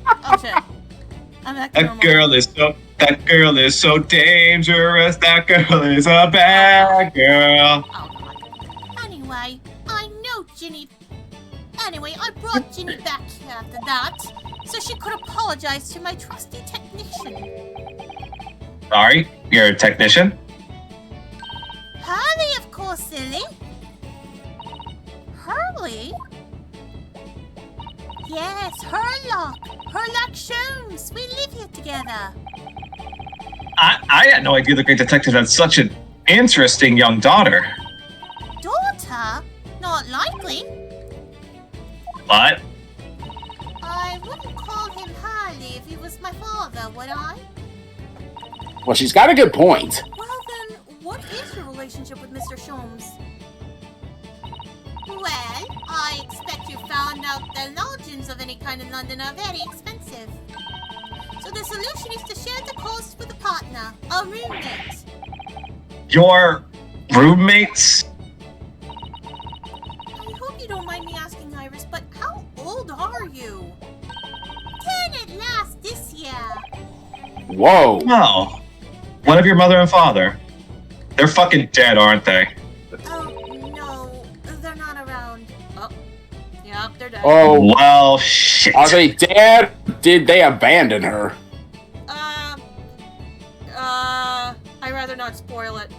Oh shit. I'm back to That normal. girl is so dangerous. That girl is a bad girl. Oh, God. Anyway, I know Ginny. Anyway, I brought Ginny back here after that, so she could apologize to my trusty technician. Sorry, you're a technician? Hurley, of course, silly. Hurley? Yes, Herlock. Herlock Sholmes. We live here together. I had no idea the great detective had such an interesting young daughter. Daughter? Not likely. What? I wouldn't call him Hurley if he was my father, would I? Well, she's got a good point. Well then, what is your relationship with Mr. Sholmes? Well, I expect you found out the lodgings of any kind in London are very expensive. So the solution is to share the cost with a partner, a roommate. Your roommates? I hope you don't mind me asking, Iris, but how old are you? 10 at last this year. Whoa. No. What of your mother and father? They're fucking dead, aren't they? Oh, no, they're not around. Oh, yep, they're dead. Oh, Well, shit. are they dead? Did they abandon her? I'd rather not spoil it.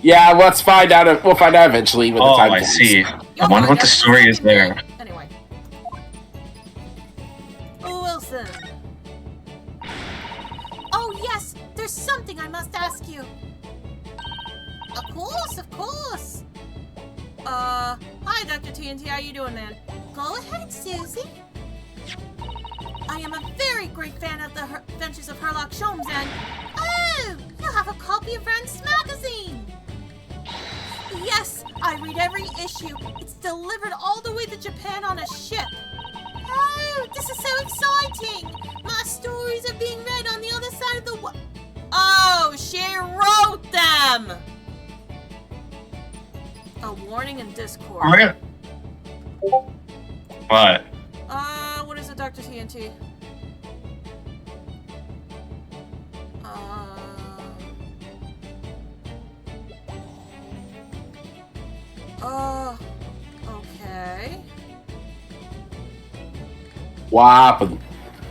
Yeah, let's find out. We'll find out eventually when the Oh, time I comes. see. You'll I wonder find what the out. story is there. Anyway. Wilson. Oh, yes, there's something I must ask you. Of course, of course. Hi, Dr. TNT. How you doing, man? Go ahead, Susie. I am a very great fan of the Adventures of Herlock Sholmes, and oh, you have a copy of Rand's magazine. Yes, I read every issue. It's delivered all the way to Japan on a ship. Oh, this is so exciting! My stories are being read on the other side of the world. Oh, she wrote them! A warning in Discord. What? What is it, Dr. TNT? Okay. What happened?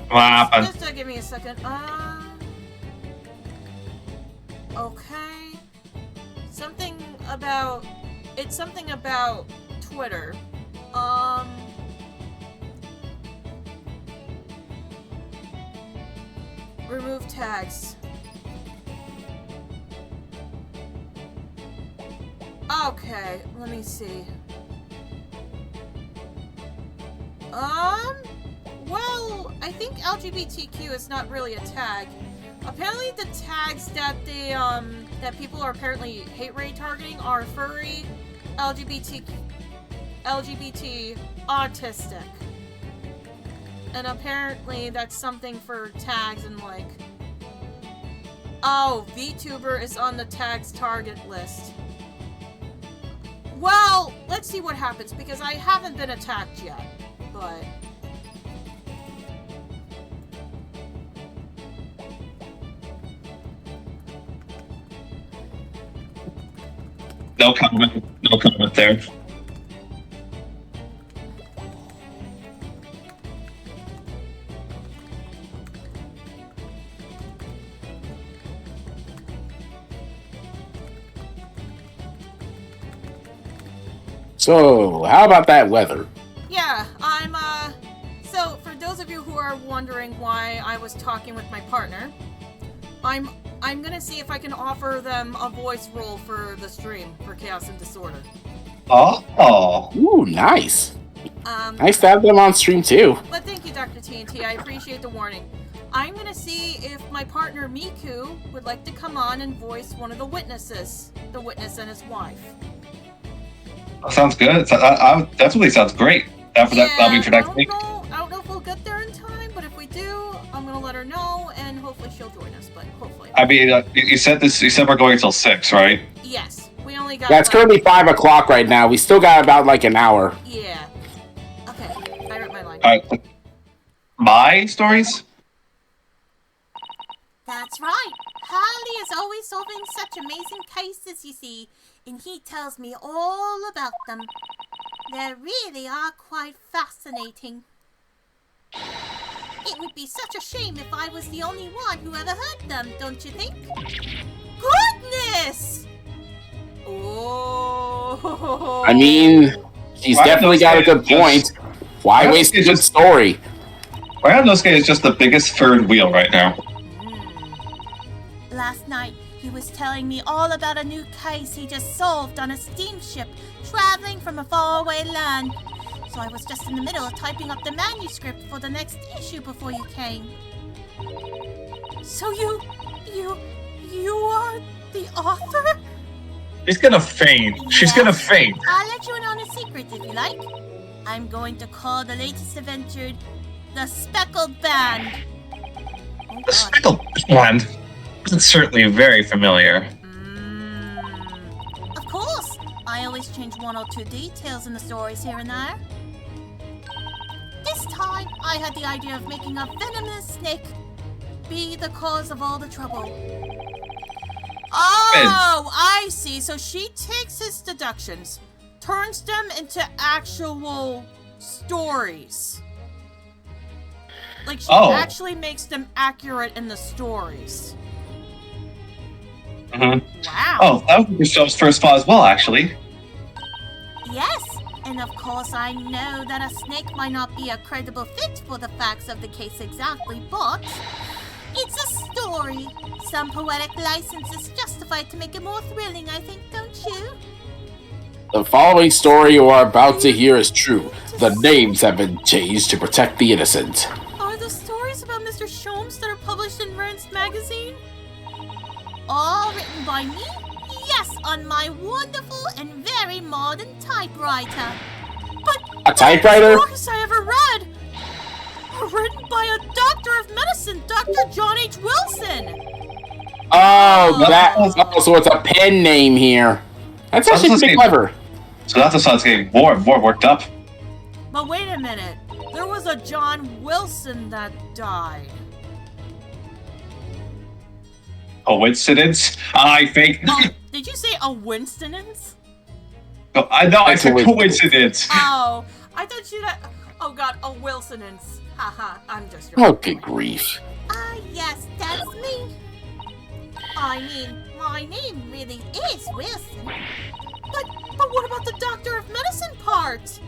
What happened? Just give me a second. Okay. It's something about Twitter. Remove tags. Okay, let me see. Well, I think LGBTQ is not really a tag. Apparently the tags that that people are apparently hate rate targeting are furry, LGBT, autistic. And apparently that's something for tags and like... Oh, VTuber is on the tags target list. Well, let's see what happens because I haven't been attacked yet, but... No comment. No comment there. So, how about that weather? Yeah, so for those of you who are wondering why I was talking with my partner, I'm gonna see if I can offer them a voice role for the stream for Chaos and Disorder. Oh. Ooh, nice. Nice to But have them on stream too. thank you, Dr. TNT. I appreciate the warning. I'm gonna see if my partner Miku would like to come on and voice one of the witnesses, the witness and his wife. Sounds good. That definitely sounds great. That'll be for next week. I don't know if we'll get there in time, but if we do, I'm gonna let her know, and hopefully she'll join us. But hopefully. I mean, you said we're going until 6, right? Yes, we only got. Yeah, it's currently 5 o'clock right now. We still got about like an hour. Yeah. Okay, I wrote my line. Alright. My stories? That's right. Harley is always solving such amazing cases, you see, and he tells me all about them. They really are quite fascinating. It would be such a shame if I was the only one who ever heard them, don't you think? Goodness! Oh. I mean, she's definitely got a good point. Why waste a good story? Ryanosuke is just the biggest third wheel right now. Last night, he was telling me all about a new case he just solved on a steamship traveling from a faraway land. So I was just in the middle of typing up the manuscript for the next issue before you came. So you are the author? She's gonna faint. She's gonna faint. I'll let you in on a secret if you like. I'm going to call the latest adventure the Speckled Band. Oh, The Speckled Band? It's certainly very familiar. Of course! I always change one or two details in the stories here and there. This time, I had the idea of making a venomous snake be the cause of all the trouble. Oh, I see. So she takes his deductions, turns them into actual stories. Like she actually makes them accurate in the stories. Mm-hmm. Wow. Oh, that was Michelle's first spot as well, actually. Yes, and of course I know that a snake might not be a credible fit for the facts of the case exactly, but it's a story. Some poetic license is justified to make it more thrilling, I think, don't you? The following story you are about to hear is true. The names have been changed to protect the innocent. Are the stories about Mr. Sholmes that are published in Rand's magazine? All written by me? Yes, on my wonderful and very modern typewriter. But A typewriter? The stories I ever read are written by a doctor of medicine, Dr. John H. Wilson. So it's a pen name here. That's actually pretty clever. So that's the sun's getting more and more worked up. But wait a minute. There was a John Wilson that died. Coincidence? I think. Did you say a Winstonance? No, I said coincidence. Oh, I thought you had. Oh god, a Wilsonance. Haha, I'm just joking. Oh, good grief. Yes, that's me. I mean, my name really is Wilson. But what about the Doctor of Medicine part?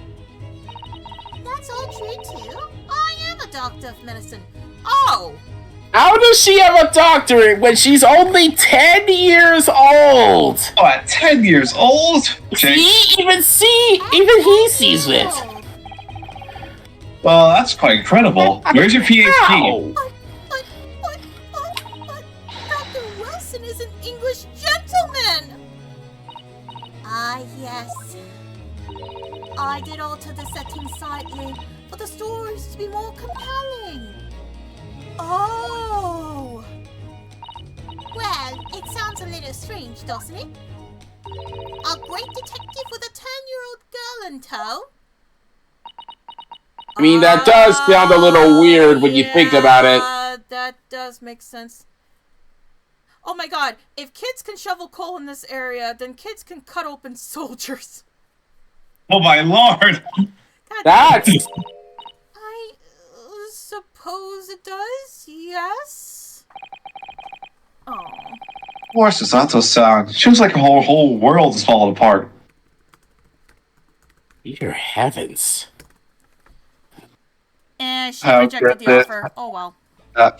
That's all true, too. I am a Doctor of Medicine. Oh! How does she have a doctorate when she's only 10 years old? Oh, at 10 years old? Even he sees it. Well, that's quite incredible. Where's your PhD? But Dr. Wilson is an English gentleman! Yes. I did alter the setting slightly for the stories to be more compelling. Oh! Well, it sounds a little strange, doesn't it? A great detective with a 10-year-old girl in tow? I mean, that does sound a little weird when you think about it. That does make sense. Oh my god, if kids can shovel coal in this area, then kids can cut open soldiers. Oh my lord! That's... I suppose it does, yes? Oh. Of course, it's not so sad. Seems like a whole world is falling apart. Dear heavens. And she How rejected the could offer. Oh well.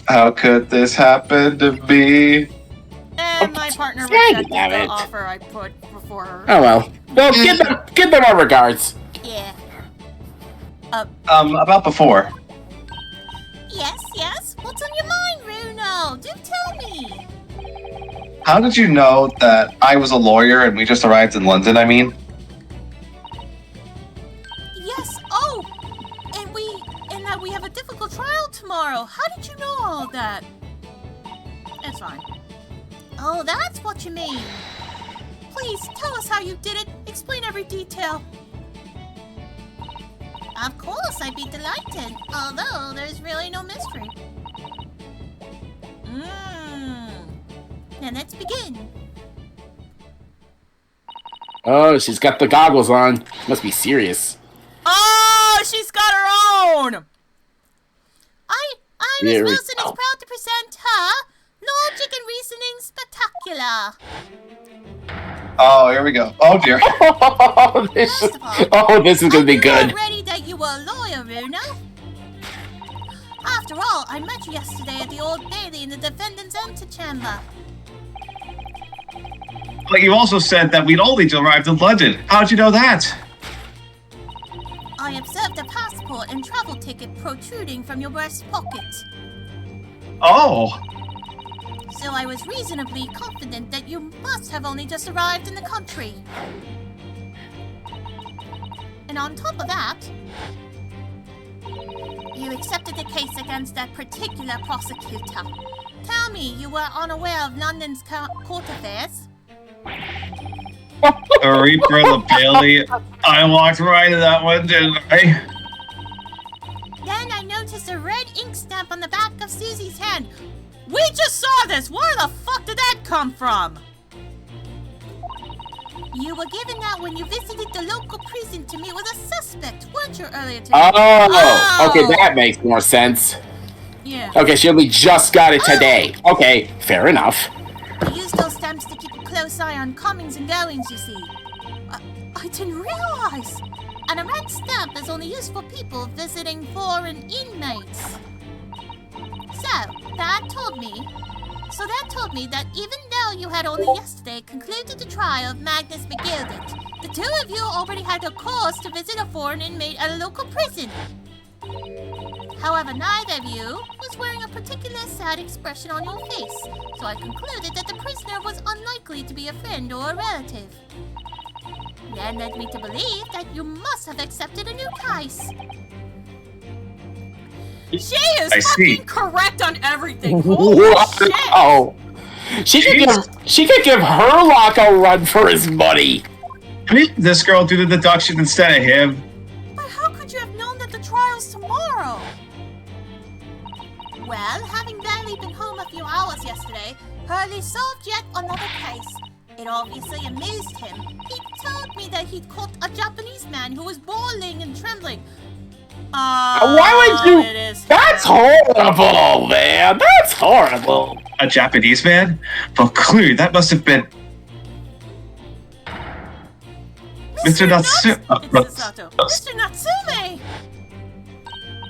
How could this happen to me? And my partner Dang rejected damn the it. offer I put before her. Oh well. Well, give them our regards. Yeah. About before. Yes? What's on your mind, Runo? Do tell me. How did you know that I was a lawyer and we just arrived in London, I mean? Yes, and that we have a difficult trial tomorrow. How did you know all that? It's fine. Oh, that's what you mean. Please, tell us how you did it. Explain every detail. Of course, I'd be delighted, although there's really no mystery. Then let's begin. Oh, she's got the goggles on. Must be serious. Oh, she's got her own! Miss Here we Wilson is go. proud to present her Logic and Reasoning Spectacular. Oh, here we go. Oh dear. This is gonna be good. Already that you were a lawyer, Runo. After all, I met you yesterday at the Old Bailey in the defendant's antechamber. But you also said that we'd only arrived in London. How'd you know that? I observed a passport and travel ticket protruding from your breast pocket. Oh. So I was reasonably confident that you must have only just arrived in the country. And on top of that, you accepted the case against that particular prosecutor. Tell me, you were unaware of London's court affairs? The Reaper of the Bailey. I walked right into that one, didn't I? Then I noticed a red ink stamp on the back of Susie's hand. We just saw this! Where the fuck did that come from? You were given that when you visited the local prison to meet with a suspect, weren't you, earlier today? Oh, okay, that makes more sense. Yeah. Okay, she only just got it today. Okay, fair enough. You use those stamps to keep a close eye on comings and goings, you see. I didn't realize. And a red stamp is only used for people visiting foreign inmates. So that told me that even though you had only yesterday concluded the trial of Magnus McGilded, the two of you already had a cause to visit a foreign inmate at a local prison. However, neither of you was wearing a particular sad expression on your face, so I concluded that the prisoner was unlikely to be a friend or a relative. That led me to believe that you must have accepted a new case. She is I see. fucking correct on everything. Holy shit! Oh, she could give Herlock a run for his money. This girl do the deduction instead of him. But how could you have known that the trial's tomorrow? Well, having barely been home a few hours yesterday, Hurley solved yet another case. It obviously amused him. He told me that he'd caught a Japanese man who was boiling and trembling. Why would you? It is. That's horrible, man. That's horrible. A Japanese man? But clearly, that must have been Mr. Natsu. It's Sato. Mr. Natsume!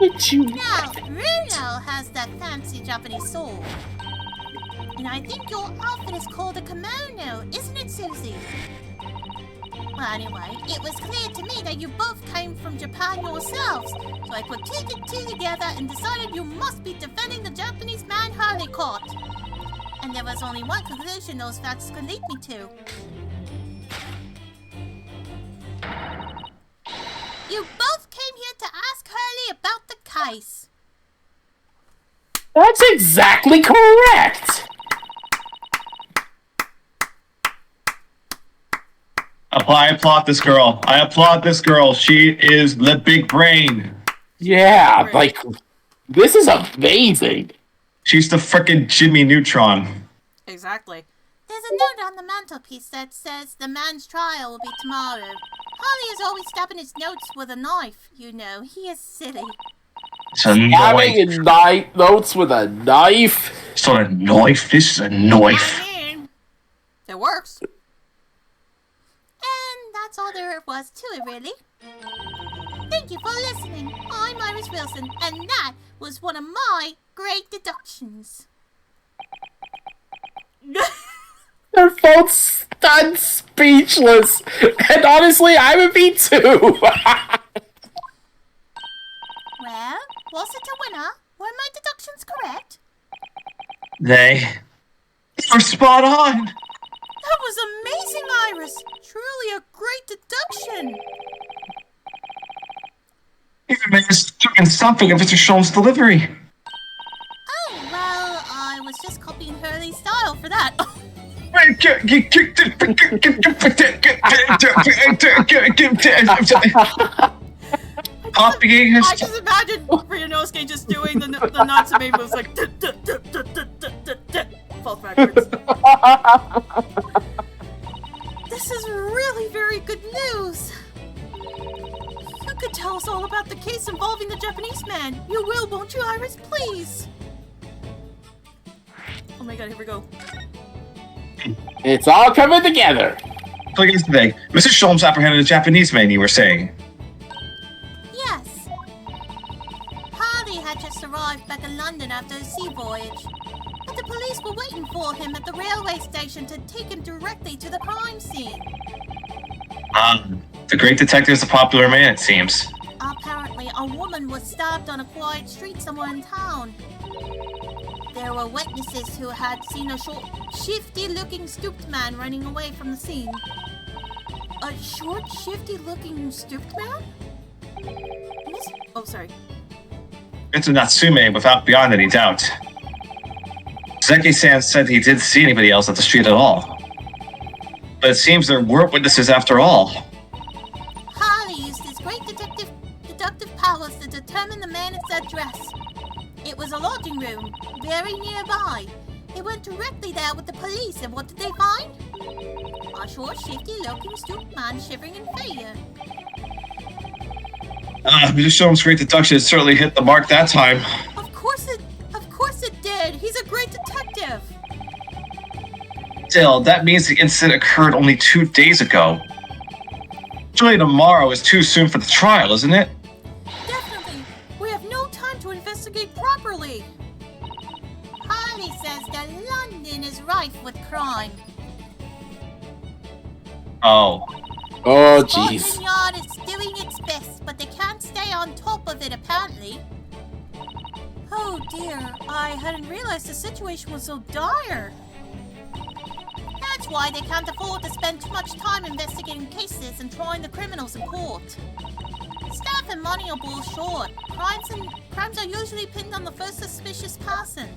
Would you? Now, Runo has that fancy Japanese sword. And I think your outfit is called a kimono, isn't it, Susie? Well, anyway, it was clear to me that you both came from Japan yourselves, so I put two and two together and decided you must be defending the Japanese man Hurley caught. And there was only one conclusion those facts could lead me to. You both came here to ask Hurley about the case. That's exactly correct. I applaud this girl. I applaud this girl. She is the big brain. Yeah, like this is amazing. She's the frickin' Jimmy Neutron. Exactly. There's a note on the mantelpiece that says the man's trial will be tomorrow. Harley is always stabbing his notes with a knife, you know. He is silly. It's a Having knife. notes with a knife. It's not a knife. This is a knife. I mean, it works. And that's all there was to it, really. Thank you for listening. I'm Iris Wilson, and that was one of my great deductions. They're both stunned, speechless, and honestly, I would be too. Well, was it a winner? Were my deductions correct? They were spot on. That was amazing, Iris. Truly a great deduction. Even managed to do something of Mr. Sholm's delivery. Oh, well, I was just copying Hurley's style for that. Copying his. I just imagine Ryunosuke just doing the Natsume moves like falls backwards. This is really very good news. You could tell us all about the case involving the Japanese man. You will, won't you, Iris? Please. Oh my god, here we go. It's all coming together. So here's the thing. Mr. Sholmes apprehended a Japanese man, you were saying. Yes. Harley had just arrived back in London after a sea voyage. But the police were waiting for him at the railway station to take him directly to the crime scene. The great detective is a popular man, it seems. Apparently, a woman was stabbed on a quiet street somewhere in town. There were witnesses who had seen a short, shifty-looking stooped man running away from the scene. A short, shifty-looking stooped man? Oh, sorry. It's a Natsume without beyond any doubt. Zeki-san said he didn't see anybody else at the street at all. But it seems there weren't witnesses after all. Harley used his great deductive powers to determine the man's address. It was a lodging room, very nearby. He went directly there with the police, and what did they find? A short, shifty-looking stooped man shivering in fear. Mr. Sholmes' great deduction certainly hit the mark that time. Of course it did. He's a great detective. Still, that means the incident occurred only 2 days ago. Surely tomorrow is too soon for the trial, isn't it? Definitely. We have no time to investigate properly. Harley says that London is rife with crime. Oh. Oh, jeez. Scotland Yard is doing its best, but they can't stay on top of it, apparently. Oh dear, I hadn't realized the situation was so dire. That's why they can't afford to spend too much time investigating cases and trying the criminals in court. Staff and money are both short. Crimes are usually pinned on the first suspicious person.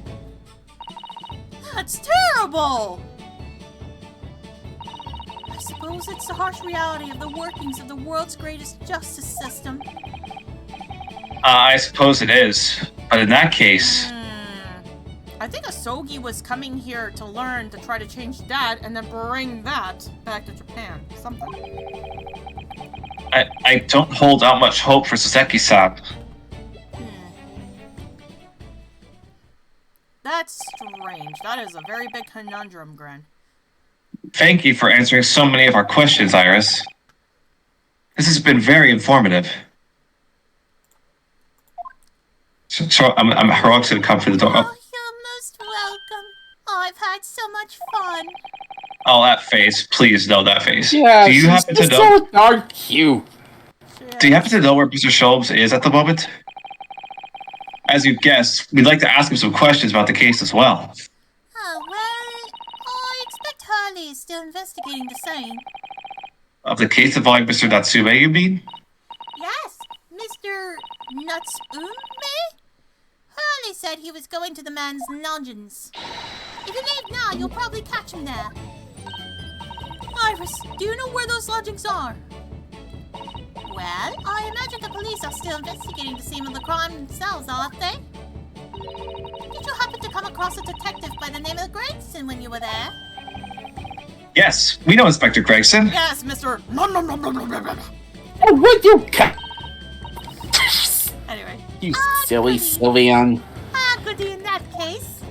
That's terrible! I suppose it's the harsh reality of the workings of the world's greatest justice system. I suppose it is. But in that case... I think Asogi was coming here to learn to try to change that and then bring that back to Japan. Something. I don't hold out much hope for Soseki-san. That's strange. That is a very big conundrum, Gren. Thank you for answering so many of our questions, Iris. This has been very informative. So I'm heroic's gonna come through the door. Oh, you're most welcome. I've had so much fun. Oh, that face. Please, no, that face. Yeah, Do you happen to she's know? so darn cute. Do you happen to know where Mr. Sholmes is at the moment? As you guessed, we'd like to ask him some questions about the case as well. Oh, well, I expect Harley is still investigating the same. Of the case involving Mr. Natsume, you mean? Yes, Mr. Natsume? Harley said he was going to the man's lodgings. If you leave now, you'll probably catch him there. Iris, do you know where those lodgings are? Well, I imagine the police are still investigating the scene of the crime themselves, aren't they? Did you happen to come across a detective by the name of Gregson when you were there? Yes, we know Inspector Gregson. Yes, Mr. Oh, would you Anyway. You silly Sylveon. Goody in that case.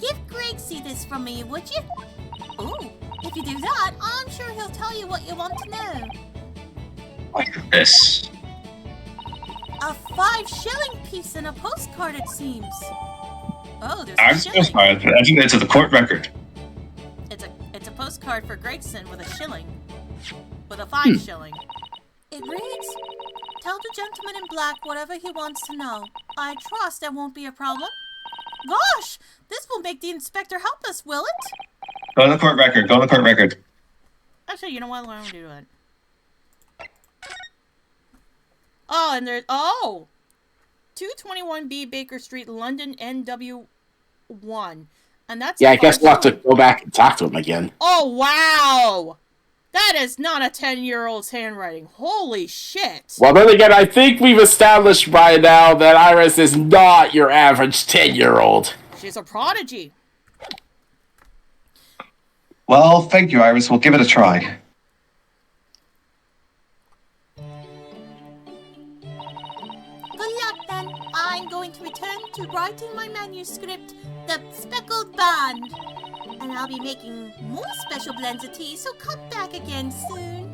Give Gracie this from me, would you? Oh, if you do that, I'm sure he'll tell you what you want to know. Look at this. A 5-shilling piece and a postcard, it seems. Oh, there's a Iris shilling. postcard. I think it's the court record. It's a postcard for Gregson with a shilling. With a 5-shilling. It reads, "Tell the gentleman in black whatever he wants to know. I trust there won't be a problem." Gosh, this will make the inspector help us, will it? Go to the court record. Go to the court record. Actually, you know what? Why don't we do that? Oh, and there's 221B Baker Street, London, NW1, and that's Yeah, I guess we'll have to go back and talk to him again. Oh wow, that is not a 10-year-old's handwriting. Holy shit! Well, then again, I think we've established by now that Iris is not your average 10-year-old. She's a prodigy. Well, thank you, Iris. We'll give it a try. Good luck then. I'm going to return to writing my manuscript, The Speckled Band. And I'll be making more special blends of tea, so come back again soon.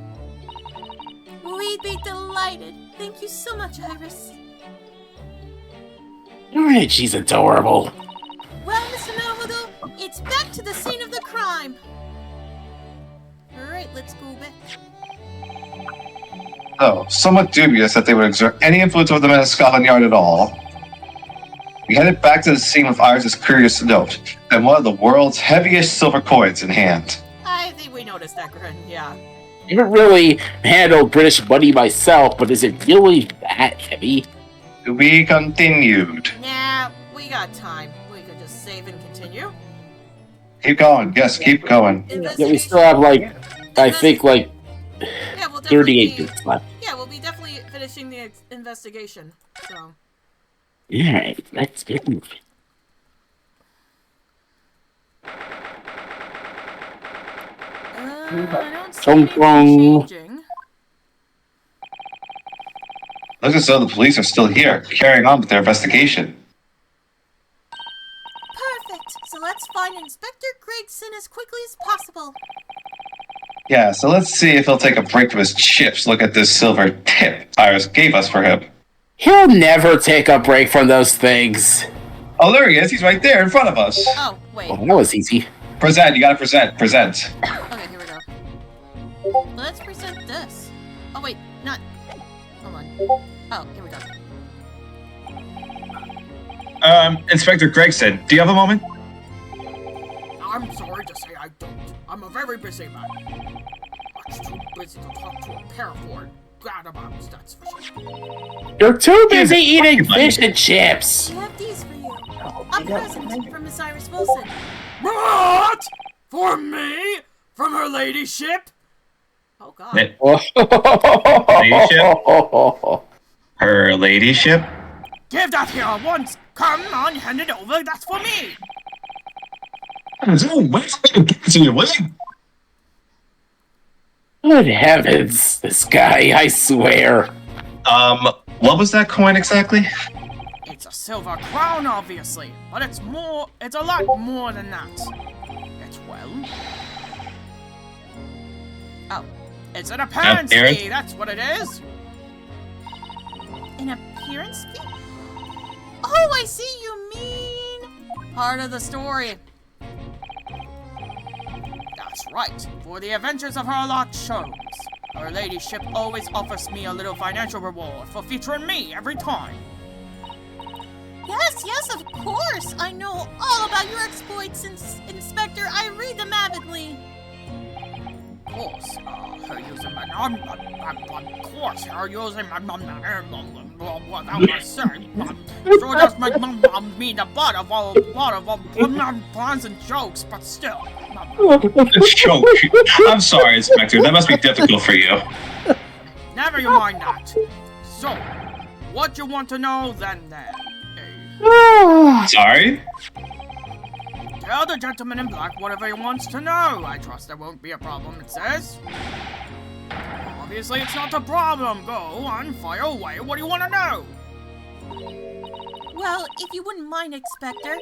We'd be delighted. Thank you so much, Iris. Alright, she's adorable. Well, Mr. Naruto, it's back to the scene of the crime. Alright, let's go back. Oh, somewhat dubious that they would exert any influence over the men of Scotland Yard at all. We headed back to the scene with Iris' curious note, and one of the world's heaviest silver coins in hand. I think we noticed that, Grin. Yeah. I haven't really handled British money myself, but is it really that heavy? To be continued. Nah, we got time. We could just save and continue. Keep going. Yes, keep going. Yeah, we still have, like, I think, like, Yeah, we'll 38 definitely. minutes left. Yeah, we'll be definitely finishing the investigation. So. Alright, let's get moving. I don't see Chong anything chong. changing. Looks as though the police are still here, carrying on with their investigation. Perfect. So let's find Inspector Gregson as quickly as possible. Yeah, so let's see if he'll take a break from his chips. Look at this silver tip Iris gave us for him. He'll never take a break from those things. Oh, there he is. He's right there in front of us. Oh, wait. Oh, that was easy. Present. You gotta present. Present. Okay, here we go. Let's present this. Oh, wait, not. Hold on. Oh, here we go. Inspector Gregson, do you have a moment? I'm sorry to say I don't. I'm a very busy man. Much too busy to talk to a pair of gadabout, that's for sure. You're too busy eating fish and chips. We have these for you. A present from Miss Iris Wilson. What? For me? From her ladyship? Oh, God. Ladyship? Her ladyship? Give that here at once. Come on, hand it over. That's for me. Good heavens, this guy, I swear. What was that coin exactly? It's a silver crown, obviously, but it's a lot more than that. It's, well... Oh. It's an appearance Appearance? fee, that's what it is. An appearance fee? Oh, I see you mean. Part of the story. That's right, for the adventures of Herlock Sholmes. Her ladyship always offers me a little financial reward for featuring me every time. Yes, of course. I know all about your exploits, Inspector. I read them avidly. Of course, her using my of course, her using my without my say, so does my mean the butt of a lot of puns and jokes, but still. Joke. I'm sorry, Inspector. That must be difficult for you. Never you mind that. So, what you want to know then? Sorry? Tell the gentleman in black whatever he wants to know. I trust there won't be a problem, it says. Obviously, it's not a problem. Go on, fire away. What do you want to know? Well, if you wouldn't mind, Inspector,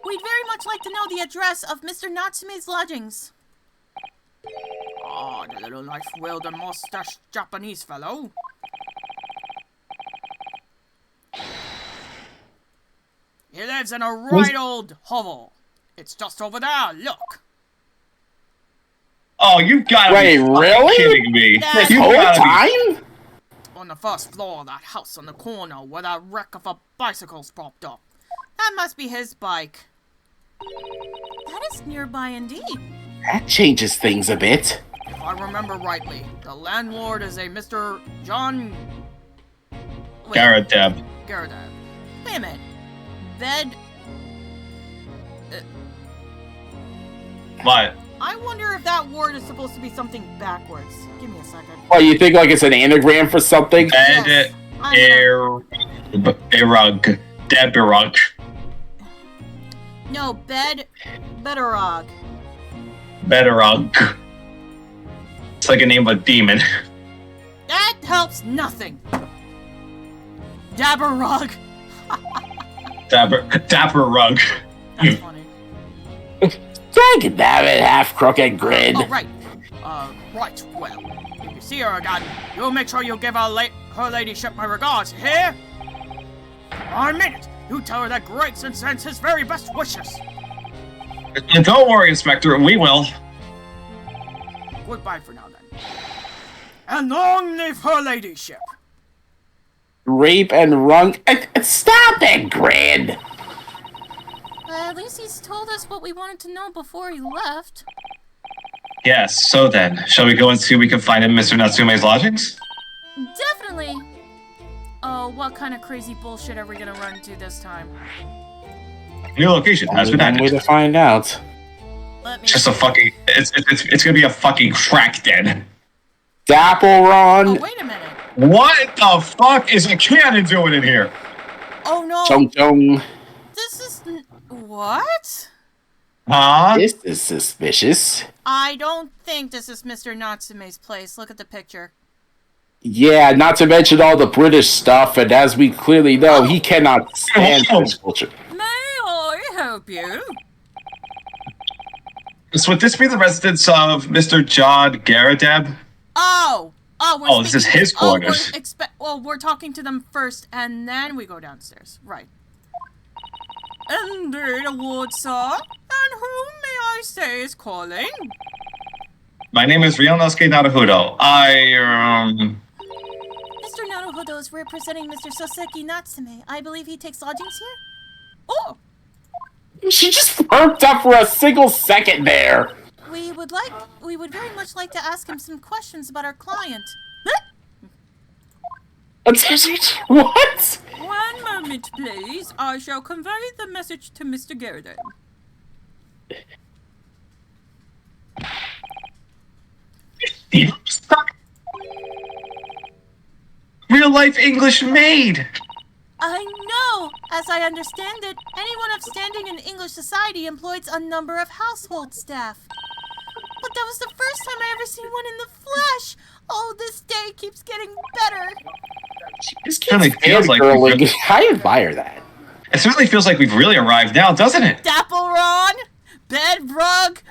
we'd very much like to know the address of Mr. Natsume's lodgings. Ah, the little nice-willed and mustached Japanese fellow. He lives in a right old hovel. It's just over there, look. Oh, you gotta Wait, be fucking really? kidding me. This You whole gotta time? On the first floor of that house on the corner where that wreck of a bicycle's propped up. That must be his bike. That is nearby indeed. That changes things a bit. If I remember rightly, the landlord is a Mr. John... Wait, Garadeb. Garadeb. Wait a minute. Bed... What? I wonder if that word is supposed to be something backwards. Give me a second. Oh, you think like it's an anagram for something? Bed... Erug. Deberug. No, Bedorog. Betterug. It's like a name of a demon. That helps nothing. Dabberog. Dapperug. That's funny. Dang damn it, half crooked grid. Oh, right. Right, well. If you see her again, you'll make sure you give her ladyship my regards, hear? I mean it. You tell her that Gregson sends his very best wishes. And don't worry, Inspector, we will. Goodbye for now, then. And long live her ladyship. Rape and wrong. Stop it, grid. At least he's told us what we wanted to know before he left. Yes, so then, shall we go and see if we can find him Mr. Natsume's lodgings? Definitely. Oh, what kind of crazy bullshit are we gonna run into this time? New location has been Only one way added. to find out. Let me. Just a fucking... It's gonna be a fucking crack den. Dappleron. Oh, wait a minute. What the fuck is a cannon doing in here? Oh no. Chong chong. This is what? Huh? This is suspicious. I don't think this is Mr. Natsume's place. Look at the picture. Yeah, not to mention all the British stuff, and as we clearly know, he cannot stand British culture. May I help you? So would this be the residence of Mr. John Garadeb? Oh, we're Oh, this is his quarters. We're talking to them first, and then we go downstairs. Right. Indeed, a ward, sir. And whom may I say is calling? My name is Ryunosuke Naruhodo. Mr. Naruhodo is representing Mr. Soseki Natsume. I believe he takes lodgings here? Oh! She just perked up for a single second there. We would very much like to ask him some questions about our client. What? One moment, please. I shall convey the message to Mr. Garrett. Real life English maid. I know! As I understand it, anyone of standing in English society employs a number of household staff. But that was the first time I ever seen one in the flesh! Oh, this day keeps getting better! This Really feels like we've really- I admire that. It certainly feels like we've really arrived now, doesn't it? Dappleron! Bedrock!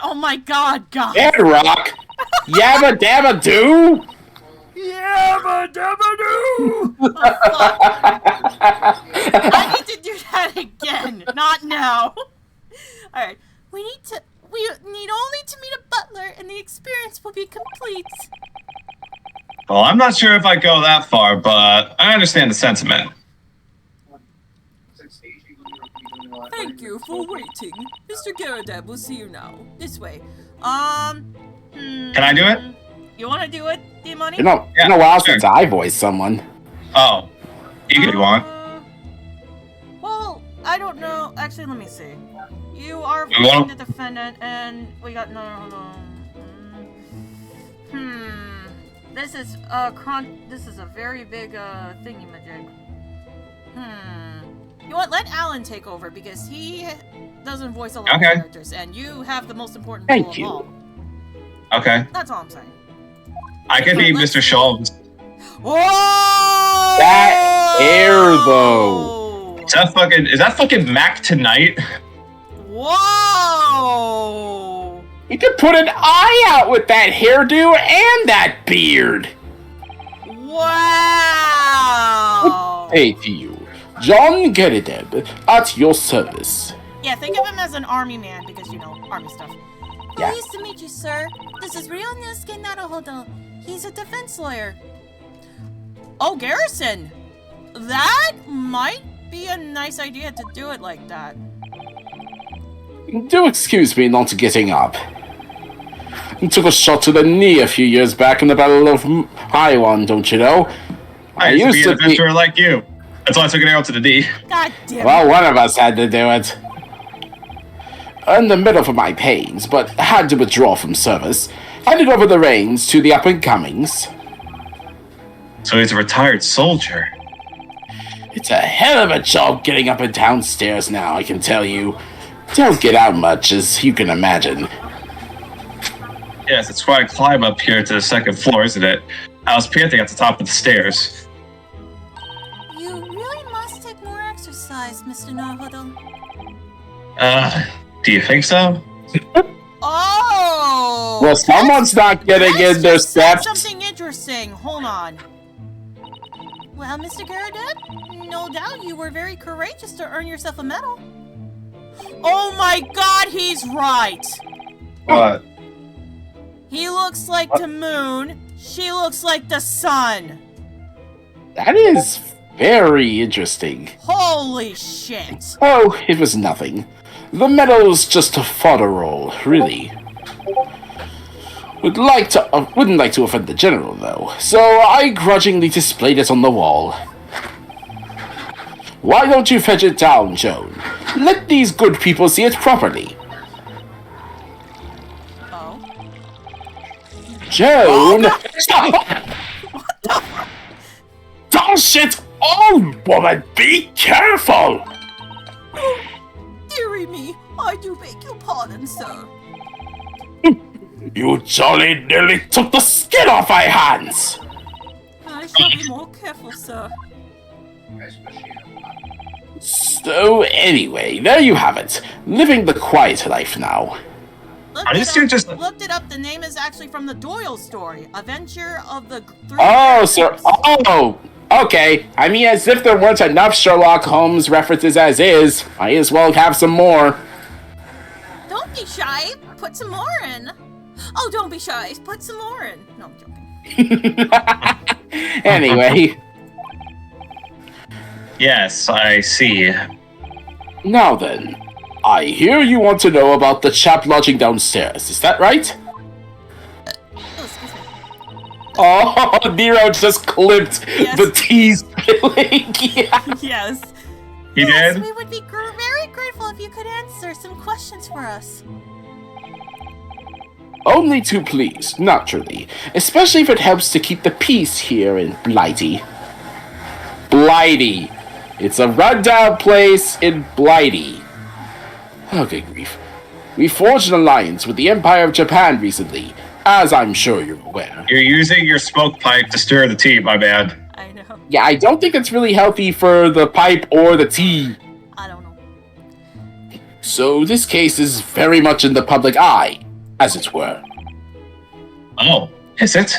Oh my god, God! Bedrock! Yabba dabba doo! Yabba dabba doo! I need to do that again! Not now! Alright. We need only to meet a butler and the experience will be complete. Well, I'm not sure if I go that far, but I understand the sentiment. Thank you for waiting. Mr. Garadeb will see you now. This way. Can I do it? You wanna do it, D-Money? It's been a while since I voiced someone. Oh. You can if you want. Well, I don't know. Actually, let me see. You are You want- the defendant, and we got no. This is This is a very big thingy-majig. You know what? Let Alan take over because he doesn't voice a lot of characters, and you have the most important role Thank you. of all. Okay. That's all I'm saying. I could be Mr. Schultz. Whoa! That air, though. Is that fucking Mac tonight? Whoa! You could put an eye out with that hairdo and that beard. Wow! Hey to you, John Gerideb, at your service. Yeah, think of him as an army man because, you know, army stuff. Yeah. Nice to meet you, sir. This is Ryunosuke Naruhodo. He's a defense lawyer. Oh, Garrison! That might be a nice idea to do it like that. Do excuse me not getting up. I took a shot to the knee a few years back in the Battle of Haiwan, don't you know? I used to be an adventurer like you. That's why I took an arrow to the knee. God damn it. Well, one of us had to do it. In the middle of my pains, but had to withdraw from service. Handed over the reins to the up-and-comings. So he's a retired soldier. It's a hell of a job getting up and downstairs now, I can tell you. Don't get out much, as you can imagine. Yes, it's quite a climb up here to the second floor, isn't it? I was panting at the top of the stairs. You really must take more exercise, Mr. Naruhodo. Do you think so? Oh! Well, someone's not getting in their just said steps. something interesting. Hold on. Well, Mr. Gerideb, no doubt you were very courageous to earn yourself a medal. Oh my god, he's right! What? He looks like the moon. She looks like the sun. That is very interesting. Holy shit. Oh, it was nothing. The medal's just a fodder roll, really. Wouldn't like to offend the general, though, so I grudgingly displayed it on the wall. Why don't you fetch it down, Joan? Let these good people see it properly. Oh. Joan! Stop! Dash it! Oh, woman, be careful! Dearie me, I do beg your pardon, sir. You jolly nearly took the skin off my hands! I shall be more careful, sir. So, anyway, there you have it. Living the quiet life now. Are these two just- Looked it up. The name is actually from the Doyle story, Adventure of the Three Oh, Bears. sir. Oh, okay. I mean, as if there weren't enough Sherlock Holmes references as is. Might as well have some more. Don't be shy. Put some more in. Oh, don't be shy. Put some more in. No, I'm joking. Anyway, Yes, I see. now then. I hear you want to know about the chap lodging downstairs. Is that right? Oh, excuse me. Oh, Nero just clipped Yes. the tea spilling. Yeah. Yes. He Yes, did? we would be very grateful if you could answer some questions for us. Only too pleased, naturally. Especially if it helps to keep the peace here in Blighty. Blighty. It's a rundown place in Blighty. Oh, good grief. We forged an alliance with the Empire of Japan recently, as I'm sure you're aware. You're using your smoke pipe to stir the tea, my man. I know. Yeah, I don't think it's really healthy for the pipe or the tea. I don't know. So this case is very much in the public eye, as it were. Oh, is it?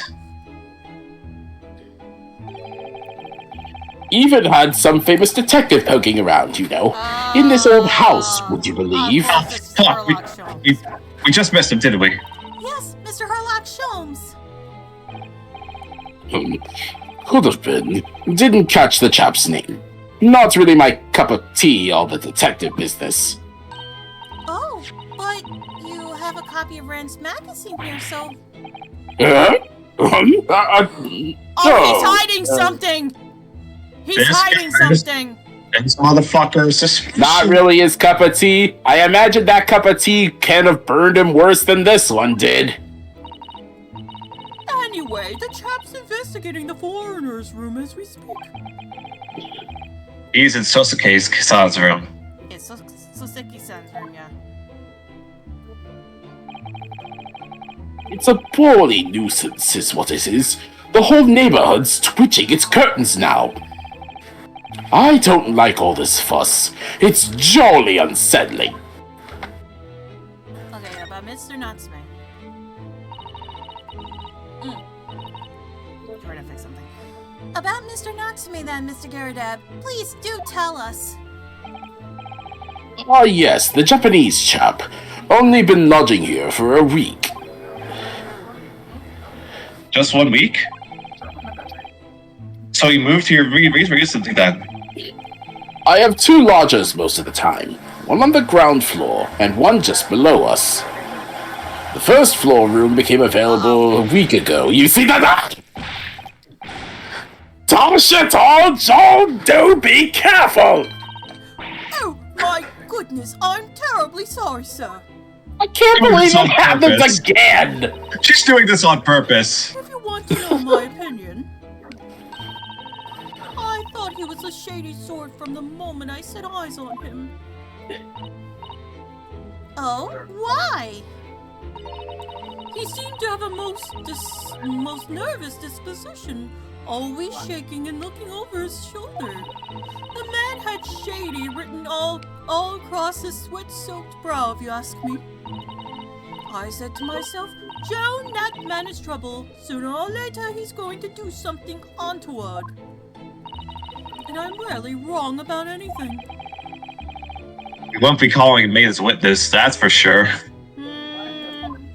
Even had some famous detective poking around, you know, in this old house, would you believe? Oh, it's Fuck, Sherlock Holmes. We just missed him, didn't we? Yes, Mr. Herlock Sholmes. Could have been. Didn't catch the chap's name. Not really my cup of tea, all the detective business. Oh, but you have a copy of Rand's magazine here, so... Oh, he's hiding something! He's This hiding guy is- something! These motherfuckers. Not really his cup of tea. I imagine that cup of tea can't have burned him worse than this one did. Anyway, the chap's investigating the foreigner's room as we speak. He's in Sosuke's room. It's Soseki-san's room, yeah. It's a poorly nuisance, is what it is. The whole neighborhood's twitching its curtains now. I don't like all this fuss. It's jolly unsettling. Okay, about Mr. Natsume. About Mr. Natsume then, Mr. Garadab. Please do tell us. Ah, yes, the Japanese chap. Only been lodging here for a week. Just 1 week? So you moved here recently then? I have 2 lodgers most of the time. One on the ground floor, and one just below us. The first floor room became available a week ago. You see that? Don't do be careful! Oh my goodness, I'm terribly sorry, sir. I can't Doing believe this on it happens purpose. again! She's doing this on purpose. If you want to know my opinion, I thought he was a shady sort from the moment I set eyes on him. Oh, why? He seemed to have a most nervous disposition, always shaking and looking over his shoulder. The man had shady written all across his sweat-soaked brow, if you ask me. I said to myself, Joan, that man is trouble. Sooner or later, he's going to do something untoward. And I'm rarely wrong about anything. We won't be calling me as witness, that's for sure.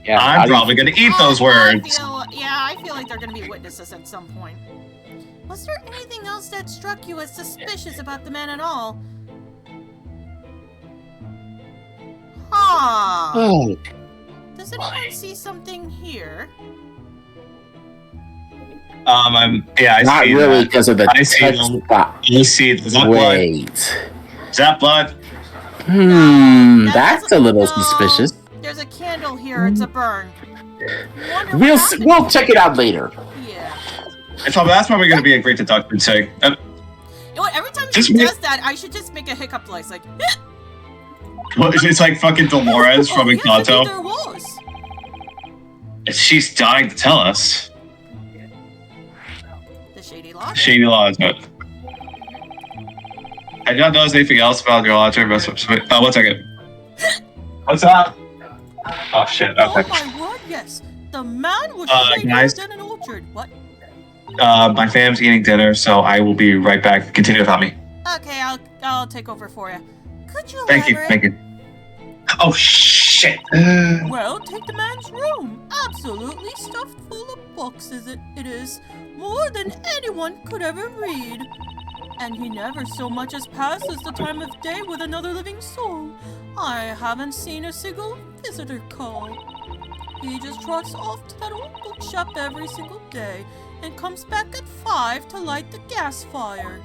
Yeah, I'm probably gonna eat those words. I feel like they're gonna be witnesses at some point. Was there anything else that struck you as suspicious about the man at all? Huh. Oh, Does anyone see something here? I not see really that. because of the I see text them. box. You see, is that blood? Wait. Is that blood? No, that That's a doesn't- little no. suspicious. There's a candle here. It's a burn. Wonder We'll what happened. we'll check it out later. Yeah. That's probably gonna be a great deduction thing. You know what? Every time Just she make- does that, I should just make a hiccup noise, like. It's like fucking Dolores from yes, I think Encanto. there was. She's dying to tell us. The shady law. Shady laws. I do not notice anything else about your lodger. Oh, 1 second. What's up? Oh shit. Oh Okay. my word, yes. The man was shadier guys. than an orchard. What? My fam's eating dinner, so I will be right back. Continue without me. Okay, I'll take over for you. Could you Thank you. elaborate? Thank you. Oh shit. Well, take the man's room. Absolutely stuffed full of books, it is. More than anyone could ever read. And he never so much as passes the time of day with another living soul. I haven't seen a single visitor call. He just trots off to that old bookshop every single day and comes back at 5 to light the gas fire.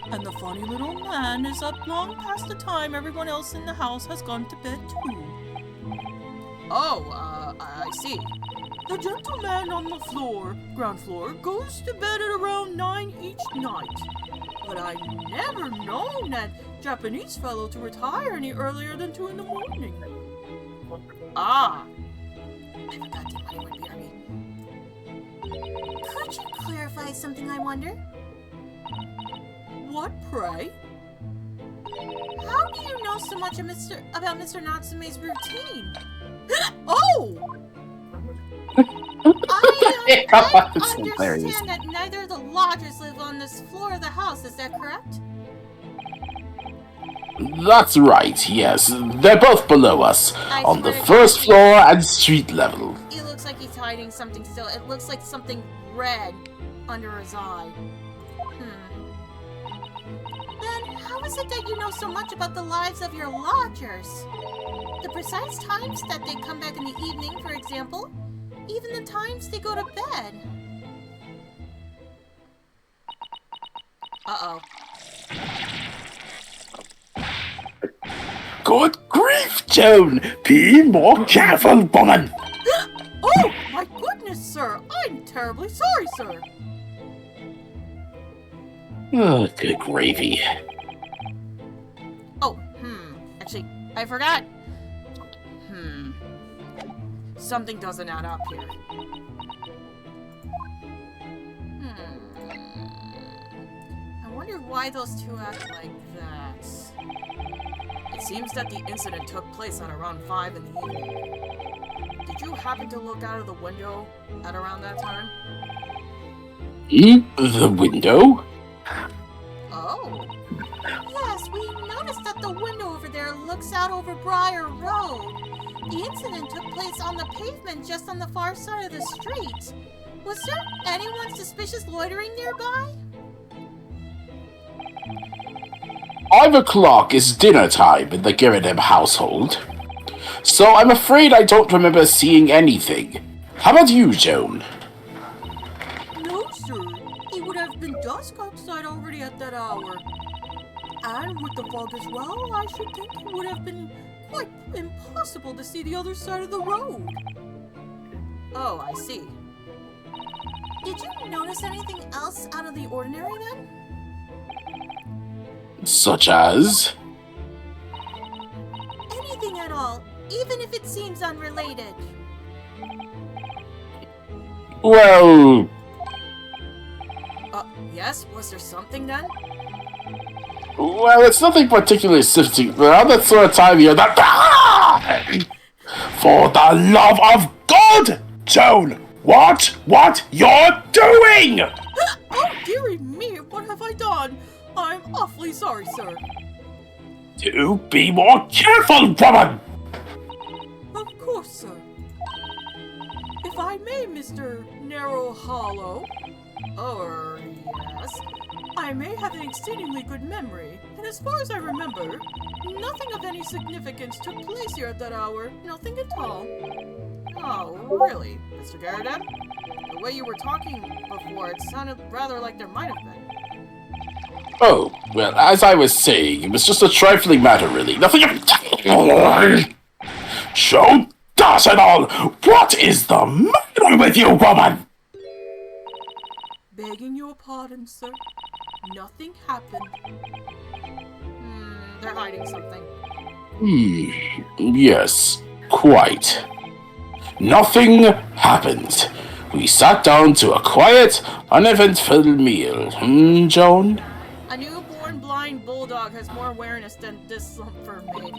And the funny little man is up long past the time everyone else in the house has gone to bed too. Oh, I see. The gentleman on the ground floor, goes to bed at around 9 each night. But I never known that Japanese fellow to retire any earlier than 2 in the morning. Ah. I forgot the money would be on me. Could you clarify something, I wonder? What, pray? How do you know so much about Mr. Natsume's routine? Oh! I It's understand hilarious. that neither of the lodgers live on this floor of the house, is that correct? That's right, yes. They're both below us, I on the swear to first God. floor and street level. It looks like he's hiding something still. It looks like something red under his eye. Then how is it that you know so much about the lives of your lodgers? The precise times that they come back in the evening, for example? Even the times they go to bed? Uh-oh. Good grief, Joan! Be more careful, woman! Oh, my goodness, sir! I'm terribly sorry, sir! Oh, good gravy. Oh, actually, I forgot. Something doesn't add up here. I wonder why those two act like that. It seems that the incident took place at around 5 in the evening. Did you happen to look out of the window at around that time? The window? Oh. Yes, we noticed that the window over there looks out over Briar Road. The incident took place on the pavement just on the far side of the street. Was there anyone suspicious loitering nearby? 5 o'clock is dinner time in the Girardem household. So I'm afraid I don't remember seeing anything. How about you, Joan? No, sir. It would have been dusk outside already at that hour. And with the fog as well, I should think it would have been quite impossible to see the other side of the road. Oh, I see. Did you notice anything else out of the ordinary then? Such as? Anything at all, even if it seems unrelated. Well, Yes? Was there something then? it's nothing particularly sifting, but around that sort of time here, that... For the love of God, Joan, what you're doing? Oh, dearie me, what have I done? I'm awfully sorry, sir. Do be more careful, woman! Of course, sir. If I may, Mr. Narrow Hollow. Or, yes. I may have an exceedingly good memory, and as far as I remember, nothing of any significance took place here at that hour. Nothing at all. Oh, really, Mr. Garrett? The way you were talking before, it sounded rather like there might have been. Oh, well, as I was saying, it was just a trifling matter, really. Nothing of... Joan does it all! What is the matter with you, woman? Begging your pardon, sir. Nothing happened. They're hiding something. Yes, quite. Nothing happened. We sat down to a quiet, uneventful meal. Joan? A newborn blind bulldog has more awareness than this slumper maid.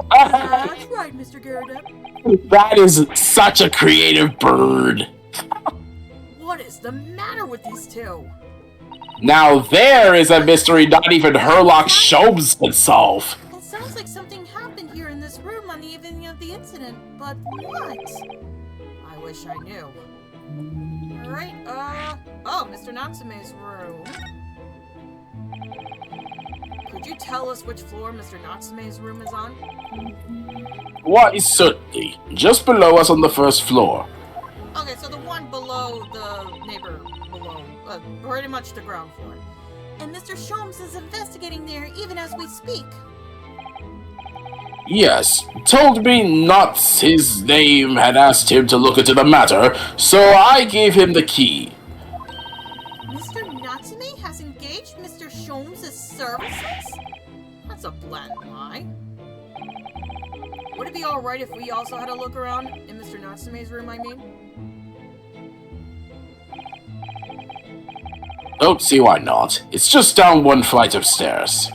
That's right, Mr. Garrett. That is such a creative bird. What is the matter with these two? Now there is a mystery not even Herlock Sholmes can solve. It sounds like something happened here in this room on the evening of the incident, but what? I wish I knew. Alright, oh, Mr. Natsume's room. Could you tell us which floor Mr. Natsume's room is on? Why, certainly. Just below us on the first floor. Okay, so the one below the neighbor below, pretty much the ground floor. And Mr. Sholmes is investigating there even as we speak. Yes, told me not his name had asked him to look into the matter, so I gave him the key. Mr. Natsume has engaged Mr. Sholmes' services? That's a blatant lie. Would it be alright if we also had a look around in Mr. Natsume's room, I mean? Don't see why not. It's just down one flight of stairs.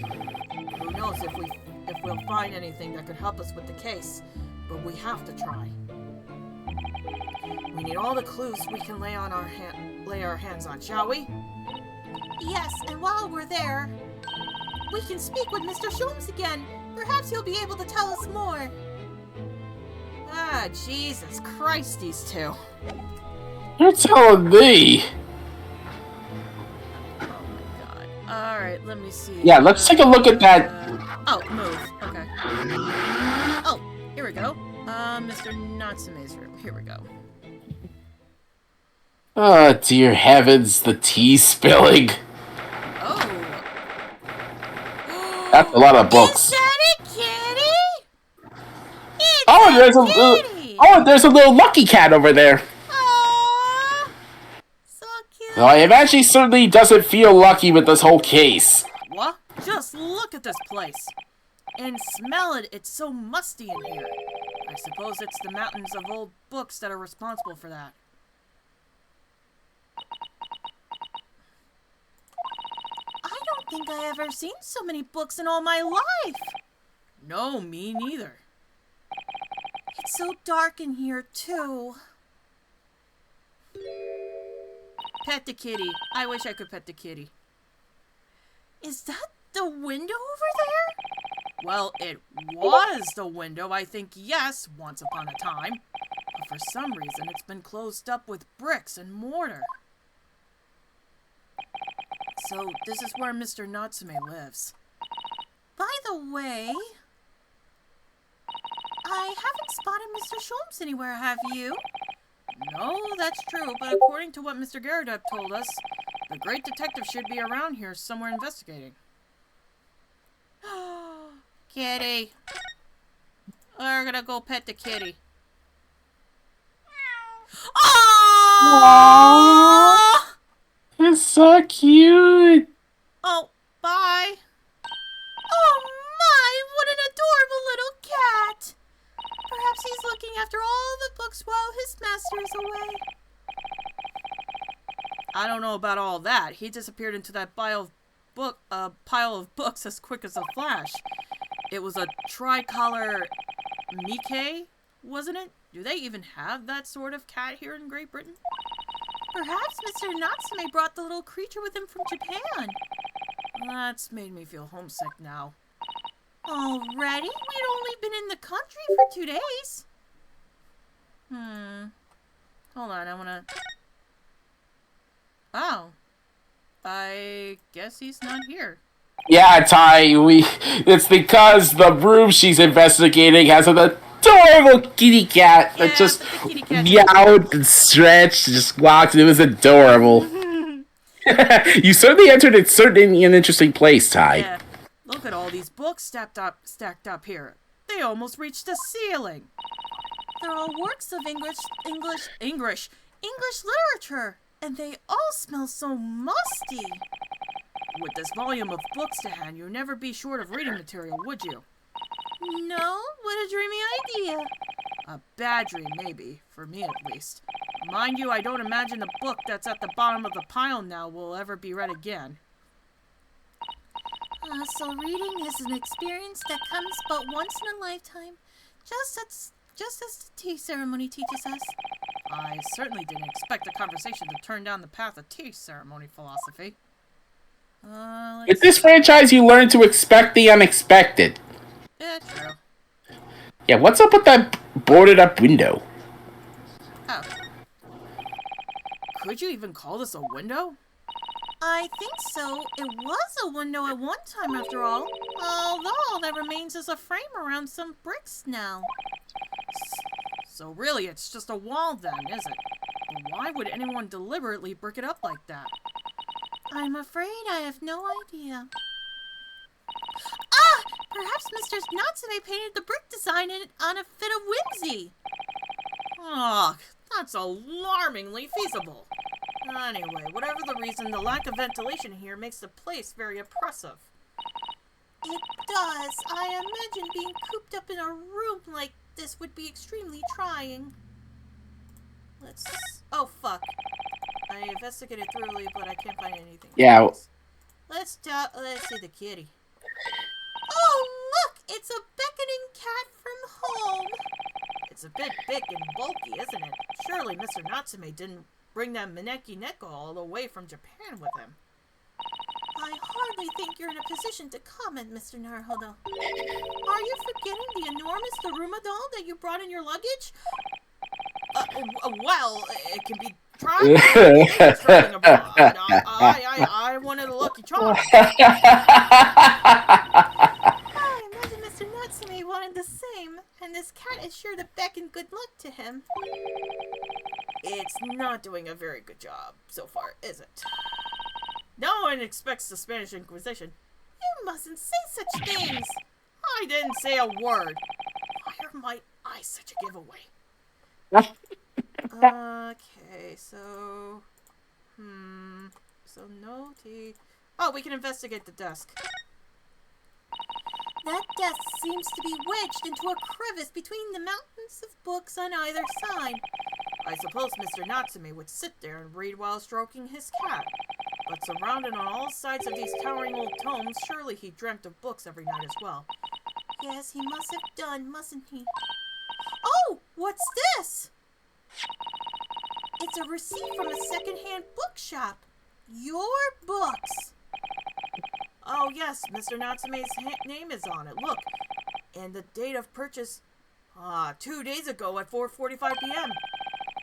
Who knows if we'll find anything that could help us with the case, but we have to try. We need all the clues we can lay our hands on, shall we? Yes, and while we're there, we can speak with Mr. Sholmes again. Perhaps he'll be able to tell us more. Ah, Jesus Christ, these two. You're telling me. Alright, let me see. Yeah, let's take a look at that. Oh, move. Okay. Oh, here we go. Mr. Natsume's room. Here we go. Oh, dear heavens, the tea spilling. Oh. That's a lot of books. Is that a kitty? It's Oh, and there's kitty! and there's a little lucky cat over there. Aww. So cute. Though I imagine he certainly doesn't feel lucky with this whole case. What? Just look at this place. And smell it. It's so musty in here. I suppose it's the mountains of old books that are responsible for that. I don't think I ever seen so many books in all my life. No, me neither. It's so dark in here, too. pet the kitty. I wish I could pet the kitty. Is that the window over there? Well, it was the window, I think, yes, once upon a time. But for some reason, it's been closed up with bricks and mortar. So, this is where Mr. Natsume lives. By the way, I haven't spotted Mr. Sholmes anywhere, have you? No, that's true, but according to what Mr. Garadep told us, the great detective should be around here somewhere investigating. Kitty. We're gonna go pet the kitty. Oh! It's so cute. Oh, bye. Oh my, what an adorable little cat. Perhaps he's looking after all the books while his master is away. I don't know about all that. He disappeared into that pile of books as quick as a flash. It was a tricolor Mickey, wasn't it? Do they even have that sort of cat here in Great Britain? Perhaps Mr. Natsume brought the little creature with him from Japan. That's made me feel homesick now. Already? We'd only been in the country for 2 days. Hold on, I wanna... Oh. I guess he's not here. Yeah, Ty, it's because the room she's investigating has an adorable kitty cat that just meowed and stretched and just walked. It was adorable. You certainly entered an interesting place, Ty. Yeah. Look at all these books stacked up here. They almost reached the ceiling. They're all works of English literature, and they all smell so musty. With this volume of books to hand, you'd never be short of reading material, would you? No, what a dreamy idea. A bad dream, maybe, for me at least. Mind you, I don't imagine the book that's at the bottom of the pile now will ever be read again. So reading is an experience that comes but once in a lifetime, just as the tea ceremony teaches us. I certainly didn't expect the conversation to turn down the path of tea ceremony philosophy. In this franchise, you learn to expect the unexpected. Yeah, true. Yeah, what's up with that boarded up window? Oh. Could you even call this a window? I think so. It was a window at one time, after all. Although all that remains is a frame around some bricks now. So really, it's just a wall then, is it? But why would anyone deliberately brick it up like that? I'm afraid I have no idea. Ah! Perhaps Mr. Natsume painted the brick design on a fit of whimsy. Oh, that's alarmingly feasible. Anyway, whatever the reason, the lack of ventilation here makes the place very oppressive. It does. I imagine being cooped up in a room like this would be extremely trying. Oh, fuck. I investigated thoroughly, but I can't find anything. Yeah. Let's see the kitty. Oh, look! It's a beckoning cat from home. It's a bit big and bulky, isn't it? Surely Mr. Natsume didn't bring that Maneki Neko all the way from Japan with him. I hardly think you're in a position to comment, Mr. Naruhodo. Are you forgetting the enormous Daruma doll that you brought in your luggage? Well, it can be tried. Traveling abroad. I wanted a lucky charm. I imagine Mr. Natsume wanted the same, and this cat is sure to beckon good luck to him. It's not doing a very good job so far, is it? No one expects the Spanish Inquisition. You mustn't say such things. I didn't say a word. Why are my eyes such a giveaway? Okay, so... So no tea... Oh, we can investigate the desk. That desk seems to be wedged into a crevice between the mountains of books on either side. I suppose Mr. Natsume would sit there and read while stroking his cat. But surrounded on all sides of these towering old tomes, surely he dreamt of books every night as well. Yes, he must have done, mustn't he? Oh, what's this? It's a receipt from a secondhand bookshop. Your books. Oh yes, Mr. Natsume's name is on it. Look, and the date of purchase, 2 days ago at 4:45 p.m.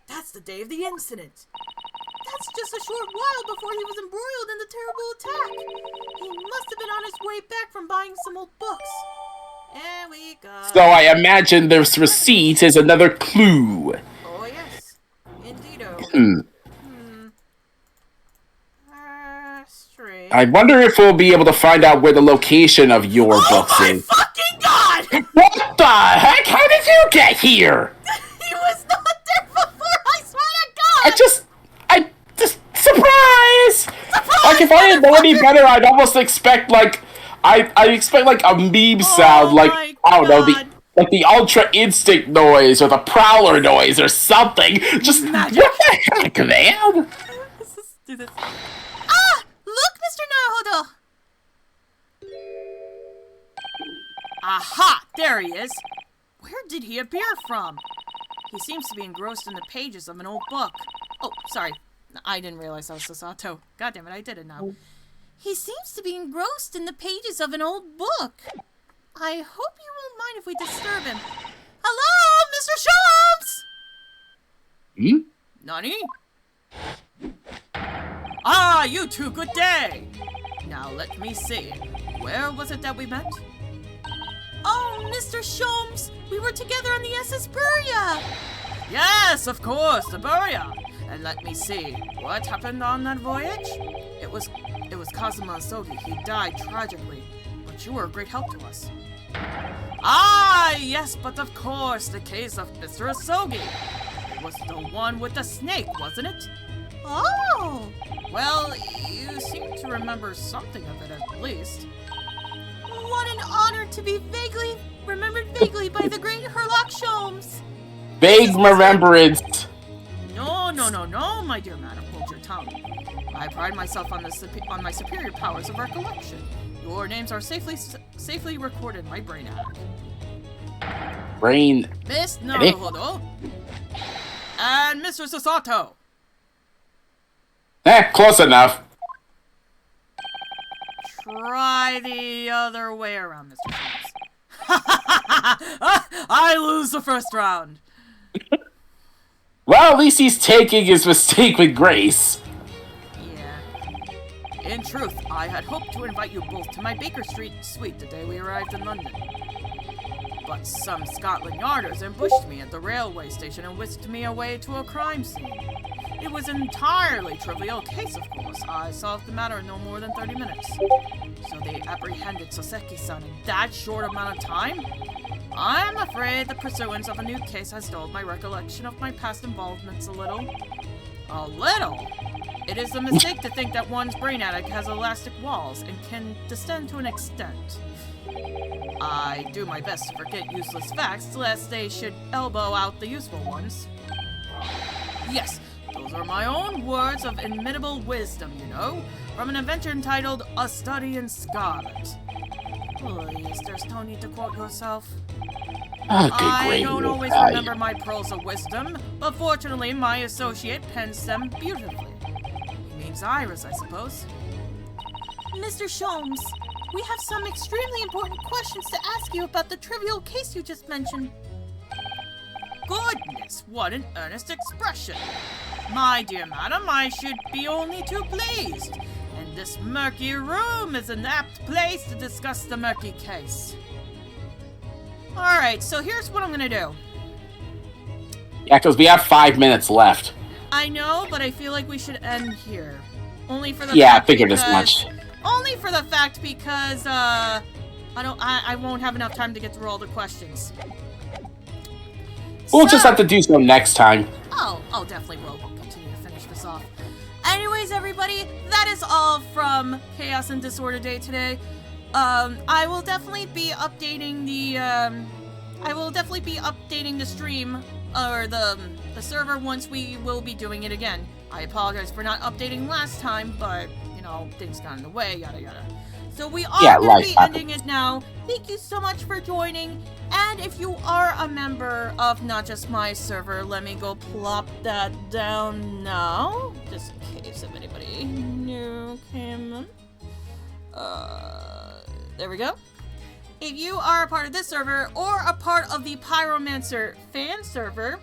That's the day of the incident. That's just a short while before he was embroiled in the terrible attack. He must have been on his way back from buying some old books. And we got... So I imagine this receipt is another clue. Oh yes, indeedo. Strange. I wonder if we'll be able to find out where the location of your books is. Fucking God! What the heck? How did you get here? He was not there before, I swear to God! I just, surprise! Like, if I didn't know any better, I'd almost expect, like, I expect, like, a meme sound, like, my I don't know, God. the Ultra Instinct noise, or the Prowler noise, or something. Just, Magic. what the heck, man? Let's just do this. Ah! Look, Mr. Naruhodo! Aha! There he is! Where did he appear from? He seems to be engrossed in the pages of an old book. Oh, sorry. I didn't realize I was Sasato. God damn it, I did it now. He seems to be engrossed in the pages of an old book. I hope you won't mind if we disturb him. Hello, Mr. Sholmes! Hmm? Nani? Ah, you two, good day! Now let me see. Where was it that we met? Oh, Mr. Sholmes, we were together on the SS Buria. Yes, of course, the Buria. And let me see, what happened on that voyage? It was Kazuma Asogi. He died tragically, but you were a great help to us. Ah, yes, but of course, the case of Mr. Asogi. It was the one with the snake, wasn't it? Oh! Well, you seem to remember something of it at least. What an honor to be remembered vaguely by the great Herlock Sholmes. Vague remembrance. No, my dear madam, hold your tongue. I pride myself on my superior powers of recollection. Your names are safely recorded in my brain attic. Brain. Miss Naruhodo and Mr. Sasato. Close enough. Try the other way around, Mr. Jones. I lose the first round. Well, at least he's taking his mistake with grace. Yeah. In truth, I had hoped to invite you both to my Baker Street suite the day we arrived in London. But some Scotland Yarders ambushed me at the railway station and whisked me away to a crime scene. It was an entirely trivial case, of course. I solved the matter in no more than 30 minutes. So they apprehended Soseki-san in that short amount of time? I'm afraid the pursuance of a new case has dulled my recollection of my past involvements a little. A little? It is a mistake to think that one's brain attic has elastic walls and can distend to an extent. I do my best to forget useless facts, lest they should elbow out the useful ones. Yes, those are my own words of inimitable wisdom, you know, from an adventure entitled A Study in Scarlet. Please, there's no need to quote yourself. I don't always remember my pearls of wisdom, but fortunately my associate pens them beautifully. He means Iris, I suppose. Mr. Sholmes, we have some extremely important questions to ask you about the trivial case you just mentioned. Goodness, what an earnest expression! My dear madam, I should be only too pleased. And this murky room is an apt place to discuss the murky case. Alright, so here's what I'm gonna do. Yeah, because we have 5 minutes left. I know, but I feel like we should end here. Only for the I figured as much. Only for the fact because, I won't have enough time to get through all the questions. We'll just have to do so next time. Oh, definitely will. We'll continue to finish this off. Anyways, everybody, that is all from Chaos and Disorder Day today. I will definitely be updating the stream or the server once we will be doing it again. I apologize for not updating last time, but things got in the way, yada yada. So we are Yeah, going life to be happens. ending it now. Thank you so much for joining. And if you are a member of Not Just My Server, let me go plop that down now. Just in case if anybody new came in. There we go. If you are a part of this server or a part of the Pyromancer fan server,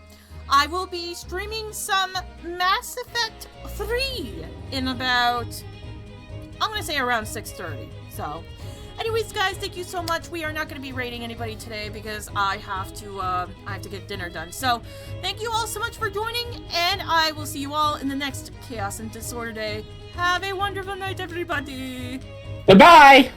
I will be streaming some Mass Effect 3 in about, I'm going to say around 6:30. So, anyways, guys, thank you so much. We are not going to be raiding anybody today because I have to get dinner done. So, thank you all so much for joining, and I will see you all in the next Chaos and Disorder Day. Have a wonderful night, everybody. Goodbye!